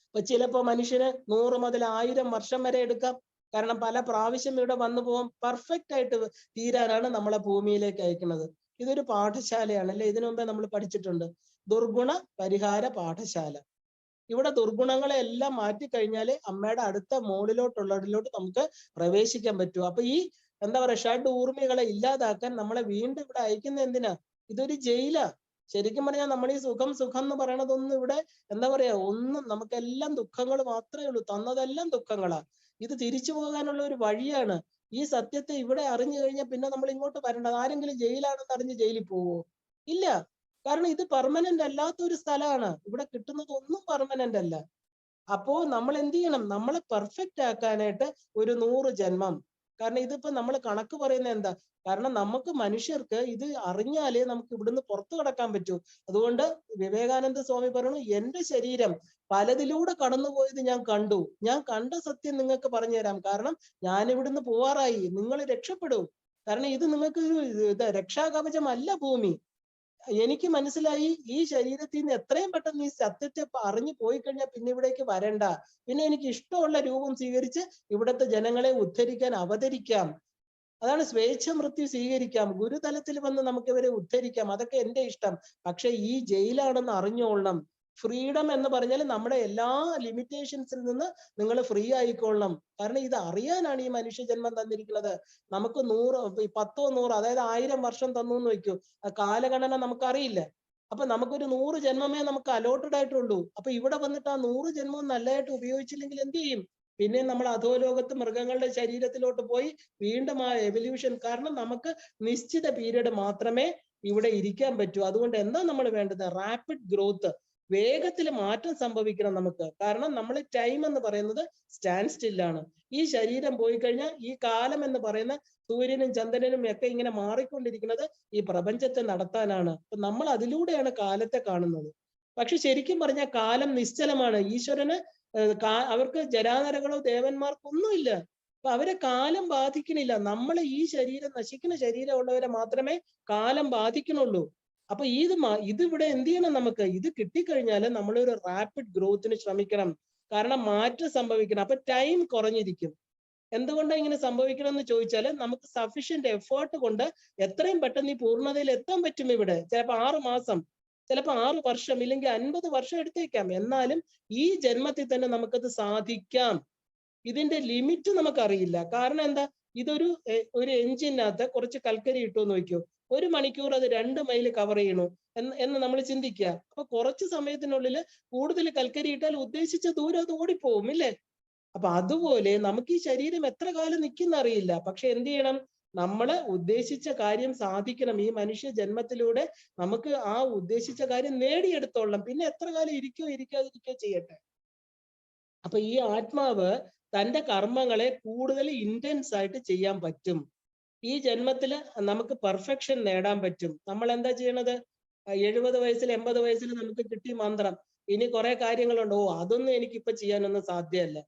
അപ്പൊ ചിലപ്പോ മനുഷ്യന് 100 മുതൽ 1000 വർഷം വരെ എടുക്കാം. കാരണം പല പ്രാവശ്യം ഇവിടെ വന്നു പോകാൻ പെർഫെക്റ്റ് ആയിട്ട് തീരാനാണ് നമ്മളെ ഭൂമിയിലേക്ക് അയക്കുന്നത്. ഇതൊരു പാഠശാലയാണ് അല്ലെ, ഇതിനു മുമ്പേ നമ്മൾ പഠിച്ചിട്ടുണ്ട്, ദുർഗുണ പരിഹാര പാഠശാല. ഇവിടെ ദുർഗുണങ്ങളെ എല്ലാം മാറ്റിക്കഴിഞ്ഞാല് അമ്മയുടെ അടുത്ത മോളിലോട്ടുള്ളതിലോട്ട് നമുക്ക് പ്രവേശിക്കാൻ പറ്റൂ. അപ്പൊ ഈ എന്താ പറയാ ഷഡ് ഊർമികളെ ഇല്ലാതാക്കാൻ നമ്മളെ വീണ്ടും ഇവിടെ അയക്കുന്ന എന്തിനാ, ഇതൊരു ജയിലാ. ശരിക്കും പറഞ്ഞാൽ നമ്മൾ ഈ സുഖം എന്ന് പറയണതൊന്നും ഇവിടെ എന്താ പറയാ ഒന്നും, നമുക്കെല്ലാം ദുഃഖങ്ങൾ മാത്രമേ ഉള്ളൂ, തന്നതെല്ലാം ദുഃഖങ്ങളാ. ഇത് തിരിച്ചു പോകാനുള്ള ഒരു വഴിയാണ്. ഈ സത്യത്തെ ഇവിടെ അറിഞ്ഞു കഴിഞ്ഞാൽ പിന്നെ നമ്മൾ ഇങ്ങോട്ട് വരേണ്ടത്. ആരെങ്കിലും ജയിലാണെന്ന് അറിഞ്ഞ് ജയിലിൽ പോവോ? ഇല്ല. കാരണം ഇത് പെർമനന്റ് അല്ലാത്ത ഒരു സ്ഥലമാണ്. ഇവിടെ കിട്ടുന്നത് ഒന്നും പെർമനന്റ് അല്ല. അപ്പോ നമ്മൾ എന്ത് ചെയ്യണം, നമ്മളെ പെർഫെക്റ്റ് ആക്കാനായിട്ട് ഒരു 100 ജന്മം. കാരണം ഇതിപ്പോ നമ്മൾ കണക്ക് പറയുന്നത് എന്താ, കാരണം നമുക്ക് മനുഷ്യർക്ക് ഇത് അറിഞ്ഞാലേ നമുക്ക് ഇവിടുന്ന് പുറത്തു കടക്കാൻ പറ്റൂ. അതുകൊണ്ട് വിവേകാനന്ദ സ്വാമി പറയുന്നു, എന്റെ ശരീരം പലതിലൂടെ കടന്നുപോയത് ഞാൻ കണ്ടു, ഞാൻ കണ്ട സത്യം നിങ്ങൾക്ക് പറഞ്ഞു തരാം. കാരണം ഞാൻ ഇവിടുന്ന് പോവാറായി, നിങ്ങൾ രക്ഷപ്പെടൂ. കാരണം ഇത് നിങ്ങൾക്ക് രക്ഷാകവചമല്ല ഭൂമി. എനിക്ക് മനസ്സിലായി, ഈ ശരീരത്തിൽ നിന്ന് എത്രയും പെട്ടെന്ന് ഈ സത്യത്തെ അറിഞ്ഞു പോയി കഴിഞ്ഞാൽ പിന്നെ ഇവിടേക്ക് വരണ്ട. പിന്നെ എനിക്ക് ഇഷ്ടമുള്ള രൂപം സ്വീകരിച്ച് ഇവിടുത്തെ ജനങ്ങളെ ഉദ്ധരിക്കാൻ അവതരിക്കാം. അതാണ് സ്വേച്ഛ മൃത്യു സ്വീകരിക്കാം. ഗുരുതലത്തിൽ വന്ന് നമുക്ക് ഇവരെ ഉദ്ധരിക്കാം. അതൊക്കെ എന്റെ ഇഷ്ടം. പക്ഷെ ഈ ജയിലാണെന്ന് അറിഞ്ഞോളണം. ഫ്രീഡം എന്ന് പറഞ്ഞാൽ നമ്മുടെ എല്ലാ ലിമിറ്റേഷൻസിൽ നിന്ന് നിങ്ങൾ ഫ്രീ ആയിക്കൊള്ളണം. കാരണം ഇത് അറിയാനാണ് ഈ മനുഷ്യജന്മം തന്നിരിക്കുന്നത്. നമുക്ക് 100, 10, 100 അതായത് 1000 വർഷം തന്നു എന്ന് വെക്കൂ. ആ കാലഗണന നമുക്കറിയില്ല. അപ്പൊ നമുക്കൊരു 100 ജന്മമേ നമുക്ക് അലോട്ടഡ് ആയിട്ടുള്ളൂ. അപ്പൊ ഇവിടെ വന്നിട്ട് ആ 100 ജന്മവും നല്ലതായിട്ട് ഉപയോഗിച്ചില്ലെങ്കിൽ എന്ത് ചെയ്യും? പിന്നെ നമ്മൾ അധോലോകത്ത് മൃഗങ്ങളുടെ ശരീരത്തിലോട്ട് പോയി വീണ്ടും ആ എവല്യൂഷൻ. കാരണം നമുക്ക് നിശ്ചിത പീരീഡ് മാത്രമേ ഇവിടെ ഇരിക്കാൻ പറ്റൂ. അതുകൊണ്ട് എന്താ നമ്മൾ വേണ്ടത്? റാപ്പിഡ് ഗ്രോത്ത്, വേഗത്തിൽ മാറ്റം സംഭവിക്കണം നമുക്ക്. കാരണം നമ്മൾ ടൈം എന്ന് പറയുന്നത് സ്റ്റാൻഡ് സ്റ്റില്ലാണ്. ഈ ശരീരം പോയി കഴിഞ്ഞാൽ ഈ കാലം എന്ന് പറയുന്ന സൂര്യനും ചന്ദ്രനും ഒക്കെ ഇങ്ങനെ മാറിക്കൊണ്ടിരിക്കുന്നത് ഈ പ്രപഞ്ചത്തെ നടത്താനാണ്. അപ്പൊ നമ്മൾ അതിലൂടെയാണ് കാലത്തെ കാണുന്നത്. പക്ഷെ ശരിക്കും പറഞ്ഞാൽ കാലം നിശ്ചലമാണ്. ഈശ്വരന് അവർക്ക് ജരാനരകളോ ദേവന്മാർക്കൊന്നുമില്ല. അപ്പൊ അവരെ കാലം ബാധിക്കണില്ല. നമ്മൾ ഈ ശരീരം, നശിക്കുന്ന ശരീരമുള്ളവരെ മാത്രമേ കാലം ബാധിക്കണുള്ളൂ. അപ്പൊ ഇത് ഇവിടെ എന്ത് ചെയ്യണം? നമുക്ക് ഇത് കിട്ടിക്കഴിഞ്ഞാൽ നമ്മളൊരു റാപ്പിഡ് ഗ്രോത്തിന് ശ്രമിക്കണം. കാരണം മാറ്റം സംഭവിക്കണം. അപ്പൊ ടൈം കുറഞ്ഞിരിക്കും. എന്തുകൊണ്ടാണ് ഇങ്ങനെ സംഭവിക്കണം എന്ന് ചോദിച്ചാൽ, നമുക്ക് സഫീഷ്യന്റ് എഫേർട്ട് കൊണ്ട് എത്രയും പെട്ടെന്ന് ഈ പൂർണ്ണതയിൽ എത്താൻ പറ്റും. ഇവിടെ ചിലപ്പോൾ 6 മാസം, ചിലപ്പോൾ 6 വർഷം, ഇല്ലെങ്കിൽ 50 വർഷം എടുത്തേക്കാം. എന്നാലും ഈ ജന്മത്തിൽ തന്നെ നമുക്കത് സാധിക്കാം. ഇതിന്റെ ലിമിറ്റ് നമുക്കറിയില്ല. കാരണം എന്താ? ഇതൊരു എഞ്ചിനകത്ത് കുറച്ച് കൽക്കരി ഇട്ടു എന്ന് നോക്കിയോ, 1 മണിക്കൂർ അത് 2 മൈൽ കവർ ചെയ്യണു എന്ന് നമ്മൾ ചിന്തിക്കുക. അപ്പൊ കുറച്ച് സമയത്തിനുള്ളിൽ കൂടുതൽ കൽക്കരി ഇട്ടാൽ ഉദ്ദേശിച്ച ദൂരം അത് ഓടിപ്പോവും, ഇല്ലേ? അപ്പൊ അതുപോലെ നമുക്ക് ഈ ശരീരം എത്ര കാലം നിൽക്കുന്ന അറിയില്ല. പക്ഷെ എന്ത് ചെയ്യണം? നമ്മള് ഉദ്ദേശിച്ച കാര്യം സാധിക്കണം. ഈ മനുഷ്യ ജന്മത്തിലൂടെ നമുക്ക് ആ ഉദ്ദേശിച്ച കാര്യം നേടിയെടുത്തോളാം. പിന്നെ എത്ര കാലം ഇരിക്കോ ഇരിക്കാതിരിക്കോ ചെയ്യട്ടെ. അപ്പൊ ഈ ആത്മാവ് തന്റെ കർമ്മങ്ങളെ കൂടുതൽ ഇന്റൻസ് ആയിട്ട് ചെയ്യാൻ പറ്റും. ഈ ജന്മത്തിൽ നമുക്ക് പെർഫെക്ഷൻ നേടാൻ പറ്റും. നമ്മൾ എന്താ ചെയ്യണത്? 70 വയസ്സിൽ 80 വയസ്സിൽ നമുക്ക് കിട്ടിയ മന്ത്രം, ഇനി കുറെ കാര്യങ്ങളുണ്ട്, അതൊന്നും എനിക്കിപ്പോ ചെയ്യാനൊന്നും സാധ്യമല്ല.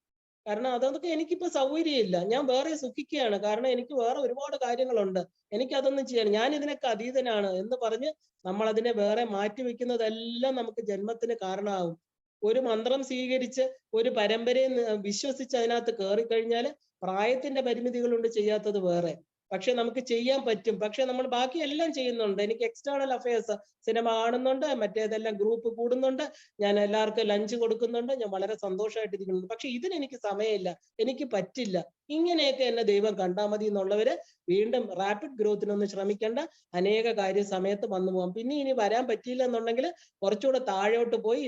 കാരണം അതൊക്കെ എനിക്കിപ്പോ സൗകര്യമില്ല, ഞാൻ വേറെ സുഖിക്കുകയാണ്, കാരണം എനിക്ക് വേറെ ഒരുപാട് കാര്യങ്ങളുണ്ട്, എനിക്ക് അതൊന്നും ചെയ്യണം, ഞാൻ ഇതിനൊക്കെ അതീതനാണ് എന്ന് പറഞ്ഞ് നമ്മൾ അതിനെ വേറെ മാറ്റി വെക്കുന്നതെല്ലാം നമുക്ക് ജന്മത്തിന് കാരണമാകും. ഒരു മന്ത്രം സ്വീകരിച്ച് ഒരു പരമ്പരയെ വിശ്വസിച്ച് അതിനകത്ത് കയറിക്കഴിഞ്ഞാൽ പ്രായത്തിന്റെ പരിമിതികൾ കൊണ്ട് ചെയ്യാത്തത് വേറെ. പക്ഷെ നമുക്ക് ചെയ്യാൻ പറ്റും. പക്ഷെ നമ്മൾ ബാക്കി എല്ലാം ചെയ്യുന്നുണ്ട്. എനിക്ക് എക്സ്റ്റേണൽ അഫയേഴ്സ്, സിനിമ കാണുന്നുണ്ട്, മറ്റേതെല്ലാം ഗ്രൂപ്പ് കൂടുന്നുണ്ട്, ഞാൻ എല്ലാവർക്കും ലഞ്ച് കൊടുക്കുന്നുണ്ട്, ഞാൻ വളരെ സന്തോഷമായിട്ടിരിക്കുന്നുണ്ട്. പക്ഷെ ഇതിനെനിക്ക് സമയമില്ല, എനിക്ക് പറ്റില്ല. ഇങ്ങനെയൊക്കെ എന്നെ ദൈവം കണ്ടാൽ മതി എന്നുള്ളവര് വീണ്ടും റാപ്പിഡ് ഗ്രോത്തിനൊന്ന് ശ്രമിക്കേണ്ട. അനേക കാര്യം സമയത്ത് വന്നു പോകാം. പിന്നെ ഇനി വരാൻ പറ്റിയില്ല എന്നുണ്ടെങ്കിൽ കുറച്ചുകൂടെ താഴോട്ട് പോയി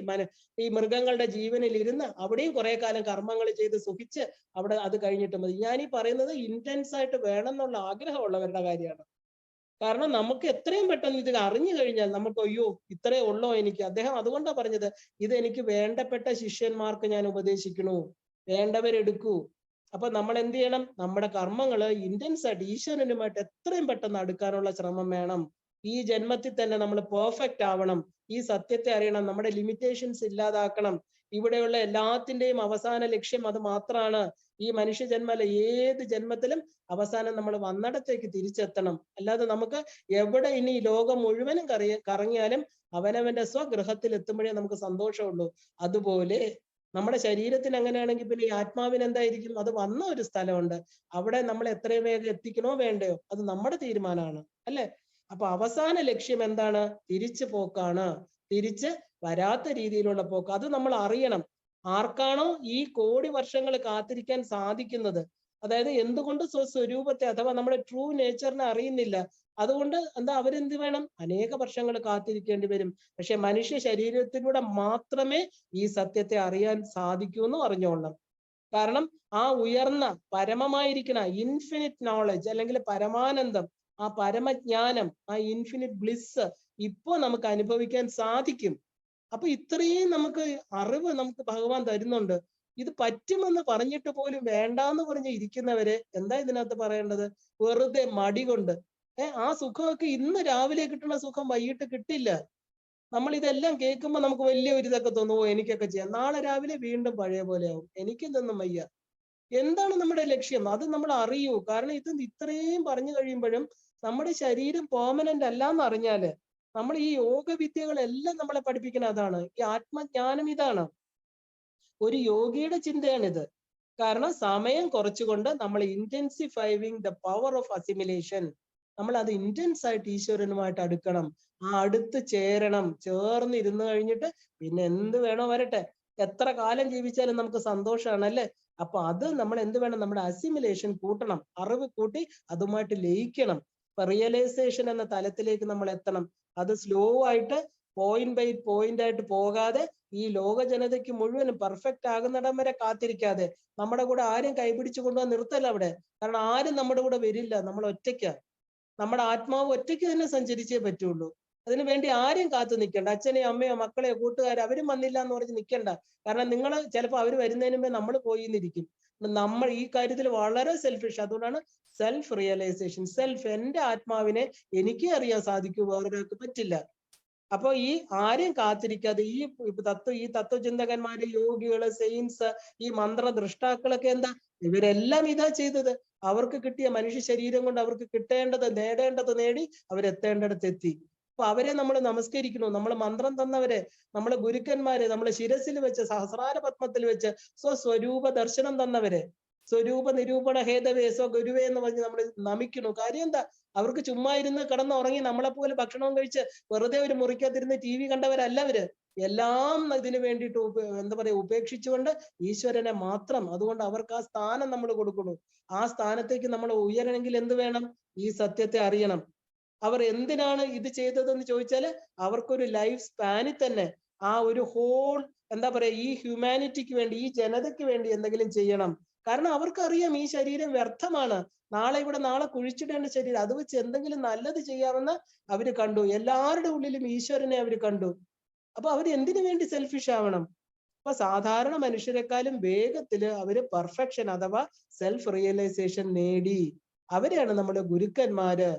ഈ മൃഗങ്ങളുടെ ജീവനിൽ ഇരുന്ന് അവിടെയും കുറെ കാലം കർമ്മങ്ങൾ ചെയ്ത് സുഖിച്ച് അവിടെ അത് കഴിഞ്ഞിട്ട് മതി. ഞാൻ ഈ പറയുന്നത് ഇന്റൻസ് ആയിട്ട് വേണം എന്നുള്ള ആഗ്രഹമുള്ളവരുടെ കാര്യമാണ്. കാരണം നമുക്ക് എത്രയും പെട്ടെന്ന് ഇത് അറിഞ്ഞു കഴിഞ്ഞാൽ നമുക്ക് അയ്യോ ഇത്രേ ഉള്ളോ എനിക്ക്, അദ്ദേഹം അതുകൊണ്ടാണ് പറഞ്ഞത്, ഇത് എനിക്ക് വേണ്ടപ്പെട്ട ശിഷ്യന്മാർക്ക് ഞാൻ ഉപദേശിക്കണു, വേണ്ടവരെടുക്കൂ. അപ്പൊ നമ്മൾ എന്ത് ചെയ്യണം? നമ്മുടെ കർമ്മങ്ങള് ഇന്റൻസ് ആയിട്ട് ഈശ്വരനുമായിട്ട് എത്രയും പെട്ടെന്ന് അടുക്കാനുള്ള ശ്രമം വേണം. ഈ ജന്മത്തിൽ തന്നെ നമ്മൾ പെർഫെക്റ്റ് ആവണം. ഈ സത്യത്തെ അറിയണം, നമ്മുടെ ലിമിറ്റേഷൻസ് ഇല്ലാതാക്കണം. ഇവിടെയുള്ള എല്ലാത്തിന്റെയും അവസാന ലക്ഷ്യം അത് മാത്രമാണ്. ഈ മനുഷ്യ ജന്മല്ല, ഏത് ജന്മത്തിലും അവസാനം നമ്മൾ വന്നിടത്തേക്ക് തിരിച്ചെത്തണം. അല്ലാതെ നമുക്ക് എവിടെ ഇനി ലോകം മുഴുവനും കറങ്ങിയാലും അവനവന്റെ സ്വഗൃഹത്തിൽ എത്തുമ്പോഴേ നമുക്ക് സന്തോഷമുള്ളൂ. അതുപോലെ നമ്മുടെ ശരീരത്തിന് അങ്ങനെയാണെങ്കിൽ പിന്നെ ഈ ആത്മാവിന് എന്തായിരിക്കും? അത് വന്ന ഒരു സ്ഥലമുണ്ട്, അവിടെ നമ്മൾ എത്രയും വേഗം എത്തിക്കണോ വേണ്ടയോ അത് നമ്മുടെ തീരുമാനമാണ്, അല്ലെ? അപ്പൊ അവസാന ലക്ഷ്യം എന്താണ്? തിരിച്ചു പോക്കാണ്. തിരിച്ച് വരാത്ത രീതിയിലുള്ള പോക്ക്. അത് നമ്മൾ അറിയണം. ആർക്കാണോ ഈ കോടി വർഷങ്ങൾ കാത്തിരിക്കാൻ സാധിക്കുന്നത്, അതായത് എന്തുകൊണ്ട് സ്വസ്വരൂപത്തെ അഥവാ നമ്മുടെ ട്രൂ നേച്ചറിനെ അറിയുന്നില്ല, അതുകൊണ്ട് എന്താ അവരെന്ത് വേണം? അനേക വർഷങ്ങൾ കാത്തിരിക്കേണ്ടി വരും. പക്ഷെ മനുഷ്യ ശരീരത്തിലൂടെ മാത്രമേ ഈ സത്യത്തെ അറിയാൻ സാധിക്കൂ എന്ന് അറിഞ്ഞോളണം. കാരണം ആ ഉയർന്ന പരമമായിരിക്കുന്ന ഇൻഫിനിറ്റ് നോളജ് അല്ലെങ്കിൽ പരമാനന്ദം, ആ പരമജ്ഞാനം, ആ ഇൻഫിനിറ്റ് ബ്ലിസ് ഇപ്പൊ നമുക്ക് അനുഭവിക്കാൻ സാധിക്കും. അപ്പൊ ഇത്രയും നമുക്ക് അറിവ് നമുക്ക് ഭഗവാൻ തരുന്നുണ്ട്. ഇത് പറ്റുമെന്ന് പറഞ്ഞിട്ട് പോലും വേണ്ടാന്ന് പറഞ്ഞ് ഇരിക്കുന്നവരെ എന്താ ഇതിനകത്ത് പറയേണ്ടത്? വെറുതെ മടി കൊണ്ട്. ആ സുഖമൊക്കെ ഇന്ന് രാവിലെ കിട്ടുന്ന സുഖം വൈകിട്ട് കിട്ടില്ല. നമ്മൾ ഇതെല്ലാം കേൾക്കുമ്പോൾ നമുക്ക് വലിയ ഒരു ഇതൊക്കെ തോന്നുമോ എനിക്കൊക്കെ ചെയ്യാം, നാളെ രാവിലെ വീണ്ടും പഴയ പോലെ ആവും, എനിക്കിതൊന്നും വയ്യ. എന്താണ് നമ്മുടെ ലക്ഷ്യം? അത് നമ്മൾ അറിയൂ. കാരണം ഇത് ഇത്രയും പറഞ്ഞു കഴിയുമ്പോഴും നമ്മുടെ ശരീരം പെർമനന്റ് അല്ലാന്ന് അറിഞ്ഞാല് നമ്മൾ ഈ യോഗ വിദ്യകളെല്ലാം നമ്മളെ പഠിപ്പിക്കുന്ന അതാണ്. ഈ ആത്മജ്ഞാനം ഇതാണ്. ഒരു യോഗിയുടെ ചിന്തയാണിത്. കാരണം സമയം കുറച്ചുകൊണ്ട് നമ്മൾ ഇന്റൻസിഫൈവിങ് ദ പവർ ഓഫ് അസിമിലേഷൻ. നമ്മൾ അത് ഇന്റൻസ് ആയിട്ട് ഈശ്വരനുമായിട്ട് അടുക്കണം, ആ അടുത്ത് ചേരണം. ചേർന്ന് ഇരുന്ന് കഴിഞ്ഞിട്ട് പിന്നെ എന്ത് വേണോ വരട്ടെ, എത്ര കാലം ജീവിച്ചാലും നമുക്ക് സന്തോഷമാണ്, അല്ലെ? അപ്പൊ അത് നമ്മൾ എന്ത് വേണം? നമ്മുടെ അസിമിലേഷൻ കൂട്ടണം, അറിവ് കൂട്ടി അതുമായിട്ട് ലയിക്കണം. ഇപ്പൊ റിയലൈസേഷൻ എന്ന തലത്തിലേക്ക് നമ്മൾ എത്തണം. അത് സ്ലോ ആയിട്ട് പോയിന്റ് ബൈ പോയിന്റ് ആയിട്ട് പോകാതെ ഈ ലോക ജനതയ്ക്ക് മുഴുവനും പെർഫെക്റ്റ് ആകുന്നിടം വരെ കാത്തിരിക്കാതെ നമ്മുടെ കൂടെ ആരും കൈപിടിച്ചു കൊണ്ടുപോകാൻ നിർത്തല്ല അവിടെ. കാരണം ആരും നമ്മുടെ കൂടെ വരില്ല, നമ്മൾ ഒറ്റയ്ക്കാ. നമ്മുടെ ആത്മാവ് ഒറ്റയ്ക്ക് തന്നെ സഞ്ചരിച്ചേ പറ്റുള്ളൂ. അതിനു വേണ്ടി ആരെയും കാത്തു നിൽക്കണ്ട. അച്ഛനെയോ അമ്മയോ മക്കളെയോ കൂട്ടുകാരോ അവരും വന്നില്ല എന്ന് പറഞ്ഞ് നിൽക്കണ്ട. കാരണം നിങ്ങൾ ചിലപ്പോൾ അവർ വരുന്നതിന് മുമ്പേ നമ്മൾ പോയി എന്നിരിക്കും. നമ്മൾ ഈ കാര്യത്തിൽ വളരെ സെൽഫിഷ്. അതുകൊണ്ടാണ് സെൽഫ് റിയലൈസേഷൻ. സെൽഫ്, എന്റെ ആത്മാവിനെ എനിക്കേ അറിയാൻ സാധിക്കൂ, വേറൊരാൾക്ക് പറ്റില്ല. അപ്പൊ ഈ ആരെയും കാത്തിരിക്കാതെ ഈ തത്വചിന്തകന്മാര്, യോഗികള്, സെയിൻസ്, ഈ മന്ത്രദ്രഷ്ടാക്കളൊക്കെ എന്താ, ഇവരെല്ലാം ഇതാ ചെയ്തത്. അവർക്ക് കിട്ടിയ മനുഷ്യ ശരീരം കൊണ്ട് അവർക്ക് കിട്ടേണ്ടത്, നേടേണ്ടത് നേടി, അവരെത്തേണ്ടടുത്ത് എത്തി. അപ്പൊ അവരെ നമ്മൾ നമസ്കരിക്കുന്നു. നമ്മൾ മന്ത്രം തന്നവരെ, നമ്മളെ ഗുരുക്കന്മാരെ, നമ്മളെ ശിരസിൽ വെച്ച്, സഹസ്രാര പത്മത്തിൽ വെച്ച് സ്വസ്വരൂപ ദർശനം തന്നവരെ, സ്വരൂപ നിരൂപണ ഹേതവേ ഗുരുവേ എന്ന് പറഞ്ഞ് നമ്മൾ നമിക്കുന്നു. കാര്യം എന്താ, അവർക്ക് ചുമ്മാ ഇരുന്ന് കിടന്നുറങ്ങി നമ്മളെപ്പോലെ ഭക്ഷണവും കഴിച്ച് വെറുതെ ഒരു മുറിക്കകത്തിരുന്ന് TV കണ്ടവരല്ല അവര്. എല്ലാം ഇതിനു വേണ്ടിയിട്ട് എന്താ പറയാ, ഉപേക്ഷിച്ചുകൊണ്ട് ഈശ്വരനെ മാത്രം. അതുകൊണ്ട് അവർക്ക് ആ സ്ഥാനം നമ്മൾ കൊടുക്കുന്നു. ആ സ്ഥാനത്തേക്ക് നമ്മൾ ഉയരണമെങ്കിൽ എന്ത് വേണം? ഈ സത്യത്തെ അറിയണം. അവർ എന്തിനാണ് ഇത് ചെയ്തതെന്ന് ചോദിച്ചാല്, അവർക്കൊരു ലൈഫ് സ്പാനിൽ തന്നെ ആ ഒരു ഹോൾ എന്താ പറയാ, ഈ ഹ്യൂമാനിറ്റിക്ക് വേണ്ടി, ഈ ജനതയ്ക്ക് വേണ്ടി എന്തെങ്കിലും ചെയ്യണം. കാരണം അവർക്കറിയാം ഈ ശരീരം വ്യർത്ഥമാണ്. നാളെ കുഴിച്ചിടേണ്ട ശരീരം, അത് വെച്ച് എന്തെങ്കിലും നല്ലത് ചെയ്യാമെന്ന് അവര് കണ്ടു. എല്ലാവരുടെ ഉള്ളിലും ഈശ്വരനെ അവര് കണ്ടു. അപ്പൊ അവർ എന്തിനു വേണ്ടി സെൽഫിഷ് ആവണം? അപ്പൊ സാധാരണ മനുഷ്യരെക്കാളും വേഗത്തില് അവര് പെർഫെക്ഷൻ അഥവാ സെൽഫ് റിയലൈസേഷൻ നേടി. അവരെയാണ് നമ്മുടെ ഗുരുക്കന്മാര്,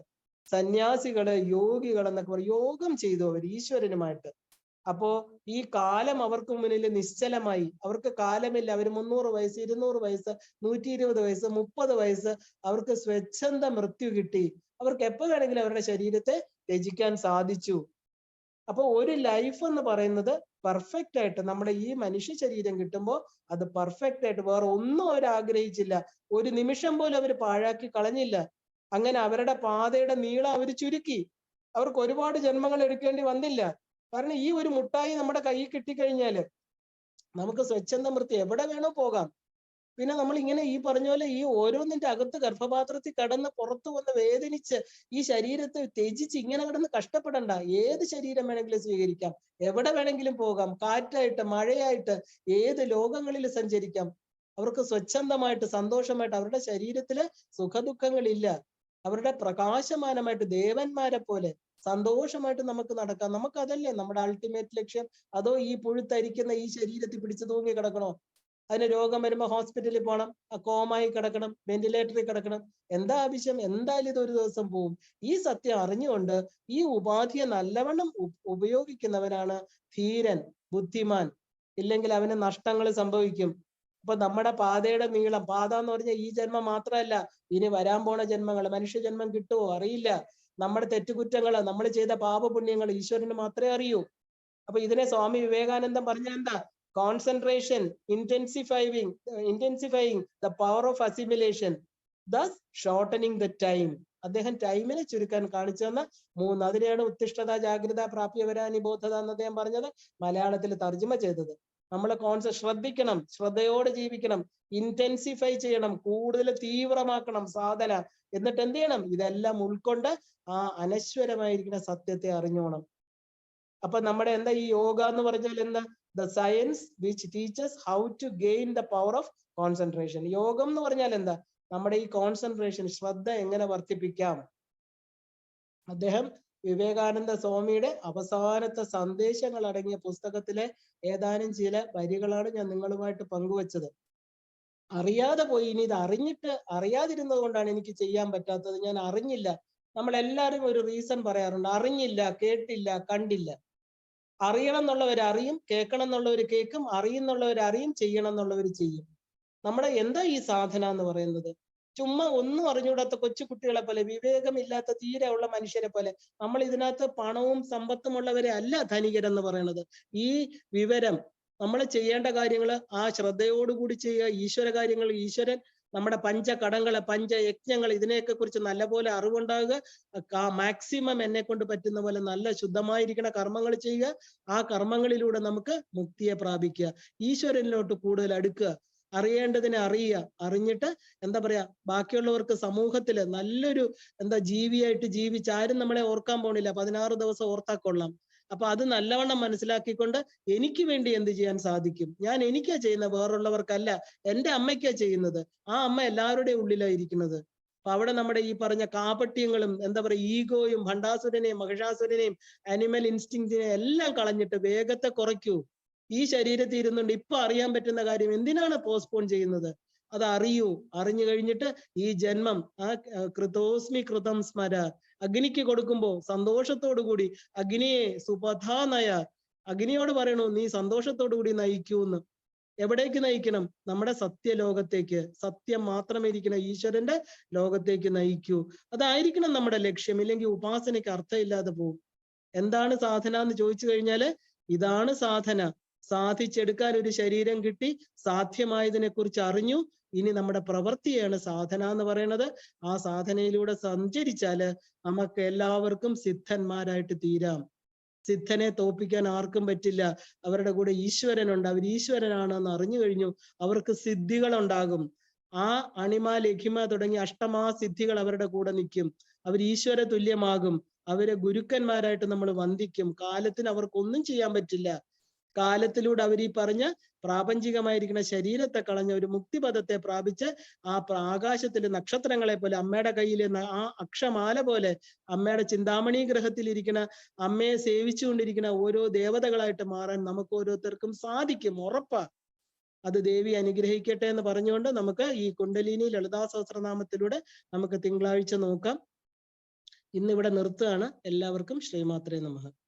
സന്യാസികള്, യോഗികൾ എന്നൊക്കെ പറയും. യോഗം ചെയ്തു അവർ ഈശ്വരനുമായിട്ട്. അപ്പോ ഈ കാലം അവർക്ക് മുന്നിൽ നിശ്ചലമായി. അവർക്ക് കാലമില്ല. അവർ 300 വയസ്സ്, 200 വയസ്സ്, 120 വയസ്സ്, 30 വയസ്സ്, അവർക്ക് സ്വച്ഛന്ത മൃത്യു കിട്ടി. അവർക്ക് എപ്പോ വേണമെങ്കിലും അവരുടെ ശരീരത്തെ ത്യജിക്കാൻ സാധിച്ചു. അപ്പൊ ഒരു ലൈഫ് എന്ന് പറയുന്നത് പെർഫെക്റ്റ് ആയിട്ട്, നമ്മുടെ ഈ മനുഷ്യ ശരീരം കിട്ടുമ്പോൾ അത് പെർഫെക്റ്റ് ആയിട്ട്, വേറെ ഒന്നും അവർ ആഗ്രഹിച്ചില്ല. ഒരു നിമിഷം പോലും അവർ പാഴാക്കി കളഞ്ഞില്ല. അങ്ങനെ അവരുടെ പാതയുടെ നീളം അവർ ചുരുക്കി. അവർക്ക് ഒരുപാട് ജന്മങ്ങൾ എടുക്കേണ്ടി വന്നില്ല. കാരണം ഈ ഒരു മുട്ടായി നമ്മുടെ കയ്യിൽ കിട്ടിക്കഴിഞ്ഞാല് നമുക്ക് സ്വച്ഛന്ത മൃത്യു എവിടെ വേണോ പോകാം. പിന്നെ നമ്മൾ ഇങ്ങനെ ഈ പറഞ്ഞ പോലെ ഈ ഓരോന്നിന്റെ അകത്ത് ഗർഭപാത്രത്തിൽ കടന്ന് പുറത്തു വന്ന് വേദനിച്ച് ഈ ശരീരത്തെ ത്യജിച്ച് ഇങ്ങനെ കിടന്ന് കഷ്ടപ്പെടണ്ട. ഏത് ശരീരം വേണമെങ്കിലും സ്വീകരിക്കാം, എവിടെ വേണമെങ്കിലും പോകാം, കാറ്റായിട്ട്, മഴയായിട്ട്, ഏത് ലോകങ്ങളിൽ സഞ്ചരിക്കാം. അവർക്ക് സ്വച്ഛന്തമായിട്ട്, സന്തോഷമായിട്ട്, അവരുടെ ശരീരത്തില് സുഖദുഃഖങ്ങളില്ല. അവരുടെ പ്രകാശമാനമായിട്ട് ദേവന്മാരെ പോലെ സന്തോഷമായിട്ട് നമുക്ക് നടക്കാം. നമുക്ക് അതല്ലേ നമ്മുടെ അൾട്ടിമേറ്റ് ലക്ഷ്യം? അതോ ഈ പുഴുത്തരിക്കുന്ന ഈ ശരീരത്തിൽ പിടിച്ചു തൂങ്ങി കിടക്കണോ? അതിന് രോഗം വരുമ്പോ ഹോസ്പിറ്റലിൽ പോകണം, കോമായി കിടക്കണം, വെന്റിലേറ്ററിൽ കിടക്കണം. എന്താ ആവശ്യം? എന്തായാലും ഇത് ഒരു ദിവസം പോവും. ഈ സത്യം അറിഞ്ഞുകൊണ്ട് ഈ ഉപാധിയെ നല്ലവണ്ണം ഉപയോഗിക്കുന്നവനാണ് ധീരൻ, ബുദ്ധിമാൻ. ഇല്ലെങ്കിൽ അവന് നഷ്ടങ്ങൾ സംഭവിക്കും. അപ്പൊ നമ്മുടെ പാതയുടെ നീളം, പാത എന്ന് പറഞ്ഞാൽ ഈ ജന്മം മാത്രമല്ല, ഇനി വരാൻ പോണ ജന്മങ്ങൾ, മനുഷ്യ ജന്മം കിട്ടുമോ അറിയില്ല. നമ്മുടെ തെറ്റുകുറ്റങ്ങള്, നമ്മൾ ചെയ്ത പാപപുണ്യങ്ങൾ ഈശ്വരന് മാത്രമേ അറിയൂ. അപ്പൊ ഇതിനെ സ്വാമി വിവേകാനന്ദൻ പറഞ്ഞ എന്താ? Concentration intensifying the power of assimilation, thus shortening the time. അദ്ദേഹം ടൈമിനെ ചുരുക്കാൻ കാണിച്ചു തന്ന 3. അതിനെയാണ് ഉത്തിഷ്ഠത, ജാഗ്രത, പ്രാപ്യവര, നിബോധത എന്ന് അദ്ദേഹം പറഞ്ഞത്. മലയാളത്തിൽ തർജ്ജമ ചെയ്തത്. നമ്മൾ ശ്രദ്ധിക്കണം, ശ്രദ്ധയോടെ ജീവിക്കണം, ഇന്റൻസിഫൈ ചെയ്യണം, കൂടുതൽ തീവ്രമാക്കണം സാധന. എന്നിട്ട് എന്ത് ചെയ്യണം? ഇതെല്ലാം ഉൾക്കൊണ്ട് ആ അനശ്വരമായിരിക്കുന്ന സത്യത്തെ അറിഞ്ഞോണം. അപ്പൊ നമ്മുടെ എന്താ ഈ യോഗ എന്ന് പറഞ്ഞാൽ എന്താ? The science which teaches how to gain the power of concentration. യോഗം എന്ന് പറഞ്ഞാൽ എന്താ? നമ്മുടെ ഈ കോൺസെൻട്രേഷൻ, ശ്രദ്ധ എങ്ങനെ വർദ്ധിപ്പിക്കാം. അദ്ദേഹം വിവേകാനന്ദ സ്വാമിയുടെ അവസാനത്തെ സന്ദേശങ്ങൾ അടങ്ങിയ പുസ്തകത്തിലെ ഏതാനും ചില വരികളാണ് ഞാൻ നിങ്ങളുമായിട്ട് പങ്കുവച്ചത്. അറിയാതെ പോയി. ഇനി ഇത് അറിയാതിരുന്നത് കൊണ്ടാണ് എനിക്ക് ചെയ്യാൻ പറ്റാത്തത്, ഞാൻ അറിഞ്ഞില്ല. നമ്മളെല്ലാവരും ഒരു റീസൺ പറയാറുണ്ട്, അറിഞ്ഞില്ല, കേട്ടില്ല, കണ്ടില്ല. അറിയണം എന്നുള്ളവർ അറിയും, കേൾക്കണം എന്നുള്ളവർ കേൾക്കും, അറിയുന്നുള്ളവർ അറിയും, ചെയ്യണം എന്നുള്ളവർ ചെയ്യും. നമ്മുടെ എന്താ ഈ സാധന എന്ന് പറയുന്നത്? ചുമ്മാ ഒന്നും അറിഞ്ഞുകൂടാത്ത കൊച്ചു കുട്ടികളെ പോലെ, വിവേകമില്ലാത്ത തീരെ ഉള്ള മനുഷ്യരെ പോലെ. നമ്മൾ ഇതിനകത്ത് പണവും സമ്പത്തും ഉള്ളവരെ അല്ല ധനികരെന്ന് പറയുന്നത്. ഈ വിവരം, നമ്മൾ ചെയ്യേണ്ട കാര്യങ്ങൾ ആ ശ്രദ്ധയോടുകൂടി ചെയ്യുക. ഈശ്വര കാര്യങ്ങൾ, ഈശ്വരൻ നമ്മുടെ പഞ്ചകടങ്ങളെ, പഞ്ചയജ്ഞങ്ങൾ, ഇതിനെയൊക്കെ കുറിച്ച് നല്ലപോലെ അറിവുണ്ടാകുക. മാക്സിമം എന്നെ കൊണ്ട് പറ്റുന്ന പോലെ നല്ല ശുദ്ധമായിരിക്കുന്ന കർമ്മങ്ങൾ ചെയ്യുക. ആ കർമ്മങ്ങളിലൂടെ നമുക്ക് മുക്തിയെ പ്രാപിക്കുക, ഈശ്വരനിലോട്ട് കൂടുതൽ അടുക്കുക. അറിയേണ്ടതിനെ അറിയുക. അറിഞ്ഞിട്ട് എന്താ പറയാ, ബാക്കിയുള്ളവർക്ക് സമൂഹത്തില് നല്ലൊരു ജീവിയായിട്ട് ജീവിച്ച് ആരും നമ്മളെ ഓർക്കാൻ പോണില്ല. 16 ദിവസം ഓർത്താ കൊള്ളാം. അപ്പൊ അത് നല്ലവണ്ണം മനസ്സിലാക്കിക്കൊണ്ട് എനിക്ക് വേണ്ടി എന്ത് ചെയ്യാൻ സാധിക്കും? ഞാൻ എനിക്കാ ചെയ്യുന്നത്, വേറുള്ളവർക്കല്ല. എൻ്റെ അമ്മയ്ക്കാ ചെയ്യുന്നത്. ആ അമ്മ എല്ലാവരുടെയും ഉള്ളിലായിരിക്കുന്നത്. അപ്പൊ അവിടെ നമ്മുടെ ഈ പറഞ്ഞ കാപട്യങ്ങളും എന്താ പറയുക, ഈഗോയും, ഭണ്ഡാസുരനെയും മഹിഷാസുരനെയും അനിമൽ ഇൻസ്റ്റിങ്റ്റിനെയും എല്ലാം കളഞ്ഞിട്ട് വേഗത്തെ കുറയ്ക്കൂ. ഈ ശരീരത്തിൽ ഇരുന്നുകൊണ്ട് ഇപ്പൊ അറിയാൻ പറ്റുന്ന കാര്യം എന്തിനാണ് പോസ്റ്റ്പോൺ ചെയ്യുന്നത്? അത് അറിയൂ. അറിഞ്ഞു കഴിഞ്ഞിട്ട് ഈ ജന്മം ആ കൃതോസ്മി കൃതം സ്മര, അഗ്നിക്ക് കൊടുക്കുമ്പോ സന്തോഷത്തോടു കൂടി അഗ്നിയെ സുപഥാനയ, അഗ്നിയോട് പറയണു നീ സന്തോഷത്തോടു കൂടി നയിക്കൂന്ന്. എവിടേക്ക് നയിക്കണം? നമ്മുടെ സത്യലോകത്തേക്ക്, സത്യം മാത്രം ഇരിക്കുന്ന ഈശ്വരന്റെ ലോകത്തേക്ക് നയിക്കൂ. അതായിരിക്കണം നമ്മുടെ ലക്ഷ്യം. ഇല്ലെങ്കിൽ ഉപാസനയ്ക്ക് അർത്ഥമില്ലാതെ പോകും. എന്താണ് സാധന എന്ന് ചോദിച്ചു കഴിഞ്ഞാല് ഇതാണ് സാധന. സാധിച്ചെടുക്കാൻ ഒരു ശരീരം കിട്ടി, സാധ്യമായതിനെ കുറിച്ച് അറിഞ്ഞു, ഇനി നമ്മുടെ പ്രവൃത്തിയാണ് സാധന എന്ന് പറയുന്നത്. ആ സാധനയിലൂടെ സഞ്ചരിച്ചാല് നമുക്ക് എല്ലാവർക്കും സിദ്ധന്മാരായിട്ട് തീരാം. സിദ്ധനെ തോപ്പിക്കാൻ ആർക്കും പറ്റില്ല. അവരുടെ കൂടെ ഈശ്വരനുണ്ട്. അവർ ഈശ്വരനാണെന്ന് അറിഞ്ഞു കഴിഞ്ഞു, അവർക്ക് സിദ്ധികൾ ഉണ്ടാകും. ആ അണിമ ലഘിമ തുടങ്ങിയ അഷ്ടമാ സിദ്ധികൾ അവരുടെ കൂടെ നിൽക്കും. അവർ ഈശ്വര തുല്യമാകും. അവരെ ഗുരുക്കന്മാരായിട്ട് നമ്മൾ വന്ദിക്കും. കാലത്തിന് അവർക്കൊന്നും ചെയ്യാൻ പറ്റില്ല. കാലത്തിലൂടെ അവർ ഈ പറഞ്ഞ പ്രാപഞ്ചികമായിരിക്കുന്ന ശരീരത്തെ കളഞ്ഞ ഒരു മുക്തിപദത്തെ പ്രാപിച്ച് ആ ആകാശത്തിലെ നക്ഷത്രങ്ങളെ പോലെ, അമ്മയുടെ കയ്യിലെ ആ അക്ഷമാല പോലെ, അമ്മയുടെ ചിന്താമണി ഗ്രഹത്തിൽ ഇരിക്കുന്ന അമ്മയെ സേവിച്ചുകൊണ്ടിരിക്കുന്ന ഓരോ ദേവതകളായിട്ട് മാറാൻ നമുക്ക് ഓരോരുത്തർക്കും സാധിക്കും, ഉറപ്പാ. അത് ദേവി അനുഗ്രഹിക്കട്ടെ എന്ന് പറഞ്ഞുകൊണ്ട് നമുക്ക് ഈ കുണ്ടലിനി ലളിതാ സഹസ്രനാമത്തിലൂടെ നമുക്ക് തിങ്കളാഴ്ച നോക്കാം. ഇന്നിവിടെ നിർത്തുകയാണ്. എല്ലാവർക്കും ശ്രീമാത്രേ നമഃ.